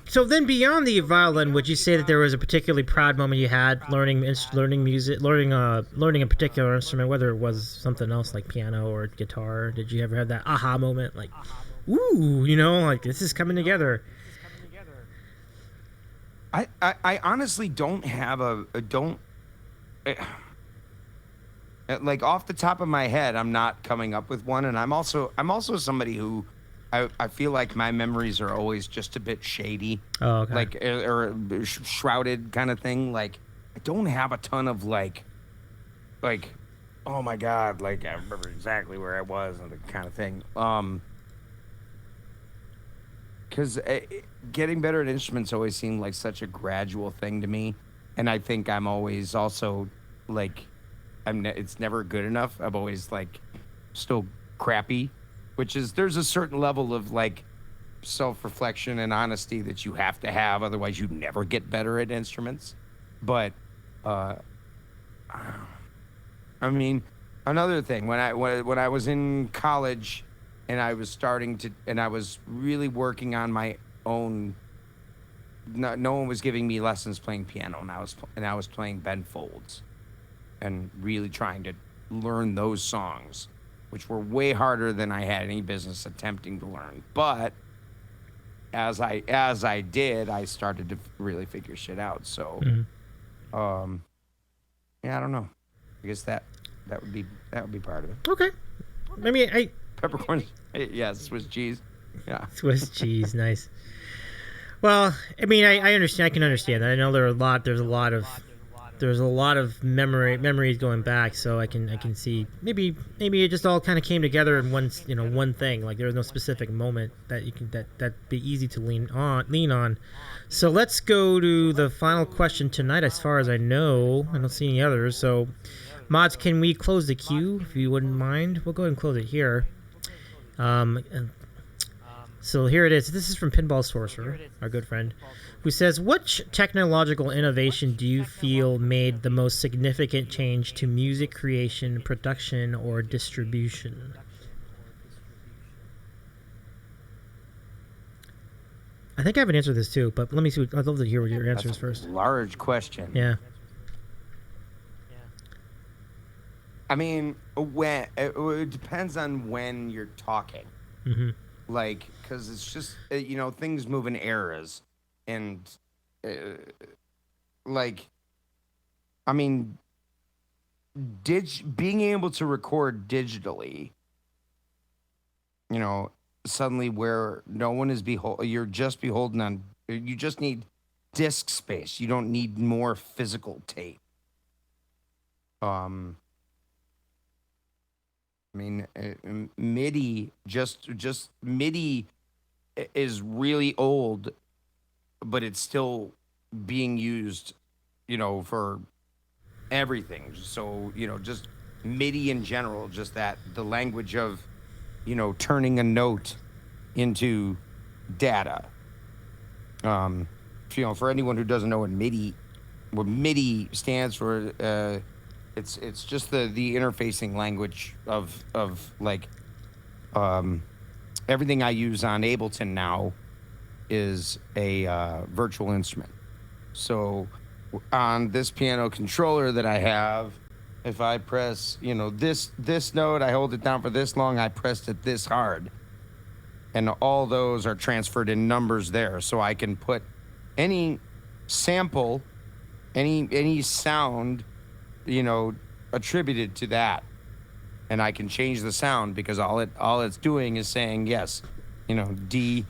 Speaker 1: So then, beyond the violin, would you say that there was a particularly proud moment you had learning music, learning a particular instrument, whether it was something else like piano or guitar? Did you ever have that aha moment, like, ooh, like this is coming together?
Speaker 2: I honestly don't have like off the top of my head, I'm not coming up with one, and I'm also somebody who. I feel like my memories are always just a bit shady, like or shrouded kind of thing. Like I don't have a ton of like, oh my god, like I remember exactly where I was and the kind of thing. Because getting better at instruments always seemed like such a gradual thing to me, and I think I'm always also like, it's never good enough. I'm always like still crappy. Which is, there's a certain level of like self-reflection and honesty that you have to have, otherwise you never get better at instruments. But I mean, another thing, when I was in college and I was I was really working on my own. No one was giving me lessons playing piano, and I was playing Ben Folds, and really trying to learn those songs, which were way harder than I had any business attempting to learn. But as I did, I started to really figure shit out. So, yeah, I don't know. I guess that would be part of it.
Speaker 1: Okay. I mean,
Speaker 2: peppercorns. Yeah, Swiss cheese. Yeah.
Speaker 1: Swiss cheese, nice. Well, I mean, I understand. I can understand that. I know there's a lot of memories going back, so I can see maybe it just all kind of came together in one thing. Like there was no specific moment that you can that'd be easy to lean on. So let's go to the final question tonight. As far as I know, I don't see any others. So, mods, can we close the queue if you wouldn't mind? We'll go ahead and close it here. So here it is. This is from Pinball Sorcerer, our good friend, who says, "What technological innovation do you feel made the most significant change to music creation, production, or distribution?" I think I have an answer to this too, but let me see. I'd love to hear what your answer is first.
Speaker 2: Large question.
Speaker 1: Yeah.
Speaker 2: I mean, when it depends on when you're talking.
Speaker 1: Mm-hmm.
Speaker 2: Like, because it's just, things move in eras. And, I mean, being able to record digitally, suddenly where no one is you're just beholden on, you just need disk space. You don't need more physical tape. I mean, MIDI just MIDI is really old, but it's still being used, for everything. So, just MIDI in general, just that the language of, turning a note into data. For anyone who doesn't know what MIDI stands for, it's just the interfacing language of everything I use on Ableton now is a virtual instrument. So on this piano controller that I have, if I press, this note, I hold it down for this long, I pressed it this hard. And all those are transferred in numbers there. So I can put any sample, any sound, attributed to that. And I can change the sound because all it's doing is saying, yes, D0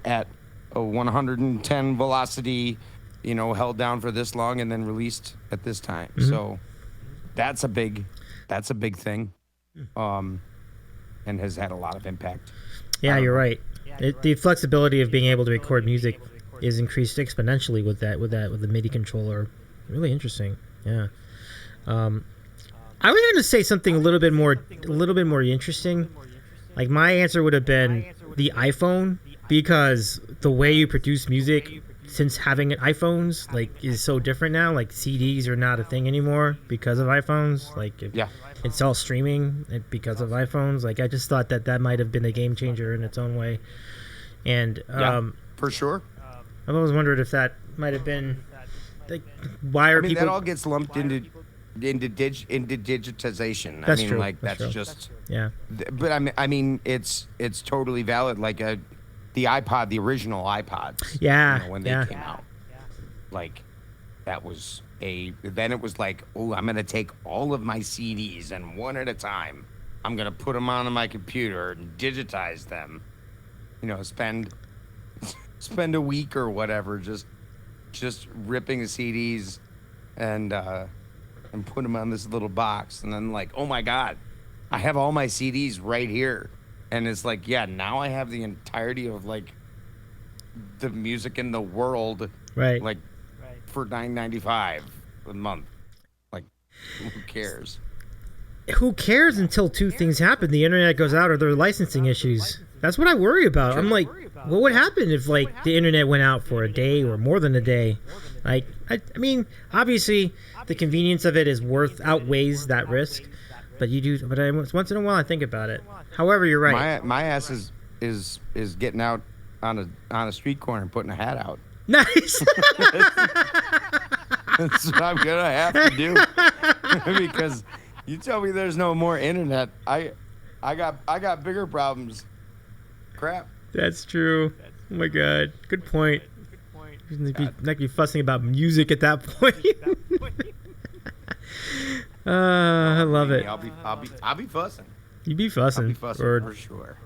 Speaker 2: at a 110 velocity, held down for this long and then released at this time. Mm-hmm. So that's a big thing. And has had a lot of impact.
Speaker 1: Yeah, you're right. The flexibility of being able to record music is increased exponentially with the MIDI controller. Really interesting. Yeah. I was going to say something a little bit more interesting. Like my answer would have been the iPhone, because the way you produce music since having iPhones is so different now. Like CDs are not a thing anymore because of iPhones. It's all streaming because of iPhones. Like I just thought that might have been a game changer in its own way. And
Speaker 2: for sure.
Speaker 1: I've always wondered if that might have been why are people?
Speaker 2: That all gets lumped into digitization.
Speaker 1: That's
Speaker 2: true.
Speaker 1: That's true.
Speaker 2: Just
Speaker 1: yeah.
Speaker 2: But I mean, it's totally valid. Like the iPod, the original iPods.
Speaker 1: Yeah.
Speaker 2: When they came out, that was then it was like, oh, I'm gonna take all of my CDs and one at a time, I'm gonna put them on my computer and digitize them. Spend a week or whatever just ripping the CDs and put them on this little box, and then oh my God, I have all my CDs right here, and it's now I have the entirety of the music in the world,
Speaker 1: right?
Speaker 2: For $9.95 a month. Who cares?
Speaker 1: Who cares until two things happen: the internet goes out or there are licensing issues. That's what I worry about. I'm like, what would happen if the internet went out for a day or more than a day? I mean, obviously the convenience of it outweighs that risk, but once in a while I think about it. However, you're right.
Speaker 2: My ass is getting out on a street corner and putting a hat out.
Speaker 1: Nice.
Speaker 2: That's what I'm gonna have to do because you tell me there's no more internet. I got bigger problems. Crap.
Speaker 1: That's true. Oh my God. Good point. Not be fussing about music at that point. I love it.
Speaker 2: I'll be fussing.
Speaker 1: You'd be fussing.
Speaker 2: I'll be fussing for sure.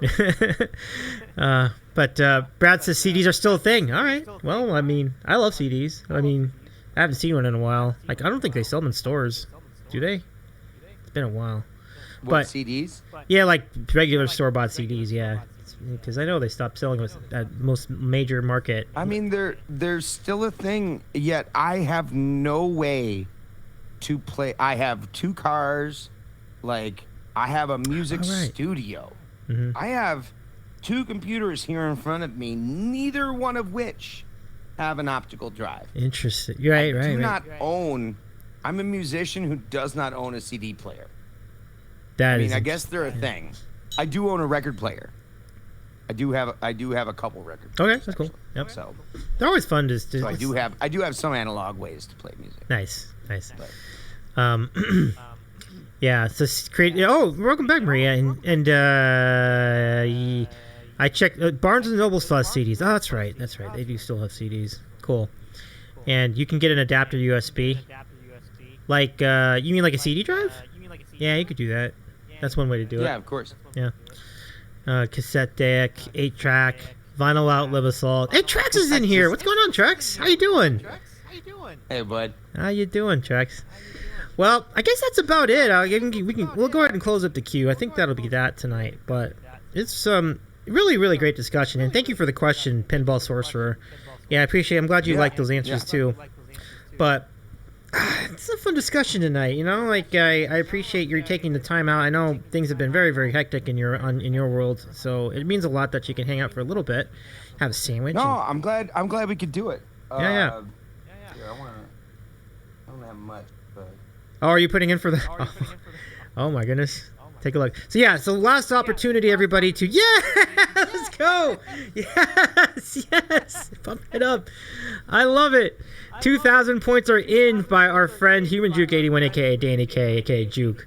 Speaker 1: But Brad says CDs are still a thing. All right. Well, I mean, I love CDs. I mean, I haven't seen one in a while. I don't think they sell them in stores. Do they? It's been a while.
Speaker 2: What, CDs?
Speaker 1: Yeah, regular store-bought CDs, yeah. Because I know they stopped selling at most major market.
Speaker 2: I mean, there's still a thing, yet I have no way to play. I have 2 cars. I have a music studio.
Speaker 1: Mm-hmm.
Speaker 2: I have two computers here in front of me, neither one of which have an optical drive.
Speaker 1: Interesting. Right.
Speaker 2: I do not own. I'm a musician who does not own a CD player. I guess they're a thing. I do own a record player. I do have a couple record players.
Speaker 1: Okay, that's cool. Yep.
Speaker 2: So
Speaker 1: they're always fun to.
Speaker 2: So I do have some analog ways to play music.
Speaker 1: Nice.
Speaker 2: But,
Speaker 1: yeah. So create. Oh, welcome back, Maria. And I checked. Barnes and Noble still has CDs. Oh, that's right. They do still have CDs. Cool. And you can get an adapter USB. Like, you mean like a CD drive? Yeah, you could do that. That's one way to do it.
Speaker 2: Yeah, of course.
Speaker 1: Yeah. Cassette deck, 8-track, vinyl outlet assault. Hey, Trex is in here. What's going on, Trex? How you doing?
Speaker 2: Hey, bud.
Speaker 1: How you doing, Trex? Well, I guess that's about it. We'll go ahead and close up the queue. I think that'll be that tonight. But it's really, really great discussion, and thank you for the question, Pinball Sorcerer. Yeah, I appreciate it. I'm glad you liked those answers too. But it's a fun discussion tonight, you know. Like I appreciate you taking the time out. I know things have been very, very hectic in your world, so it means a lot that you can hang out for a little bit, have a sandwich.
Speaker 2: No, I'm glad we could do it.
Speaker 1: Yeah.
Speaker 2: Here, I don't have much, but.
Speaker 1: Oh, are you putting in for the? Oh my goodness. Take a look. So last opportunity, everybody, to let's go. Yes, pump it up. I love it. 2,000 points are in by our friend HumanJuke81, a.k.a. Danny K, a.k.a. Juke,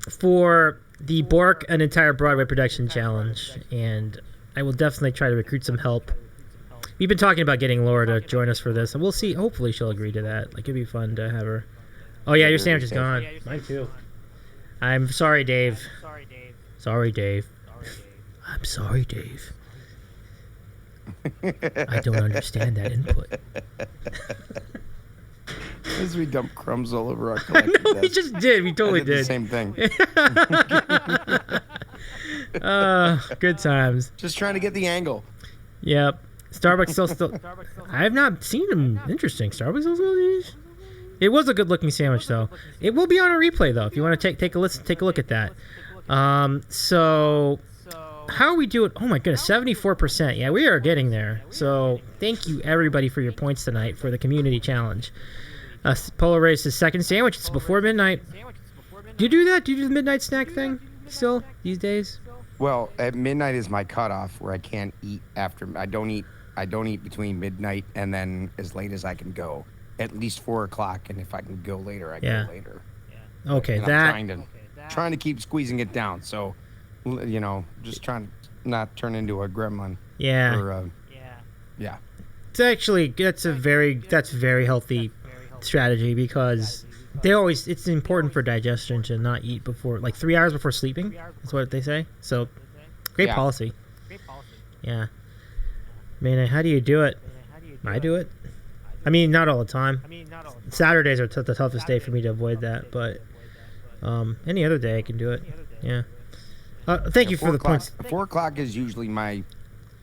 Speaker 1: for the Bork an Entire Broadway Production Challenge, and I will definitely try to recruit some help. We've been talking about getting Laura to join us for this, and we'll see. Hopefully she'll agree to that. Like, it'd be fun to have her. Oh yeah, your sandwich is gone. Mine too. I'm sorry, Dave. Sorry, Dave. I'm sorry, Dave. I don't understand that input.
Speaker 2: As we dump crumbs all over our collective
Speaker 1: No, we just did. We totally did.
Speaker 2: The same thing.
Speaker 1: Good times.
Speaker 2: Just trying to get the angle.
Speaker 1: Yep. Starbucks still. I have not seen them. Interesting. Starbucks also. It was a good-looking sandwich, though. It will be on a replay, though, if you want to take a look at that. So how are we doing? Oh my goodness, 74%. Yeah, we are getting there. So thank you everybody for your points tonight for the community challenge. Polar Race's second sandwich. It's before midnight. Do you do that? Do you do the midnight snack thing still these days?
Speaker 2: Well, at midnight is my cutoff where I can't eat after. I don't eat between midnight and then as late as I can go. At least 4 o'clock, and if I can go later, I go later.
Speaker 1: Yeah. Okay,
Speaker 2: and
Speaker 1: that.
Speaker 2: I'm trying to keep squeezing it down. So, you know, just trying to not turn into a gremlin.
Speaker 1: Yeah.
Speaker 2: Or, yeah.
Speaker 1: It's actually that's very healthy strategy because it's important for digestion to not eat before 3 hours before sleeping. That's what they say. So, great policy. Yeah. Man, how do you do it? I do it. I mean, not all the time. Saturdays are the toughest day for me to avoid that, but any other day I can do it. Yeah. Thank you for the points.
Speaker 2: 4 o'clock is usually my,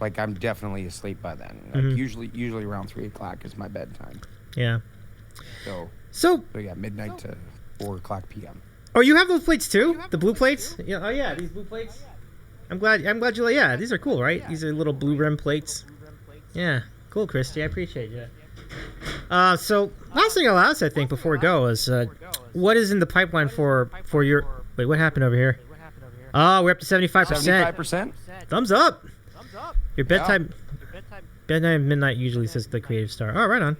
Speaker 2: I'm definitely asleep by then. Usually around 3 o'clock is my bedtime.
Speaker 1: Yeah.
Speaker 2: So yeah, midnight to 4 o'clock p.m.
Speaker 1: Oh, you have those plates too? The blue plates? Yeah. Oh yeah, these blue plates. I'm glad you like. Yeah, these are cool, right? These are little blue rim plates. Yeah. Cool, Christy. I appreciate you. So last thing I'll ask, I think, before we go is, what is in the pipeline for your? Wait, what happened over here? Oh, we're up to 75%.
Speaker 2: 75%.
Speaker 1: Thumbs up. Your bedtime. Bedtime midnight usually says the creative star. Oh, right on.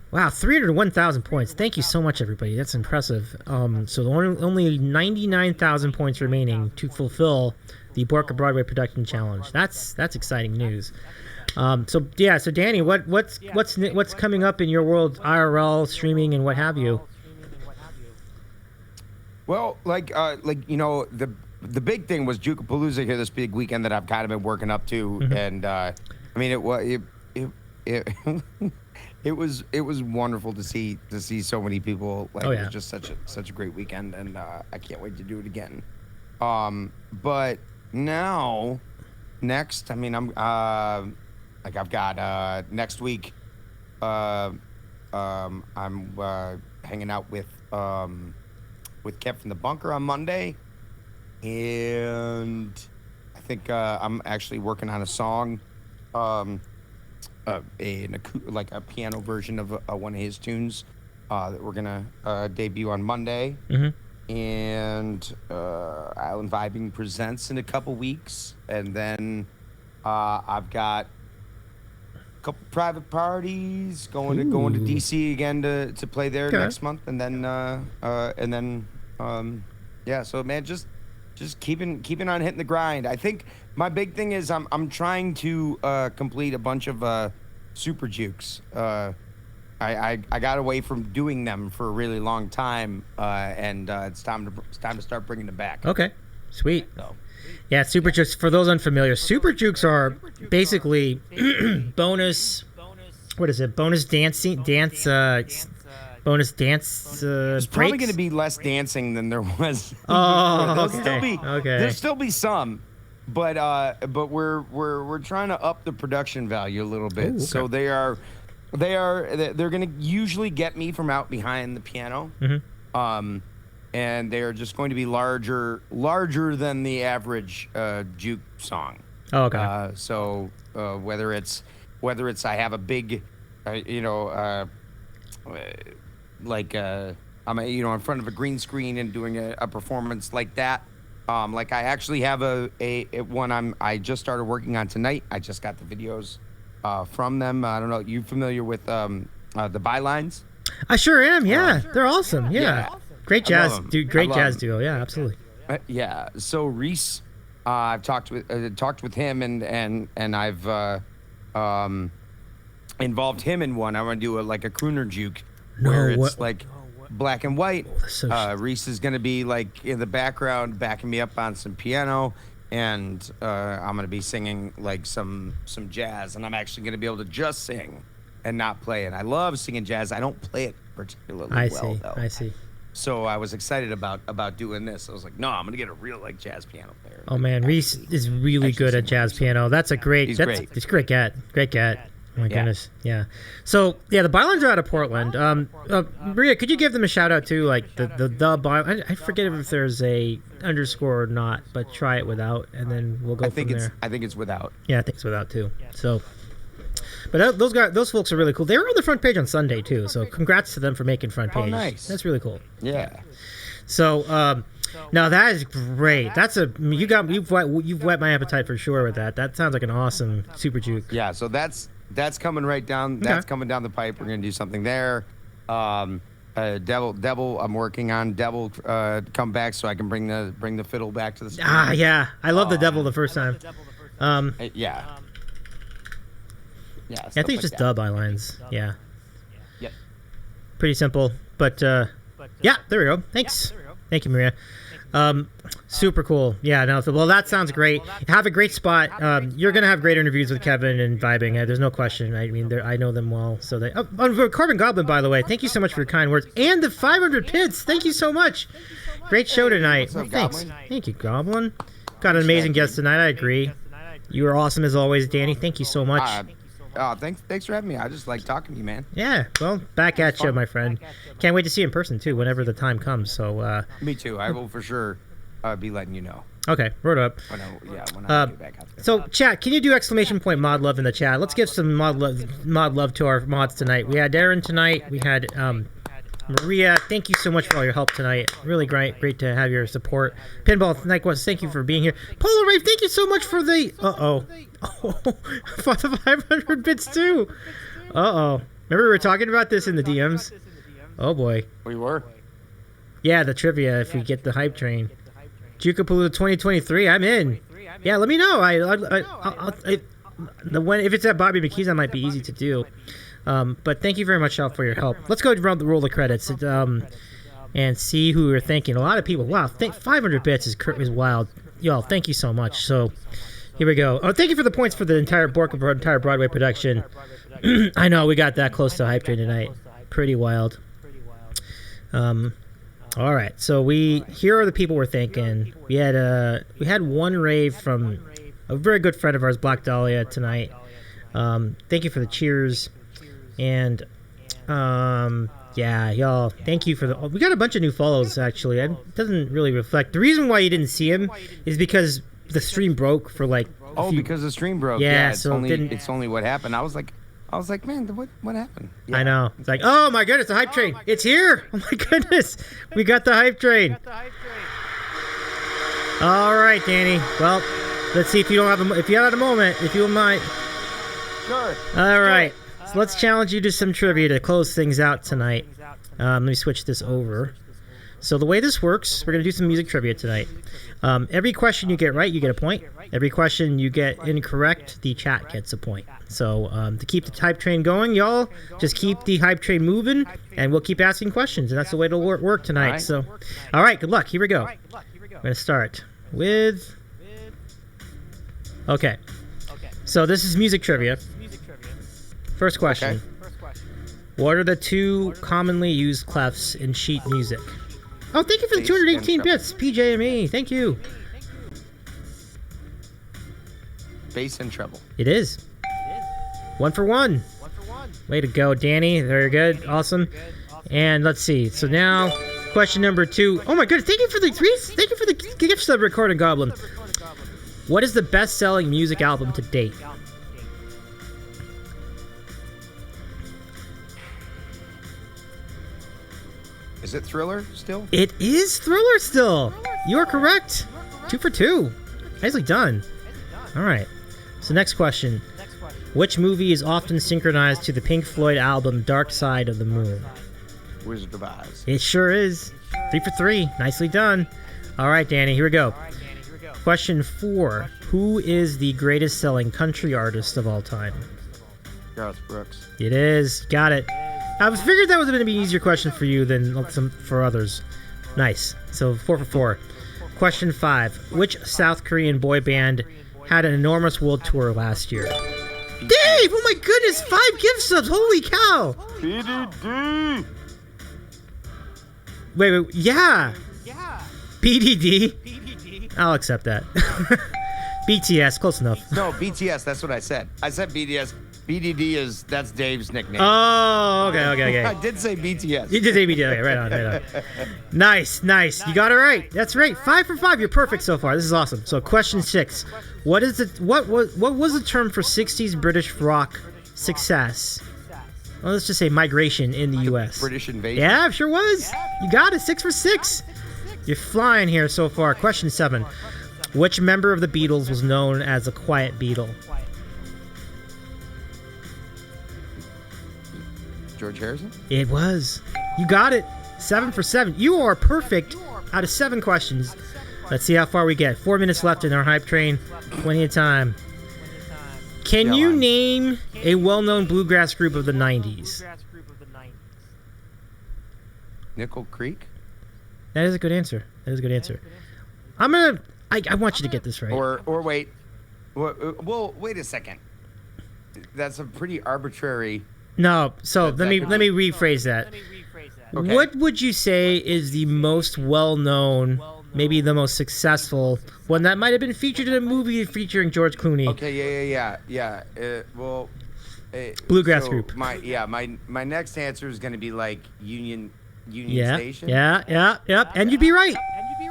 Speaker 1: Wow, 301,000 points. Thank you so much, everybody. That's impressive. So only 99,000 points remaining to fulfill the Bork Broadway Production Challenge. That's exciting news. So Danny, what's coming up in your world, IRL streaming and what have you?
Speaker 2: Well, you know, the big thing was Juke-a-palooza here this big weekend that I've kind of been working up to, and I mean it was wonderful to see so many people. It was just such a great weekend, and I can't wait to do it again. But now, next, I mean, I've got next week. I'm hanging out with Kev from the Bunker on Monday, and I think I'm actually working on a song, like a piano version of one of his tunes that we're gonna debut on Monday. And Island Vibing presents in a couple weeks, and then I've got a couple private parties going to DC again to play there next month, and then yeah. So man, just keeping on hitting the grind. I think my big thing is I'm trying to complete a bunch of super jukes. I got away from doing them for a really long time, and it's time to start bringing them back.
Speaker 1: Okay, sweet.
Speaker 2: So.
Speaker 1: Yeah, super jukes. For those unfamiliar, super jukes are basically bonus. What is it? Bonus dance. Bonus dance.
Speaker 2: There's probably going to be less dancing than there was.
Speaker 1: Oh,
Speaker 2: There'll still be some, but we're trying to up the production value a little bit.
Speaker 1: Ooh, okay.
Speaker 2: So they're going to usually get me from out behind the piano. And they're just going to be larger than the average juke song.
Speaker 1: Oh, okay.
Speaker 2: So whether it's I have a big, I'm in front of a green screen and doing a performance like that. Like I actually have a one I just started working on tonight. I just got the videos from them. I don't know. You familiar with the Bylines?
Speaker 1: I sure am. Yeah, they're awesome. Yeah. Great jazz, dude. Great jazz duo. Yeah, absolutely.
Speaker 2: Yeah. So Reese, I've talked with him, and I've involved him in one. I want to do a crooner juke where it's like black and white. Reese is going to be like in the background, backing me up on some piano, and I'm going to be singing like some jazz, and I'm actually going to be able to just sing and not play it. I love singing jazz. I don't play it particularly well, though.
Speaker 1: I see.
Speaker 2: So I was excited about doing this. I was like, no, I'm gonna get a real jazz piano player.
Speaker 1: Oh man, Reese is really good at jazz piano. That's a great. He's great. It's great cat. Great cat. Oh my goodness. Yeah. So yeah, the Bylines are out of Portland. Maria, could you give them a shout out too? Like I forget if there's a underscore or not, but try it without, and then we'll go from there.
Speaker 2: I think it's without.
Speaker 1: Yeah, I think it's without too. So. But those folks are really cool. They were on the front page on Sunday too, so congrats to them for making front page.
Speaker 2: Oh, nice.
Speaker 1: That's really cool.
Speaker 2: Yeah.
Speaker 1: So now that is great. You've whet my appetite for sure with that. That sounds like an awesome super juke.
Speaker 2: Yeah. So that's coming right down. Okay. That's coming down the pipe. We're gonna do something there. Devil. I'm working on Devil come back so I can bring the fiddle back to the screen.
Speaker 1: Yeah. I love the Devil the first time.
Speaker 2: Yeah.
Speaker 1: Yeah, I think it's just dub Bylines. Yeah.
Speaker 2: Yep.
Speaker 1: Pretty simple, but yeah, there we go. Thanks. Thank you, Maria. Super cool. Yeah, no, well, that sounds great. Have a great spot. You're gonna have great interviews with Kevin and Vibing. There's no question. I mean, I know them well. So Carbon Goblin, by the way, thank you so much for your kind words and the 500 pits. Thank you so much. Great show tonight.
Speaker 2: What's up,
Speaker 1: Thanks.
Speaker 2: Goblin?
Speaker 1: Thank you, Goblin. Got an amazing guest tonight. I agree. You were awesome as always, Danny. Thank you so much.
Speaker 2: Thanks for having me. I just like talking to you, man.
Speaker 1: Yeah, well, back at you, my friend. Can't wait to see you in person, too, whenever the time comes. So.
Speaker 2: Me too. I will for sure be letting you know.
Speaker 1: Okay, wrote up.
Speaker 2: When I get back out there.
Speaker 1: So, chat, can you do exclamation point mod love in the chat? Let's give some mod love to our mods tonight. We had Darren tonight. We had Maria. Thank you so much for all your help tonight. Really great to have your support. Pinball, thank you for being here. Polar Rave, thank you so much for the... for the 500 bits, too. Remember we were talking about this in the DMs? Oh, boy.
Speaker 2: We were?
Speaker 1: Yeah, the trivia, if we get the hype train. Juke-a-palooza 2023, I'm in. Yeah, let me know. If it's at Bobby McKey's, that might be easy to do. But thank you very much, Al, for your help. Let's go roll the credits and see who we're thanking. A lot of people. Wow, 500 bits is wild. Y'all, thank you so much. So here we go. Oh, thank you for the points for the entire Broadway production. I know we got that close to hype train tonight. Pretty wild. All right, so here are the people we're thanking. We had one rave from a very good friend of ours, Black Dahlia, tonight. Thank you for the cheers. And yeah, y'all, thank you for we got a bunch of new follows, actually. It doesn't really reflect. The reason why you didn't see him is because the stream broke for like.
Speaker 2: Because the stream broke.
Speaker 1: Yeah,
Speaker 2: it's
Speaker 1: so
Speaker 2: it's only what happened. I was like, man, what happened? Yeah.
Speaker 1: I know. It's like, oh my goodness, the hype train. It's here. Oh my goodness, we got the hype train. All right, Danny. Well, let's see if you have a moment, if you don't mind.
Speaker 2: Sure.
Speaker 1: All right. So let's challenge you to some trivia to close things out tonight. Let me switch this over. So the way this works, we're going to do some music trivia tonight. Every question you get right, you get a point. Every question you get incorrect, the chat gets a point. So to keep the hype train going, y'all, just keep the hype train moving, and we'll keep asking questions, and that's the way it'll work tonight.
Speaker 2: All right.
Speaker 1: So, all right, good luck. Here we go. I'm going to start with... Okay. So this is music trivia. First question.
Speaker 2: Okay.
Speaker 1: What are the two commonly used clefs in sheet music? Oh, thank you for the
Speaker 2: Bass
Speaker 1: 218
Speaker 2: and
Speaker 1: bits, PJME. Thank you.
Speaker 2: Bass and treble.
Speaker 1: It is. 1 for 1. Way to go, Danny. Very good. Awesome. And let's see. So now, question number 2. Oh my goodness. Thank you for the gift sub, Recording Goblin. What is the best-selling music album to date?
Speaker 2: Is it Thriller still?
Speaker 1: It is Thriller still. You are correct. 2 for 2. Nicely done. All right. So next question. Which movie is often synchronized to the Pink Floyd album Dark Side of the Moon?
Speaker 2: Wizard of Oz.
Speaker 1: It sure is. 3 for 3. Nicely done. All right, Danny, here we go. Question 4. Who is the greatest selling country artist of all time?
Speaker 2: Garth Brooks.
Speaker 1: It is. Got it. I figured that was going to be an easier question for you than for others. Nice. So 4 for 4. Question 5. Which South Korean boy band had an enormous world tour last year? Dave! Oh my goodness! 5 gift subs! Holy cow!
Speaker 2: BDD.
Speaker 1: Wait. Yeah. BDD? I'll accept that. BTS. Close enough.
Speaker 2: No, BTS. That's what I said. I said BDS. BDD that's Dave's nickname.
Speaker 1: Oh, okay.
Speaker 2: I did say BTS.
Speaker 1: You did say BTS. Okay, right on. Nice. You got it right. That's right. 5 for 5. You're perfect so far. This is awesome. So, question 6. What was the term for 60s British rock success? Well, let's just say migration in the U.S.
Speaker 2: British invasion.
Speaker 1: Yeah, it sure was. You got it. 6 for 6. You're flying here so far. Question 7. Which member of the Beatles was known as a quiet Beatle?
Speaker 2: George Harrison?
Speaker 1: It was. You got it. 7 for 7. You are perfect out of 7 questions. Let's see how far we get. 4 minutes left in our hype train. Plenty of time. Can you name a well-known bluegrass group of the 90s?
Speaker 2: Nickel Creek?
Speaker 1: That is a good answer. I want you to get this right.
Speaker 2: Or wait. Well, wait a second. That's a pretty arbitrary...
Speaker 1: No, so let me rephrase that.
Speaker 2: Okay.
Speaker 1: What would you say is the most well-known, maybe the most successful one that might have been featured in a movie featuring George Clooney?
Speaker 2: Okay, yeah.
Speaker 1: Bluegrass group.
Speaker 2: My next answer is going to be like Union Station.
Speaker 1: Yeah. And you'd be right.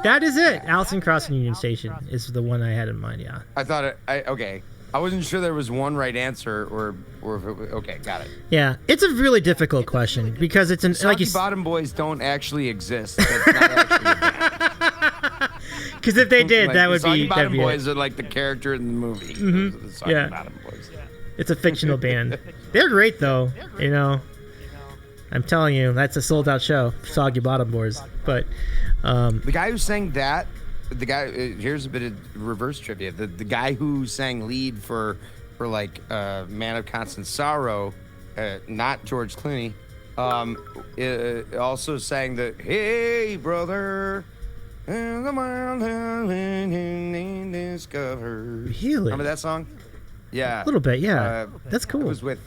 Speaker 1: That is it. Allison Cross and Union Station is the one I had in mind. Yeah.
Speaker 2: I thought okay. I wasn't sure there was one right answer, or if it was, okay, got it.
Speaker 1: Yeah, it's a really difficult question because it's an
Speaker 2: Soggy Bottom Boys don't actually exist. That's not actually a band.
Speaker 1: Because if they did,
Speaker 2: Like,
Speaker 1: that would
Speaker 2: the Soggy
Speaker 1: be
Speaker 2: Bottom
Speaker 1: that'd be
Speaker 2: Boys
Speaker 1: it.
Speaker 2: are like the character in the movie.
Speaker 1: Mm-hmm.
Speaker 2: The Soggy
Speaker 1: Yeah.
Speaker 2: Bottom Boys.
Speaker 1: It's a fictional band. They're great though. You know, I'm telling you, that's a sold-out show. Soggy Bottom Boys. But
Speaker 2: The guy who sang that. The guy, here's a bit of reverse trivia. The guy who sang lead for like Man of Constant Sorrow, not George Clooney, also sang the Hey Brother, in the mountain discovered.
Speaker 1: Really?
Speaker 2: Remember that song? Yeah.
Speaker 1: a little bit, yeah. That's cool.
Speaker 2: It was with.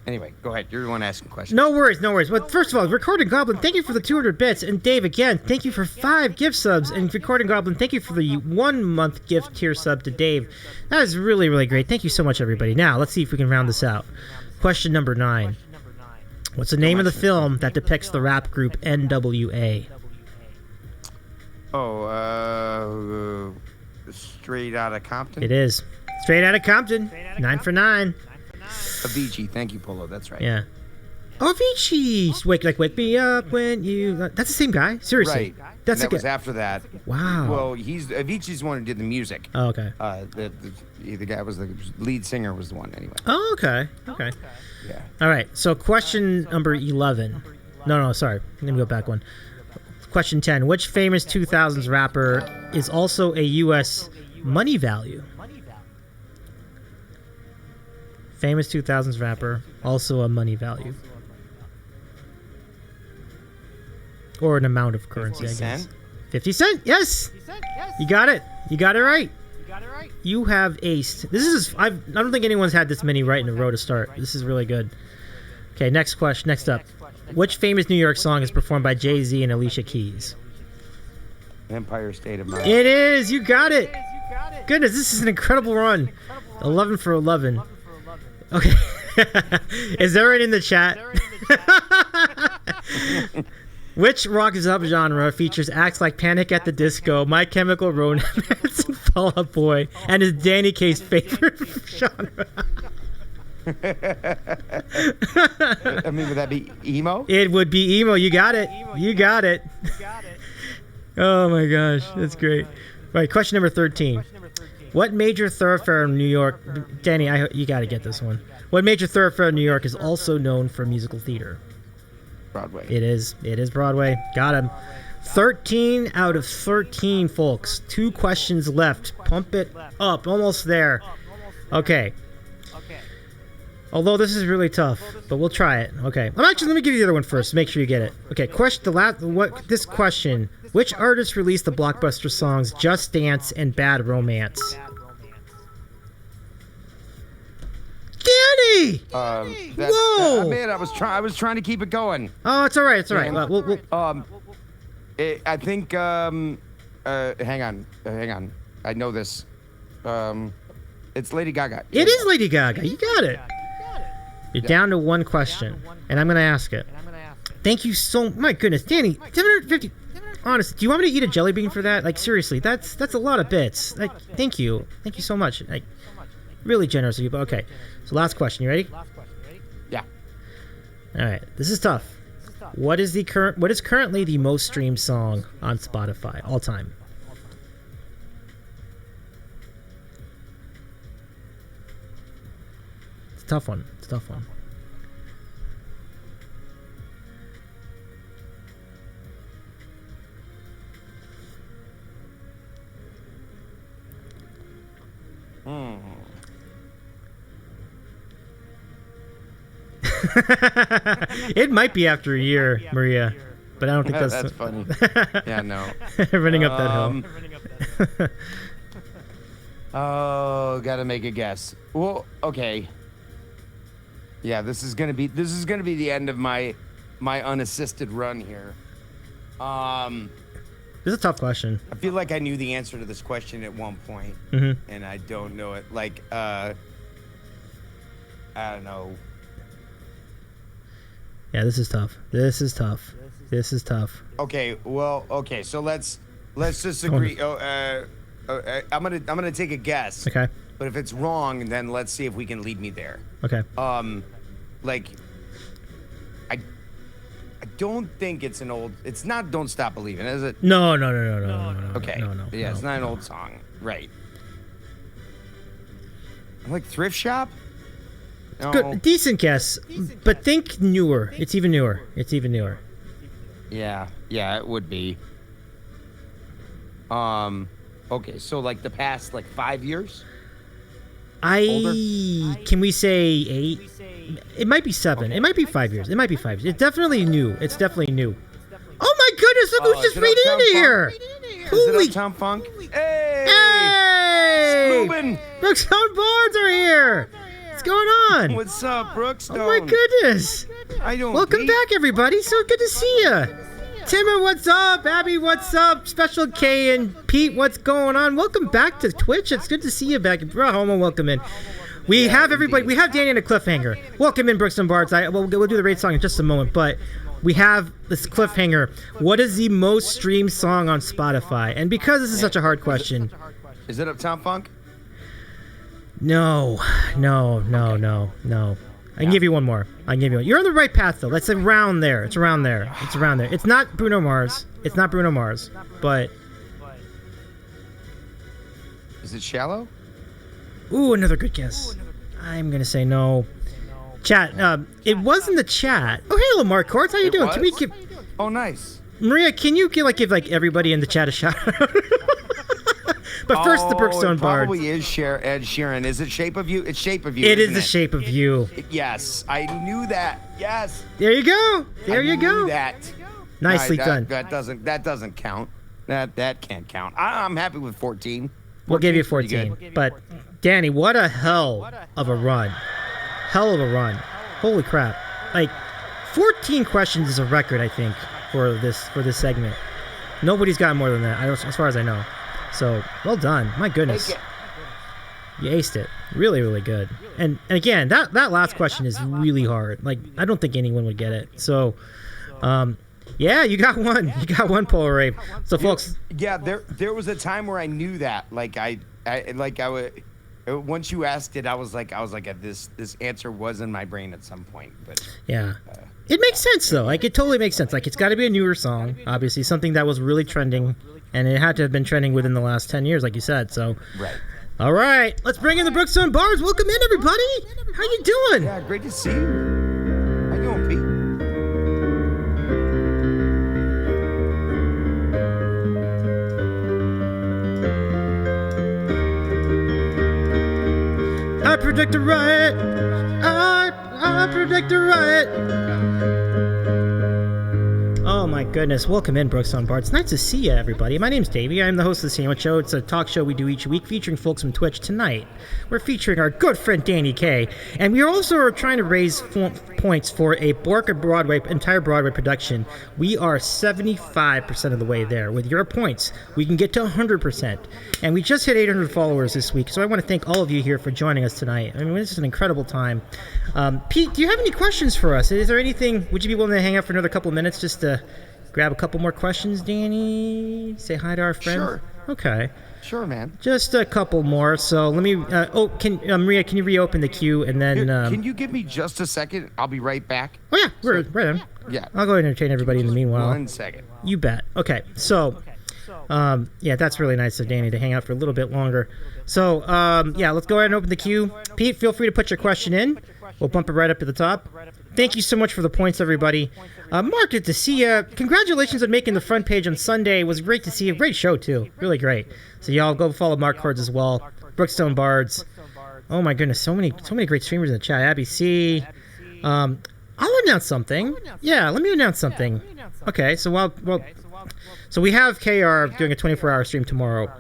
Speaker 2: Anyway, go ahead. You're the one asking questions.
Speaker 1: No worries. But first of all, Recording Goblin, thank you for the 200 bits. And Dave, again, thank you for 5 gift subs. And Recording Goblin, thank you for the 1-month gift tier sub to Dave. That is really, really great. Thank you so much, everybody. Now, let's see if we can round this out. Question number 9. What's the name of the film that depicts the rap group NWA?
Speaker 2: Straight Outta Compton.
Speaker 1: It is. Straight Outta Compton. 9 for 9.
Speaker 2: Avicii. Thank you, Polo. That's right.
Speaker 1: Yeah. Oh, Avicii. Wake me up when you. That's the same guy. Seriously.
Speaker 2: Right.
Speaker 1: That's
Speaker 2: and that was after that.
Speaker 1: Wow.
Speaker 2: Well, Avicii's the one who did the music.
Speaker 1: Oh, okay.
Speaker 2: The guy was the lead singer was the one anyway.
Speaker 1: Oh, okay. Okay.
Speaker 2: Yeah.
Speaker 1: All right. So question number 11. No, sorry. Let me go back one. Question 10. Which famous 2000s rapper is also a U.S. money value? Famous 2000s rapper, also a money value. Or an amount of currency,
Speaker 2: 50
Speaker 1: I guess.
Speaker 2: Cent?
Speaker 1: 50 Cent, yes! You got it. You got it right. You have aced. I don't think anyone's had this many right in a row to start. This is really good. Okay, next question. Next up. Which famous New York song is performed by Jay-Z and Alicia Keys?
Speaker 2: Empire State of Mind.
Speaker 1: It is. You got it. Goodness, this is an incredible run. 11 for 11. Okay. Is there it in the chat? Which rock subgenre features acts like Panic at the Disco, My Chemical Romance, and Fall Out Boy, and is Danny Kaye's favorite genre?
Speaker 2: I mean, would that be emo?
Speaker 1: It would be emo. You got it. You got it. Oh my gosh, that's great. All right, question number 13. What major thoroughfare in New York... Danny, you got to get this one. What major thoroughfare in New York is also known for musical theater?
Speaker 2: Broadway.
Speaker 1: It is. It is Broadway. Got him. 13 out of 13, folks. 2 questions left. Pump it up. Almost there. Okay. Although this is really tough, but we'll try it. Okay. Let me give you the other one first. Make sure you get it. Okay. This question. Which artist released the blockbuster songs Just Dance and Bad Romance? Danny! Whoa!
Speaker 2: Man, I was trying to keep it going.
Speaker 1: Oh, it's all right. It's all right.
Speaker 2: I think. Hang on. I know this. It's Lady Gaga.
Speaker 1: It is Lady Gaga. You got it. You're down to one question, and I'm going to ask it. Thank you so. My goodness, Danny. 750. Honestly, do you want me to eat a jelly bean for that? Like, seriously, that's a lot of bits. Like, thank you so much. Like, really generous of you. But okay, so last question. You ready?
Speaker 2: Yeah.
Speaker 1: All right. This is tough. What is currently the most streamed song on Spotify all time? It's a tough one. It might be after a year, Maria, but I don't think
Speaker 2: that's funny. Yeah, no.
Speaker 1: Running up that hill.
Speaker 2: Oh, gotta make a guess. Well, okay. Yeah, this is gonna be the end of my unassisted run here.
Speaker 1: This is a tough question.
Speaker 2: I feel like I knew the answer to this question at one point, and I don't know it. Like, I don't know.
Speaker 1: Yeah, this is tough.
Speaker 2: Okay, well, okay, so let's just agree. I'm gonna take a guess.
Speaker 1: Okay.
Speaker 2: But if it's wrong, then let's see if we can lead me there.
Speaker 1: Okay.
Speaker 2: Like, I don't think it's an old. It's not "Don't Stop Believing," is it?
Speaker 1: No.
Speaker 2: Okay.
Speaker 1: No.
Speaker 2: Yeah, it's not an old song, right? Like Thrift Shop. No.
Speaker 1: Good, decent guess, but think newer. It's even newer.
Speaker 2: Yeah, it would be. Okay, so like the past 5 years. Older?
Speaker 1: Can we say 8? It might be 7. Okay. It might be 5 years. It's definitely new. Oh my goodness! Look who's just right into here.
Speaker 2: Is it Uptown Funk?
Speaker 1: Hey!
Speaker 2: Scoobin'.
Speaker 1: Brookstone Boards are here. What's going on?
Speaker 2: What's up, Brookstone?
Speaker 1: Oh my goodness! Welcome back, everybody. So good to see you. Timmer, what's up? Abby, what's up? Special K and Pete, what's going on? Welcome back to Twitch. It's good to see you back. Homo, welcome in. We have everybody. We have Danny in a cliffhanger. Welcome in, Brooks and Bards. We'll do the raid song in just a moment, but we have this cliffhanger. What is the most streamed song on Spotify? And because this is such a hard question,
Speaker 2: Is it Uptown Funk?
Speaker 1: no. I can give you one more. You're on the right path, though. That's around there. It's around there. It's not Bruno Mars. But
Speaker 2: Is it Shallow?
Speaker 1: ooh, another good guess. I'm gonna say no. Chat. It was in the chat. Oh, hey, hello, Mark Courts. How you doing?
Speaker 2: Was?
Speaker 1: Can we give
Speaker 2: Oh, nice.
Speaker 1: Maria? Can you give everybody in the chat a shout out? But first, the Brookstone
Speaker 2: it
Speaker 1: Bards.
Speaker 2: probably is Ed Sheeran. Is it Shape of You? It's Shape of You.
Speaker 1: It is
Speaker 2: isn't
Speaker 1: the shape of you.
Speaker 2: Yes, I knew that. Yes.
Speaker 1: There you go.
Speaker 2: I knew that.
Speaker 1: Nicely
Speaker 2: All
Speaker 1: done.
Speaker 2: That doesn't count. That can't count. I'm happy with 14.
Speaker 1: We'll give you
Speaker 2: 14 's pretty
Speaker 1: 14. But Danny, what a hell of a run. Holy crap. Like 14 questions is a record, I think, for this segment. Nobody's got more than that, as far as I know. So, well done. My goodness. You aced it. Really, really good. And again, that last question is really hard. Like, I don't think anyone would get it. So, yeah, you got one. You got one, Polaroid. So, folks.
Speaker 2: Yeah, there was a time where I knew that. Once you asked it, I was like, this answer was in my brain at some point. But
Speaker 1: yeah, it makes sense though. Like, it totally makes sense. Like, it's got to be a newer song, obviously, something that was really trending, and it had to have been trending within the last 10 years, like you said. So,
Speaker 2: right.
Speaker 1: All right, let's bring in the Brookstone Bards. Welcome in, everybody. How you doing?
Speaker 2: Yeah, great to see you. How you doing, Pete?
Speaker 1: I predict a riot. I predict a riot. Oh my goodness. Welcome in, Brookstone Bards. Nice to see you, everybody. My name's Davey. I'm the host of The Sandwich Show. It's a talk show we do each week featuring folks from Twitch. Tonight, we're featuring our good friend Danny K. And we also are trying to raise points for a entire Broadway production. We are 75% of the way there. With your points, we can get to 100%. And we just hit 800 followers this week, so I want to thank all of you here for joining us tonight. I mean, this is an incredible time. Pete, do you have any questions for us? Is there anything, would you be willing to hang out for another couple of minutes just to grab a couple more questions, Danny? Say hi to our friend?
Speaker 2: Sure.
Speaker 1: Okay.
Speaker 2: Sure, man.
Speaker 1: Just a couple more. So let me, Maria, can you reopen the queue and then...
Speaker 2: can you give me just a second? I'll be right back.
Speaker 1: Oh, yeah, we're right on.
Speaker 2: Yeah.
Speaker 1: I'll go ahead and entertain everybody in the meanwhile.
Speaker 2: 1 second.
Speaker 1: You bet. Okay, so... yeah, that's really nice of Danny to hang out for a little bit longer. So, yeah, let's go ahead and open the queue. Pete, feel free to put your question in. We'll bump it right up to the top. Thank you so much for the points, everybody. Mark, good to see you. Congratulations on making the front page on Sunday. It was great to see you. Great show, too. Really great. So, y'all go follow Mark Cards as well. Brookstone Bards. Oh, my goodness. So many great streamers in the chat. Abby C. I'll announce something. Yeah, let me announce something. Okay, so so we have Kayar doing a 24-hour stream tomorrow.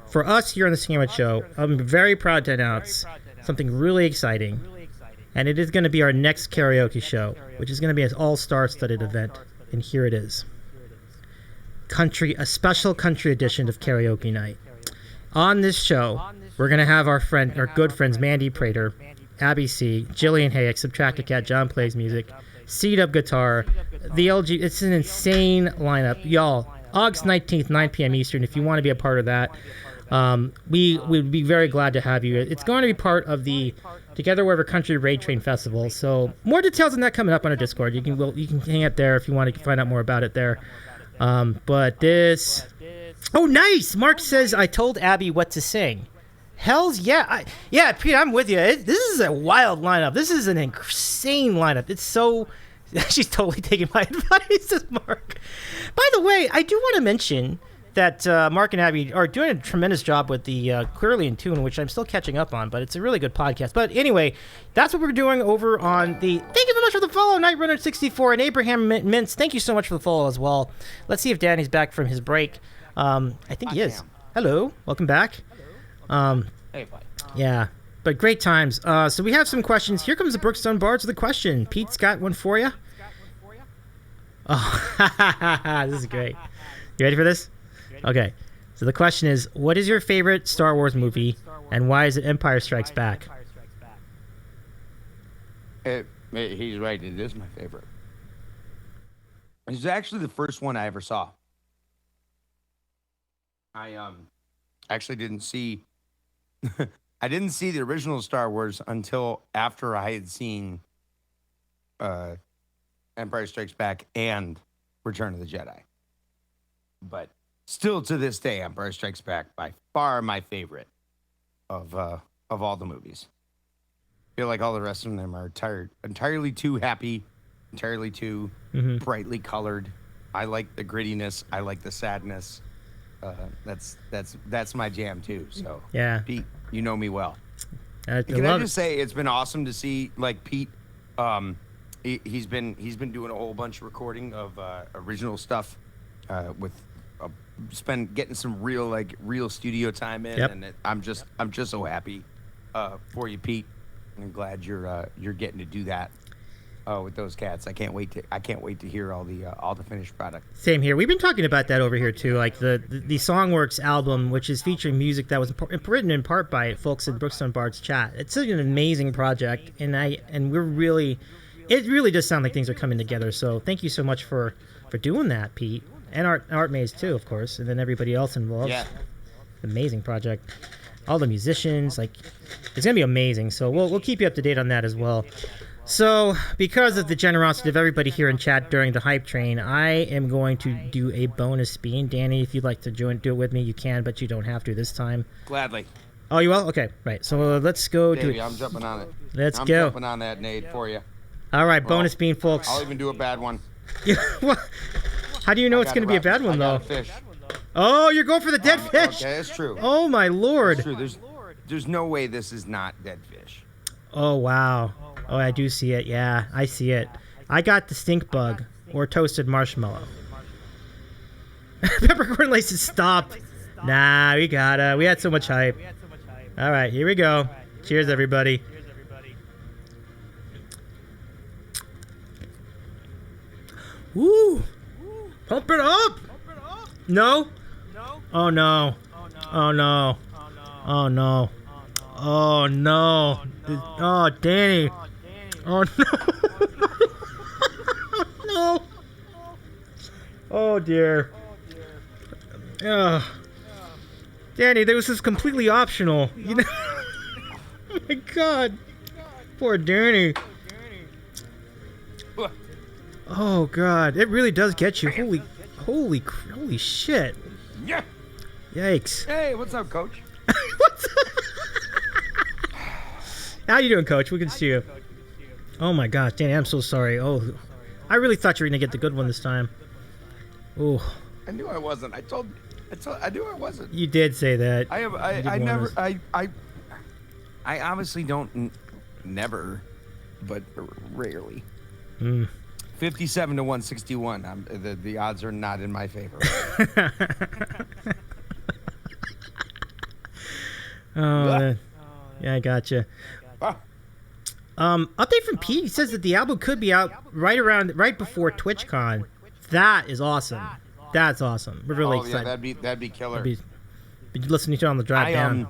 Speaker 1: For us here on the Sandwich Show, I'm very proud to announce something really exciting. And it is going to be our next karaoke show, which is going to be an all-star studded event. And here it is. A special country edition of Karaoke Night. On this show, we're going to have our good friends Mandy Prater, Abby C, Jillian Hayek, Subtracted Cat, John Plays Music, C-Dub Guitar, the LG. It's an insane lineup. Y'all, August 19th, 9 p.m. Eastern, if you want to be a part of that. We would be very glad to have you. It's going to be part of the Together Wherever Country Raid Train Festival. So more details on that coming up on our Discord. You can hang out there if you want to find out more about it there. But this... Oh, nice! Mark says, I told Abby what to sing. Hells yeah. Yeah, Pete, I'm with you. This is a wild lineup. This is an insane lineup. It's so... She's totally taking my advice, says Mark. By the way, I do want to mention that Mark and Abby are doing a tremendous job with the Clearly in Tune, which I'm still catching up on, but it's a really good podcast. But anyway, that's what we're doing over on the... Thank you very much for the follow, Nightrunner64 and Abraham Mintz. Thank you so much for the follow as well. Let's see if Danny's back from his break. I think he is. Hello. Welcome back.
Speaker 2: Hey, buddy.
Speaker 1: Yeah. But great times. So we have some questions. Here comes the Brookstone Bards with a question. Pete's got one for you. Oh, this is great. You ready for this? Okay. So the question is, what is your favorite Star Wars movie, and why is it Empire Strikes Back?
Speaker 2: He's right. It is my favorite. It's actually the first one I ever saw. I actually didn't see I didn't see the original Star Wars until after I had seen Empire Strikes Back and Return of the Jedi. But still to this day, Empire Strikes Back by far my favorite of all the movies. I feel like all the rest of them are entirely too happy, entirely too brightly colored. I like the grittiness. I like the sadness. That's my jam too. So
Speaker 1: yeah,
Speaker 2: Pete, you know me well.
Speaker 1: Can
Speaker 2: I just say it's been awesome to see like Pete. He's been doing a whole bunch of recording of original stuff with getting some real studio time in, and I'm just so happy for you, Pete. I'm glad you're getting to do that with those cats. I can't wait to hear all the finished product.
Speaker 1: Same here. We've been talking about that over here too, like the Songworks album, which is featuring music that was written in part by folks in Brookstone Bard's chat. It's such an amazing project, and we're really, it really does sound like things are coming together. So thank you so much for doing that, Pete, and Art Maze too, of course, and then everybody else involved.
Speaker 2: Yeah,
Speaker 1: amazing project. All the musicians, like, it's gonna be amazing. So we'll keep you up to date on that as well. So, because of the generosity of everybody here in chat during the hype train, I am going to do a bonus spin. Danny, if you'd like to do it with me, you can, but you don't have to this time.
Speaker 2: Gladly.
Speaker 1: Oh, you will? Okay, right. So let's go
Speaker 2: Davey,
Speaker 1: do it.
Speaker 2: I'm jumping on it.
Speaker 1: I'm
Speaker 2: go. I'm jumping on that nade for you.
Speaker 1: All right, bonus bean, folks.
Speaker 2: I'll even do a bad one.
Speaker 1: How do you know it's going to be a bad one, though?
Speaker 2: Fish.
Speaker 1: Oh, you're going for the dead fish?
Speaker 2: Okay, that's true.
Speaker 1: Oh, my Lord.
Speaker 2: That's true. There's no way this is not dead fish.
Speaker 1: Oh, wow. Oh, I do see it. Yeah, I see it. I got the stink bug or toasted marshmallow. Peppercorn laces stopped. Nah, we gotta. We had so much hype. All right, here we go. Cheers, everybody. Woo! Pump it up! No? Oh, no. Oh, no. Oh, no. Oh, no. Oh, Danny. Oh, no. No. Oh, dear. Danny, this is completely optional. You know? Oh, my God. Poor Danny. Oh, God. It really does get you. Holy shit.
Speaker 2: Yeah.
Speaker 1: Yikes.
Speaker 2: Hey, what's up, Coach?
Speaker 1: What's up? How you doing, Coach? We can see you. Oh my gosh, Danny, I'm so sorry. Oh, I really thought you were gonna get the good one this time. Oh.
Speaker 2: I knew I wasn't. I knew I wasn't.
Speaker 1: You did say that.
Speaker 2: I obviously don't never, but rarely. 57 to 161. The odds are not in my favor.
Speaker 1: Oh, yeah, I gotcha. Update from Pete. He says that the album could be out right before TwitchCon. That is awesome. That's awesome. We're really excited.
Speaker 2: Yeah, that'd be killer.
Speaker 1: Be listening to it on the drive down.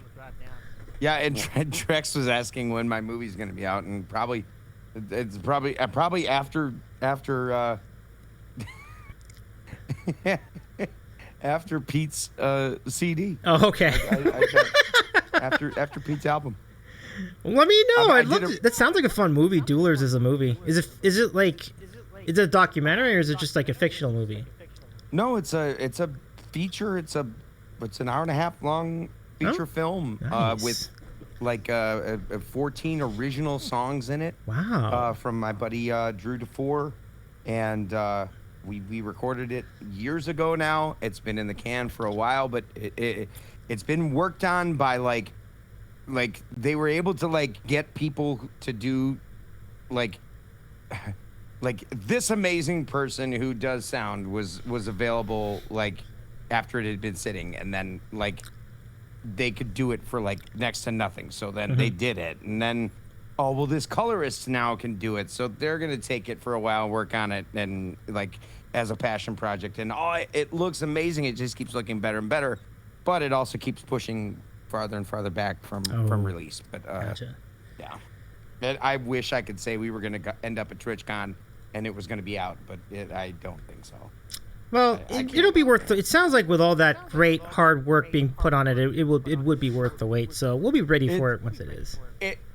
Speaker 2: Yeah, and Trex was asking when my movie's gonna be out, and it's probably after after Pete's CD.
Speaker 1: Oh, okay.
Speaker 2: After Pete's album.
Speaker 1: Let me know. That sounds like a fun movie. Duelers is a movie. Is it a documentary or is it just like a fictional movie?
Speaker 2: No, it's a feature. It's an hour and a half long feature film
Speaker 1: nice.
Speaker 2: With like 14 original songs in it.
Speaker 1: Wow.
Speaker 2: From my buddy Drew DeFore, and we recorded it years ago now. It's been in the can for a while, but it's been worked on by like they were able to get people to do like this amazing person who does sound was available after it had been sitting, and then they could do it for next to nothing. So then they did it, and then this colorist now can do it. So they're gonna take it for a while, work on it, and as a passion project. And it looks amazing. It just keeps looking better and better, but it also keeps pushing farther and farther back from release. But
Speaker 1: gotcha.
Speaker 2: Yeah. And I wish I could say we were going to end up at TwitchCon and it was going to be out, but I don't think so.
Speaker 1: Well, it'll be worth. It sounds like with all that great hard work being put on it, it would be worth the wait. So we'll be ready for it once it is.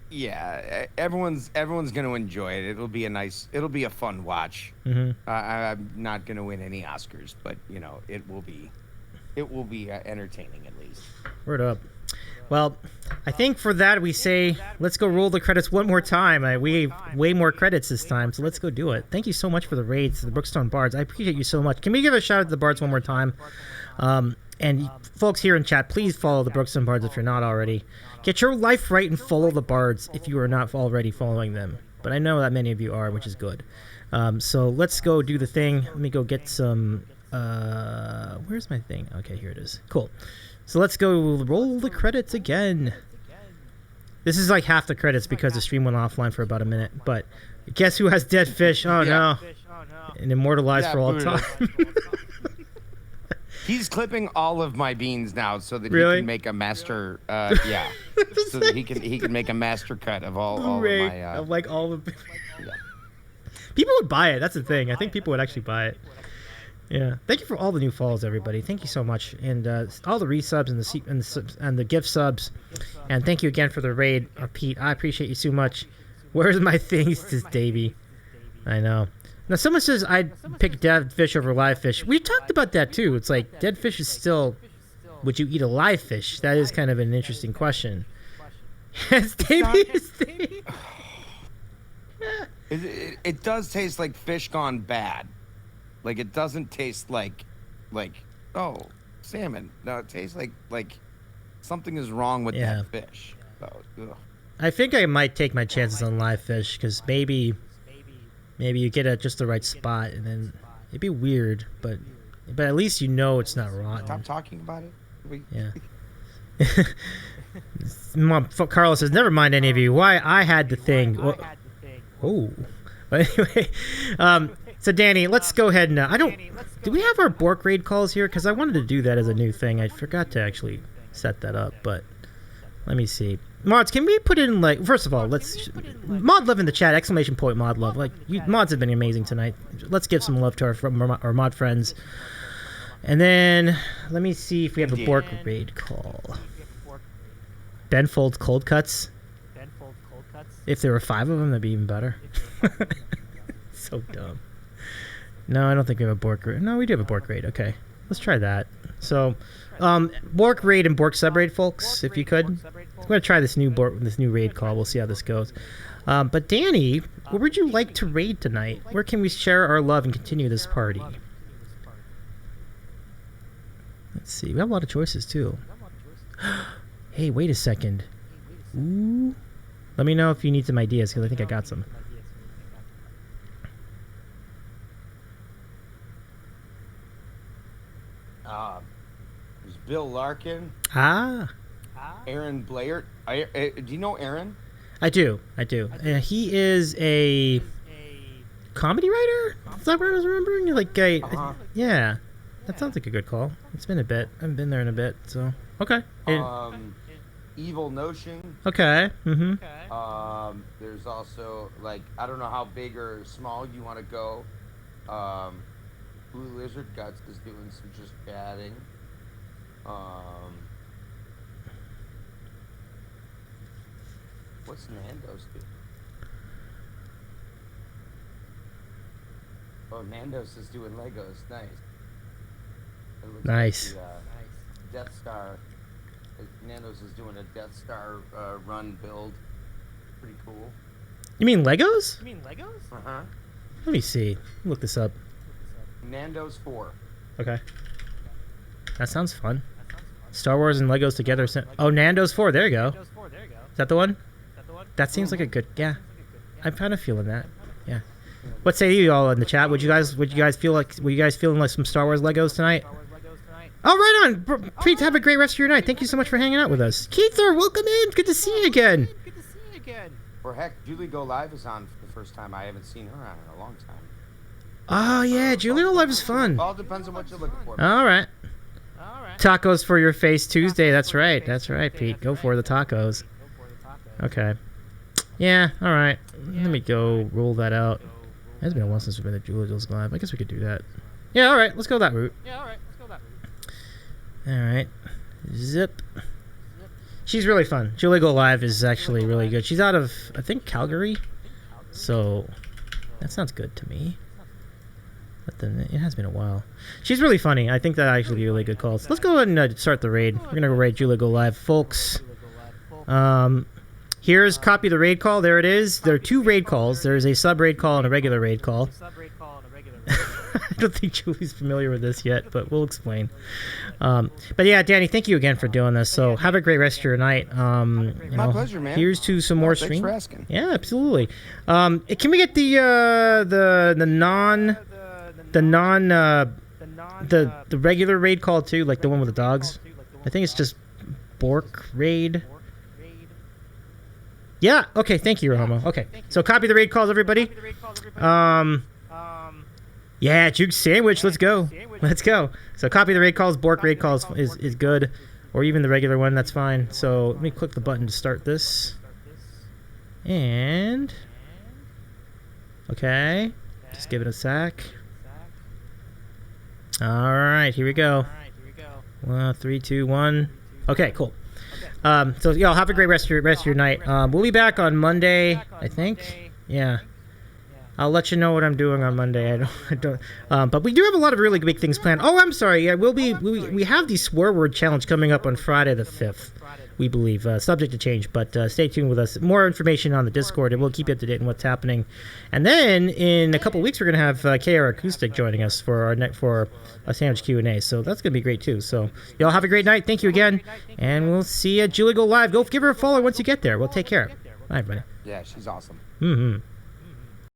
Speaker 2: Yeah, everyone's going to enjoy it. It'll be a fun watch.
Speaker 1: Mm-hmm.
Speaker 2: I'm not going to win any Oscars, but it will be entertaining at least.
Speaker 1: Word up. Well, I think for that we say let's go roll the credits one more time. We have way more credits this time, so let's go do it. Thank you so much for the raids to the Brookstone Bards. I appreciate you so much. Can we give a shout out to the Bards one more time? And folks here in chat, please follow the Brookstone Bards if you're not already. Get your life right and follow the Bards if you are not already following them. But I know that many of you are, which is good. So let's go do the thing. Let me go get some... where's my thing? Okay, here it is. Cool. So let's go roll the credits again. This is like half the credits because the stream went offline for about a minute. But guess who has dead fish? Oh, no. And immortalized for all time.
Speaker 2: He's clipping all of my beans now so that
Speaker 1: Really?
Speaker 2: he can make a master. So that he can make a master cut of all of my.
Speaker 1: Of like all the.
Speaker 2: Yeah.
Speaker 1: People would buy it. That's the thing. I think people would actually buy it. Yeah. Thank you for all the new follows, everybody. Thank you so much, and all the resubs and the gift subs, and thank you again for the raid, Pete. I appreciate you so much. Where's my things, this Davey? I know. Now someone says I'd pick dead fish over live fish. We talked about that too. It's like dead fish is still. Would you eat a live fish? That is kind of an interesting question. Yes, Davey.
Speaker 2: It does taste like fish gone bad. Like it doesn't taste like salmon. No, it tastes like something is wrong with that fish. So,
Speaker 1: I think I might take my chances on live fish because maybe you get at just the right spot and then it'd be weird, but at least you know it's not rotten.
Speaker 2: Stop talking about it.
Speaker 1: Yeah. Carlos says, never mind any of you. Why I had the thing. Oh. But anyway, so Danny, let's go ahead and do we have our Bork raid calls here? Because I wanted to do that as a new thing. I forgot to actually set that up, but let me see. Mods, can we put in first of all, let's mod love in the chat, exclamation point mod love. Mods have been amazing tonight. Let's give some love to our mod friends. And then let me see if we have a Bork raid call. Ben folds cold cuts. If there were 5 of them, that'd be even better. So dumb. No, I don't think we have a Bork raid. No, we do have a Bork raid. Okay, let's try that. So, Bork raid and Bork sub raid, folks, if you could. I'm gonna try this new raid call. We'll see how this goes. But Danny, where would you like to raid tonight? Where can we share our love and continue this party? Let's see. We have a lot of choices too. Hey, wait a second. Ooh. Let me know if you need some ideas because I think I got some.
Speaker 2: There's Bill Larkin. Aaron Blair. Do you know Aaron?
Speaker 1: I do. He is a comedy writer? Is that what I was remembering? Yeah. That sounds like a good call. It's been a bit. I haven't been there in a bit, so. Okay.
Speaker 2: Evil Notion.
Speaker 1: Okay. Mm-hmm.
Speaker 2: There's also, I don't know how big or small you want to go. Blue Lizard Guts is doing some just chatting. What's Nando's doing? Oh, Nando's is doing Legos. Nice.
Speaker 1: Nice.
Speaker 2: Like the, Death Star. Nando's is doing a Death Star run build. Pretty cool.
Speaker 1: You mean Legos?
Speaker 2: Uh-huh.
Speaker 1: Let me see. Look this up.
Speaker 2: Nando's 4.
Speaker 1: Okay. That sounds fun. Star Wars and Legos together. Oh, Nando's 4. There you go. Is that the one? That seems like a good. Yeah. I'm kind of feeling that. Yeah. What say you all in the chat? Would you guys feeling like some Star Wars Legos tonight? Oh, right on. Please have a great rest of your night. Thank you so much for hanging out with us. Keither, welcome in. Good to see you again.
Speaker 2: Or heck, Julie Go Live is on for the first time. I haven't seen her on in a long time.
Speaker 1: Oh, yeah. Julia Live is fun.
Speaker 2: All depends on what you're looking for.
Speaker 1: All right. Tacos for your face Tuesday. That's right, Pete. Go for the tacos. Okay. Yeah, all right. Let me go roll that out. It has been a while since we've been at Julie Goes Live. I guess we could do that. Yeah, all right. Let's go that route. All right. Zip. She's really fun. Julie Go Live is actually really good. She's out of, I think, Calgary. So that sounds good to me. But then it has been a while. She's really funny. I think that actually be a really good call. So let's go ahead and start the raid. We're going to go raid Julie Go Live, folks. Here's copy the raid call. There it is. There are 2 raid calls. There's a sub raid call and a regular raid call. I don't think Julie's familiar with this yet, but we'll explain. But yeah, Danny, thank you again for doing this. So have a great rest of your night.
Speaker 2: My pleasure, man.
Speaker 1: Here's to some more streams.
Speaker 2: Thanks for asking.
Speaker 1: Yeah, absolutely. Can we get the regular raid call too, like the one with the dogs? I think it's just Bork raid. Yeah. Okay. Thank you, Romo. Okay. So copy the raid calls, everybody. Yeah, Juke sandwich. Let's go. Let's go. So copy the raid calls. Bork raid calls is good, or even the regular one. That's fine. So let me click the button to start this. And okay, just give it a sec. All right, here we go. 3, 2, 1. Okay, cool. So y'all have a great rest of your night. We'll be back on Monday, I think. Yeah. I'll let you know what I'm doing on Monday. I don't. But we do have a lot of really big things planned. Oh, I'm sorry. Yeah, we have the swear word challenge coming up on Friday the 5th. We believe, subject to change, but stay tuned with us. More information on the Discord, and we'll keep you up to date on what's happening. And then in a couple of weeks, we're gonna have Kayar Acoustic joining us for a sandwich Q&A. So that's gonna be great too. So y'all have a great night. Thank you again, and we'll see you at Julie Go Live. Go give her a follow once you get there. We'll take care. Bye, everybody.
Speaker 2: Yeah, she's awesome.
Speaker 1: Mm-hmm.